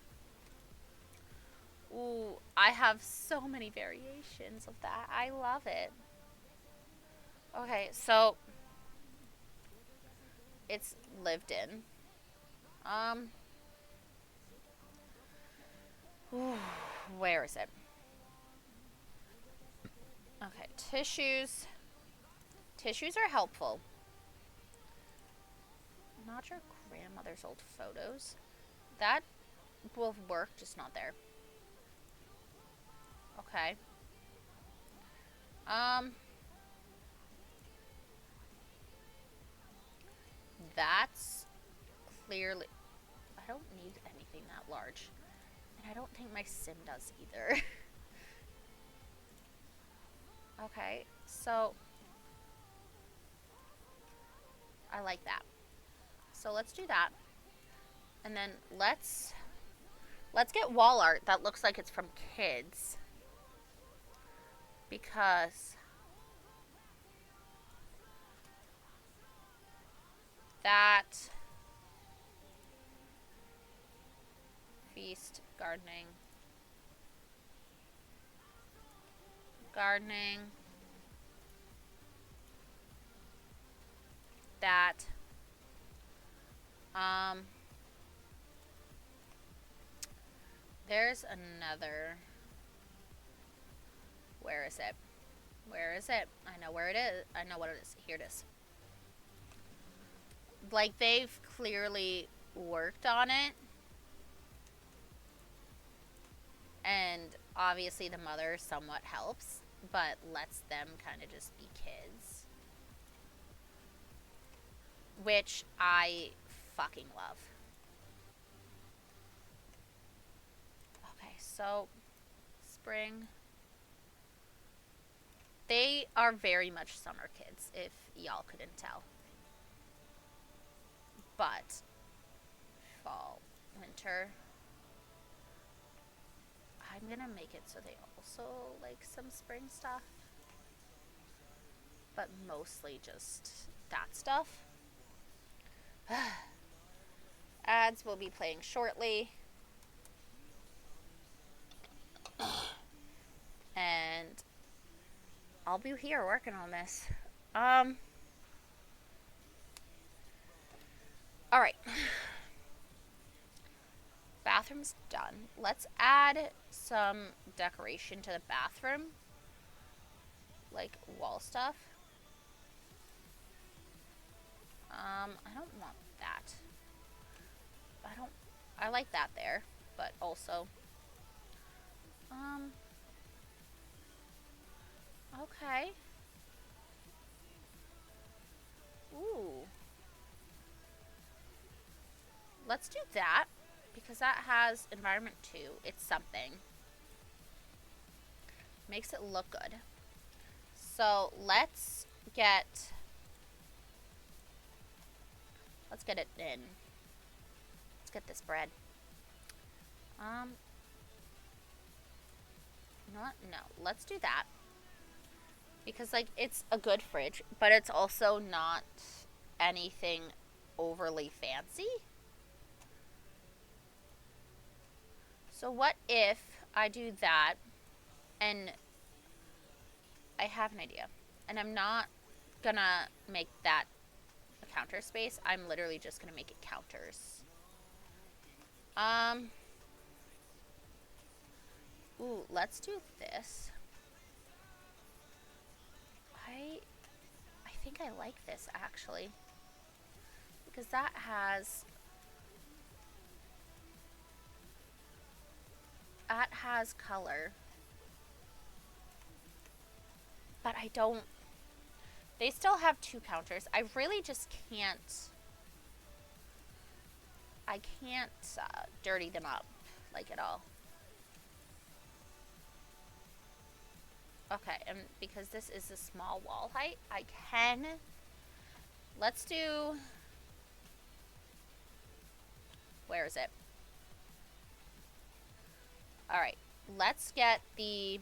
Ooh, I have so many variations of that. I love it. Okay, so it's lived in. Where is it? Okay, tissues. Tissues are helpful. Not your grandmother's old photos. That will work, just not there. Okay. That's clearly... I don't need anything that large. And I don't think my sim does either. Okay, so... I like that. So let's do that. And then let's get wall art that looks like it's from kids. Because that... Feast, gardening. That. There's another. Where is it? Where is it? I know where it is. I know what it is. Here it is. Like, they've clearly worked on it. And obviously the mother somewhat helps, but lets them kind of just be kids. Which I fucking love. Okay, so spring. They are very much summer kids, if y'all couldn't tell. But fall, winter. I'm gonna make it so they also like some spring stuff, but mostly just that stuff. Ads will be playing shortly. And I'll be here working on this. Alright. Bathroom's done. Let's add some decoration to the bathroom. Like wall stuff. I don't want that. I like that there, but also, okay. Ooh. Let's do that, because that has environment 2. It's something. Makes it look good. So, let's get it in. Let's get this bread. You know what? No, let's do that. Because, like, it's a good fridge, but it's also not anything overly fancy. So what if I do that, and I have an idea, and I'm not gonna make that a counter space. I'm literally just gonna make it counters. Ooh, let's do this. I think I like this actually, because that has color, but I don't. They still have 2 counters. I really just can't. I can't dirty them up like at all. Okay, and because this is a small wall height, I can. Let's do. Where is it? Alright, let's get the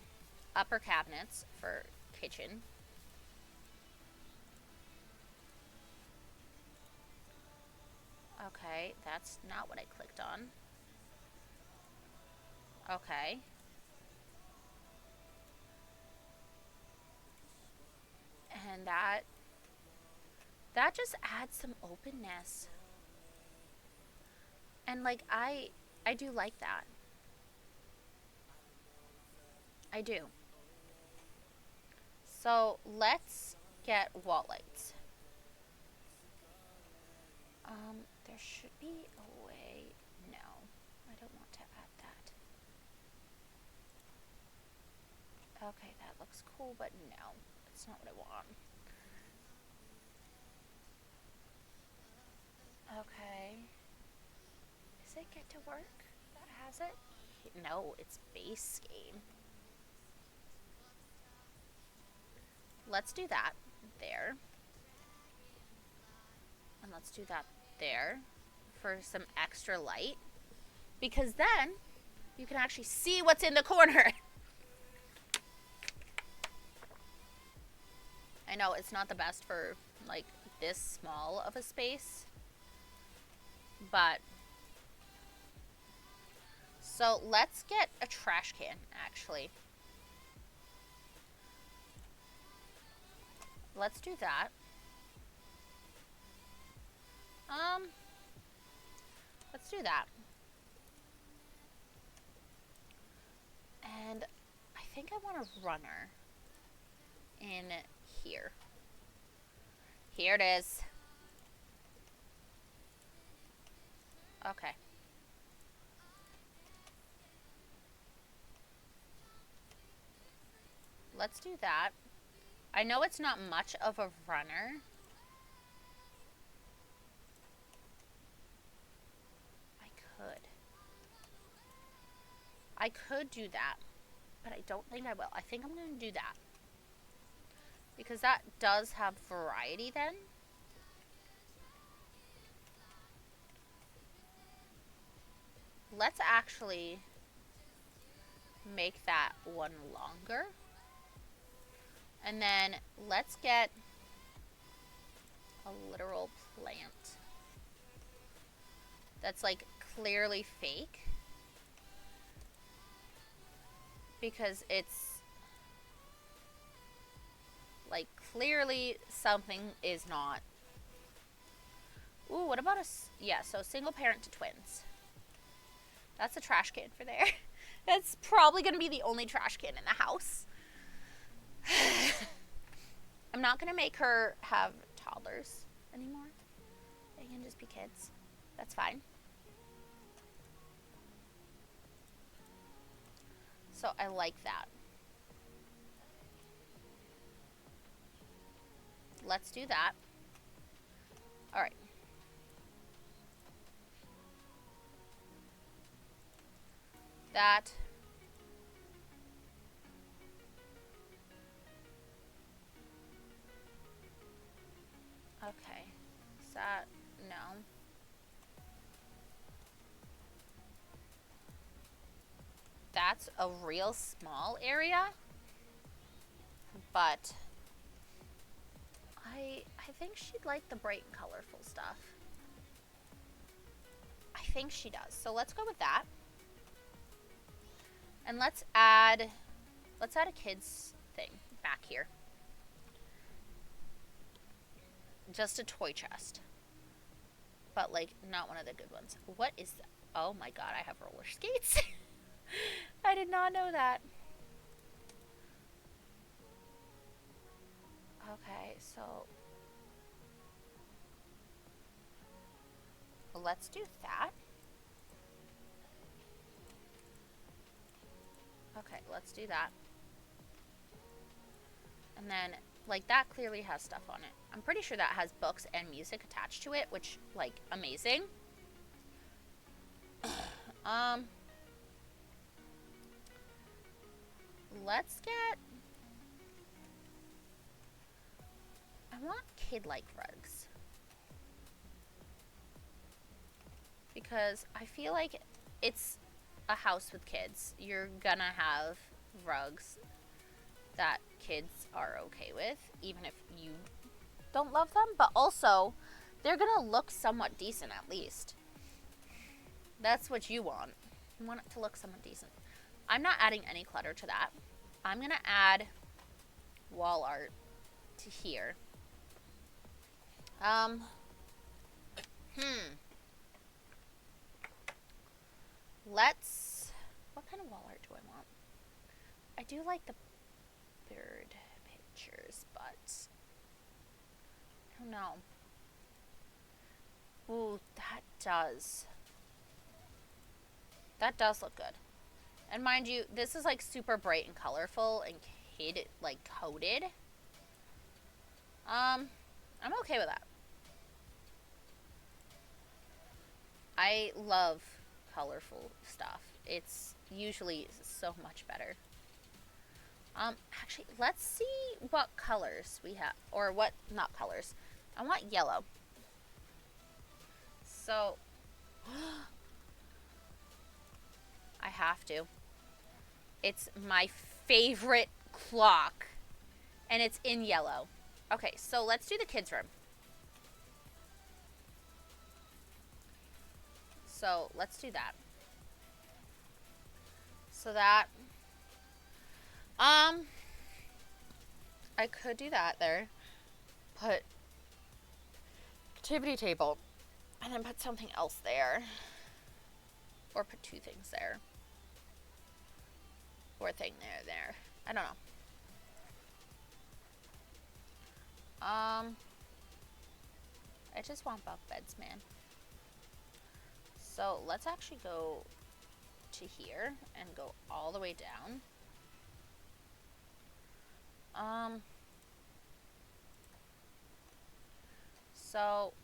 upper cabinets for kitchen. Okay, that's not what I clicked on. Okay. And that just adds some openness. And like I do like that. I do. So let's get wall lights. There should be a way. No, I don't want to add that. Okay, that looks cool, but no, that's not what I want. Okay. Does it get to work? That has it? No, it's base game. Let's do that there. And let's do that there for some extra light. Because then you can actually see what's in the corner. I know it's not the best for like this small of a space. But so let's get a trash can actually. Let's do that. Let's do that. And I think I want a runner in here. Here it is. Okay. Let's do that. I know it's not much of a runner. I could do that, but I don't think I will. I think I'm going to do that. Because that does have variety then. let's actually make that one longer. And then let's get a literal plant that's like clearly fake, because it's like clearly something is not. Ooh, what about yeah, so single parent to twins. That's a trash can for there. That's probably going to be the only trash can in the house. I'm not going to make her have toddlers anymore. They can just be kids. That's fine. So I like that. Let's do that. All right. That. Okay. Is that, no. That's a real small area, but I think she'd like the bright and colorful stuff. I think she does. So let's go with that. And let's add a kids thing back here. Just a toy chest. But like not one of the good ones. What is that? Oh my god, I have roller skates. I did not know that. Okay, so let's do that. Okay, let's do that. And then, like, that clearly has stuff on it. I'm pretty sure that has books and music attached to it, which, like, amazing. Let's get... I want kid-like rugs. Because I feel like it's a house with kids. You're gonna have rugs that kids are okay with, even if you don't love them. But also, they're gonna look somewhat decent at least. That's what you want. You want it to look somewhat decent. I'm not adding any clutter to that. I'm gonna add wall art to here. Let's... What kind of wall art do I want? I do like the bird pictures, but... I don't know. Ooh, that does. That does look good. And mind you, this is like super bright and colorful and kid, like, coded. I'm okay with that. I love colorful stuff. It's usually so much better. Actually, let's see what colors we have. Or what, not colors. I want yellow. So, I have to. It's my favorite clock. And it's in yellow. Okay, so let's do the kids' room. So, let's do that. So that, I could do that there. Put activity table. And then put something else there. Or put two things there. Or a thing there. I don't know. I just want bunk beds, man. So let's actually go to here and go all the way down. So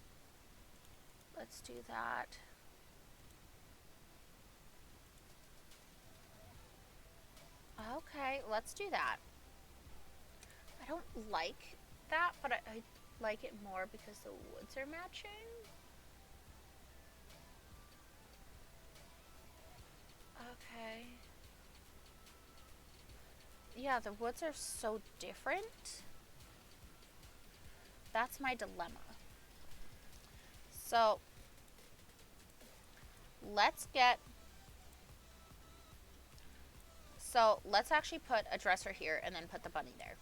let's do that. Okay, let's do that. I don't like that, but I like it more because the woods are matching. Yeah, the woods are so different. That's my dilemma. So, let's get... So, let's actually put a dresser here and then put the bunny there.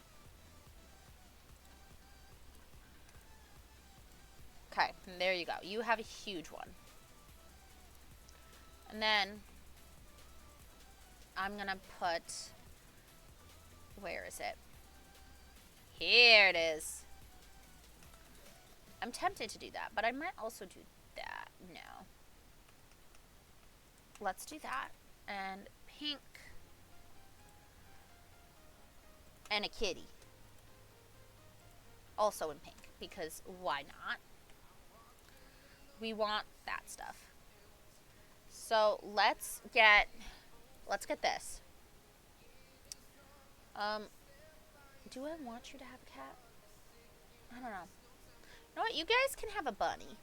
Okay, there you go. You have a huge one. And then I'm gonna put... Where is it? Here it is. I'm tempted to do that, but I might also do that. No. Let's do that. And pink. And a kitty. Also in pink, because why not? We want that stuff. So let's get this. Do I want you to have a cat? I don't know. You know what? You guys can have a bunny.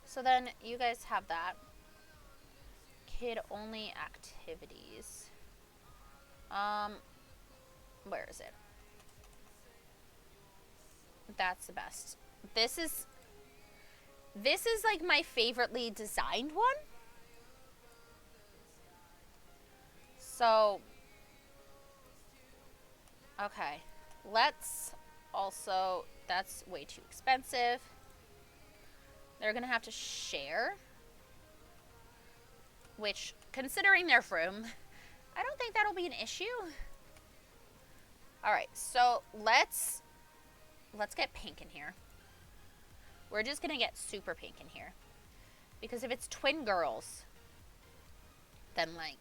So then you guys have that. Kid only activities. Where is it? That's the best. This is like my favoritely designed one. So, okay. Let's also, that's way too expensive. They're gonna have to share. Which, considering their room, I don't think that'll be an issue. Alright, so let's get pink in here. We're just gonna get super pink in here. Because if it's twin girls, then like,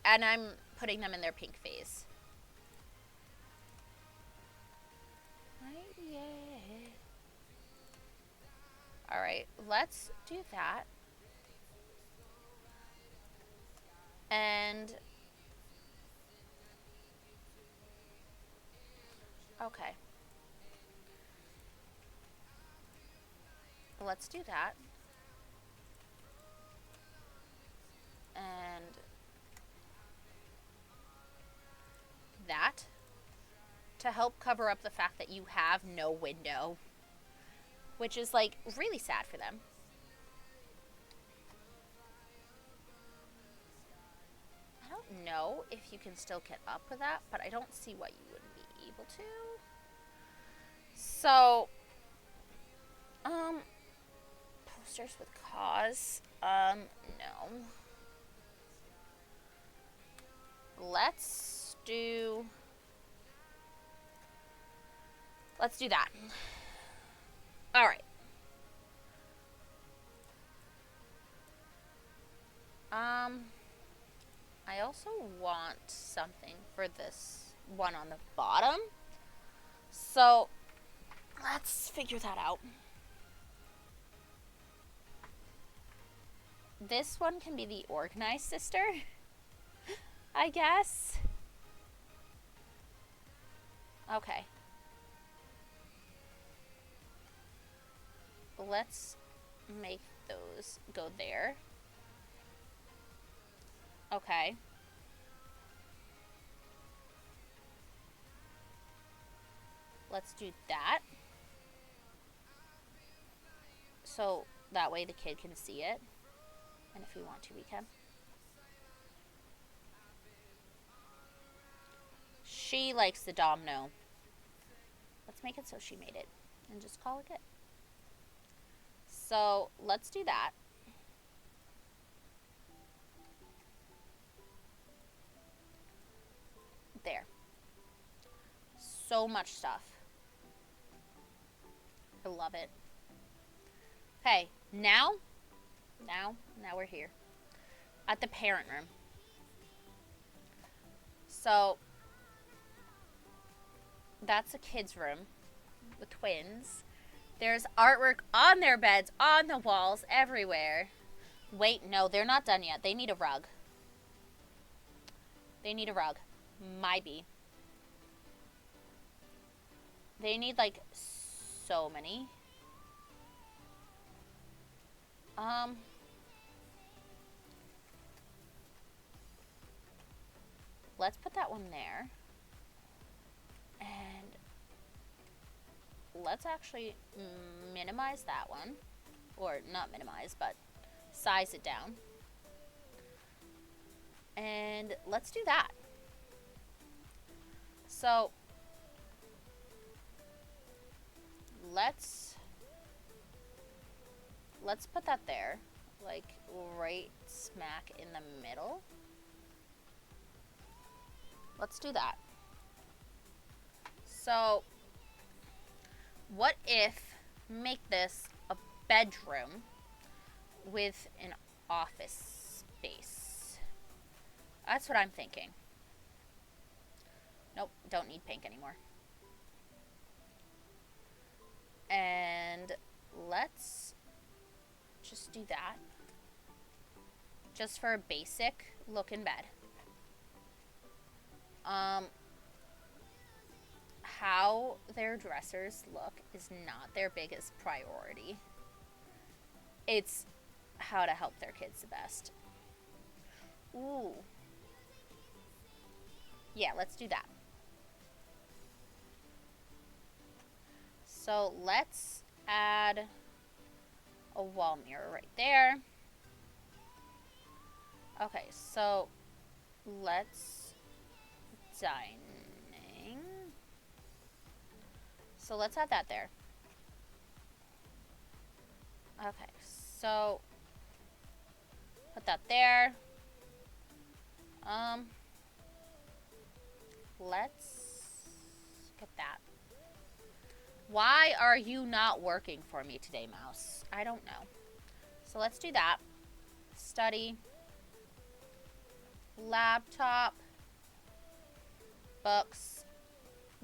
and I'm putting them in their pink phase. Yeah. Alright, let's do that. And okay. Let's do that. And that to help cover up the fact that you have no window, which is like really sad for them. I don't know if you can still get up with that, but I don't see why you wouldn't be able to. So, posters with cause, no. Let's do that. All right. I also want something for this one on the bottom. So, let's figure that out. This one can be the organized sister, I guess. Okay. Let's make those go there. Okay. Let's do that. So that way the kid can see it. And if we want to, we can. She likes the domino. Let's make it so she made it. And just call it good. So let's do that. There. So much stuff. I love it. Okay, now we're here at the parent room. So that's a kid's room with twins. There's artwork on their beds, on the walls, everywhere. Wait, no, they're not done yet. They need a rug. They need a rug. Might be. They need like so many. let's put that one there. And let's actually minimize that one. Or not minimize, but size it down. And let's do that. So let's put that there, like right smack in the middle. Let's do that. So what if make this a bedroom with an office space? That's what I'm thinking. Nope, don't need pink anymore. And let's just do that. Just for a basic look in bed. How their dressers look is not their biggest priority. It's how to help their kids the best. Ooh. Yeah, let's do that. So let's add a wall mirror right there. Okay, so let's dining. So let's add that there. Okay, so put that there. Let's get that. Why are you not working for me today, mouse? I don't know. So let's do that. Study. Laptop. Books.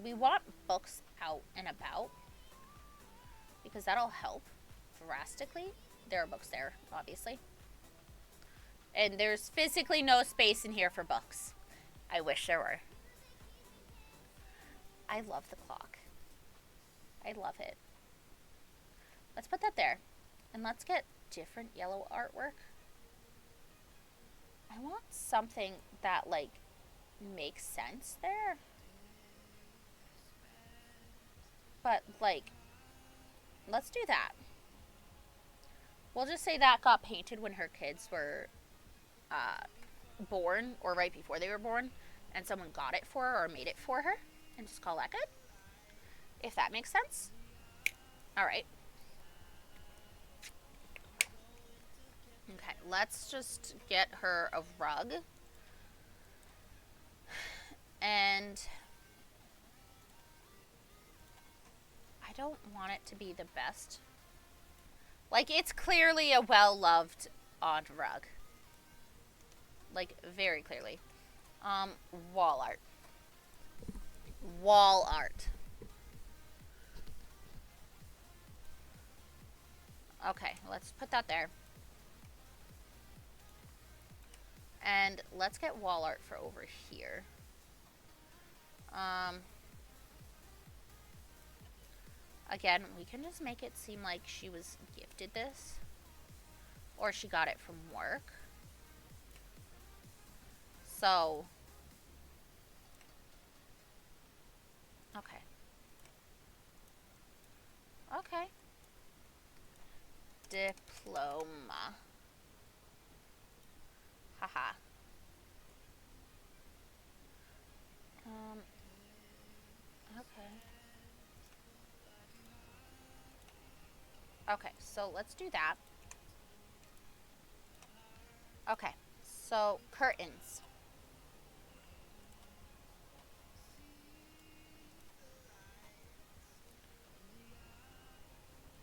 We want books out and about because that'll help drastically. There are books there, obviously. And there's physically no space in here for books. I wish there were. I love the clock. I love it. Let's put that there. And let's get different yellow artwork. I want something that, like, makes sense there. But, like, let's do that. We'll just say that got painted when her kids were born, or right before they were born, and someone got it for her or made it for her, and just call that good. If that makes sense. Alright. Okay, let's just get her a rug. And I don't want it to be the best. Like, it's clearly a well-loved odd rug. Like, very clearly. Wall art. Wall art. Okay, let's put that there. And let's get wall art for over here. Again, we can just make it seem like she was gifted this. Or she got it from work. So. Okay. Okay. Diploma. Haha. Okay. Okay, so let's do that. Okay, so curtains.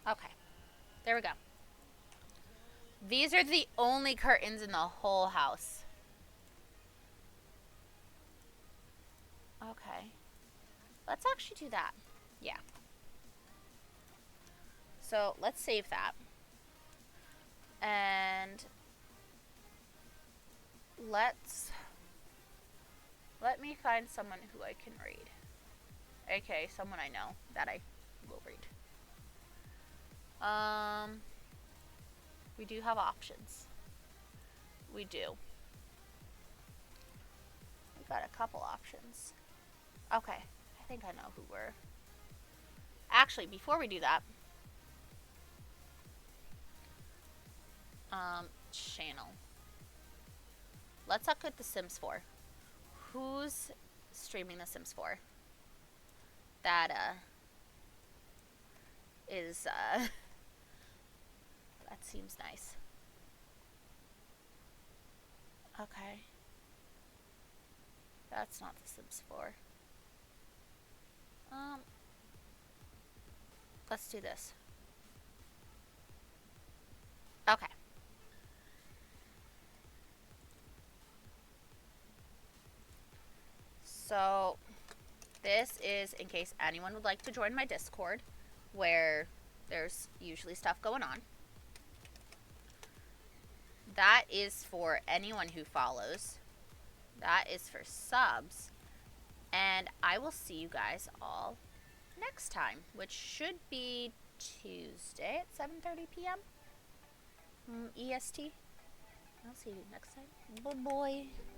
Okay, there we go. These are the only curtains in the whole house. Okay. Let's actually do that. Yeah. So let's save that. And let me find someone who I can read. Okay, someone I know that I will read. We do have options. We do. got a couple options. Okay, I think I know who we're... Actually, before we do that, channel. Let's look at The Sims 4. Who's streaming The Sims 4? That, is, that seems nice. Okay. That's not The Sims 4. Let's do this. Okay. So, this is in case anyone would like to join my Discord, where there's usually stuff going on. That is for anyone who follows. That is for subs. And I will see you guys all next time, which should be Tuesday at 7:30 p.m. EST. I'll see you next time. Bye-bye.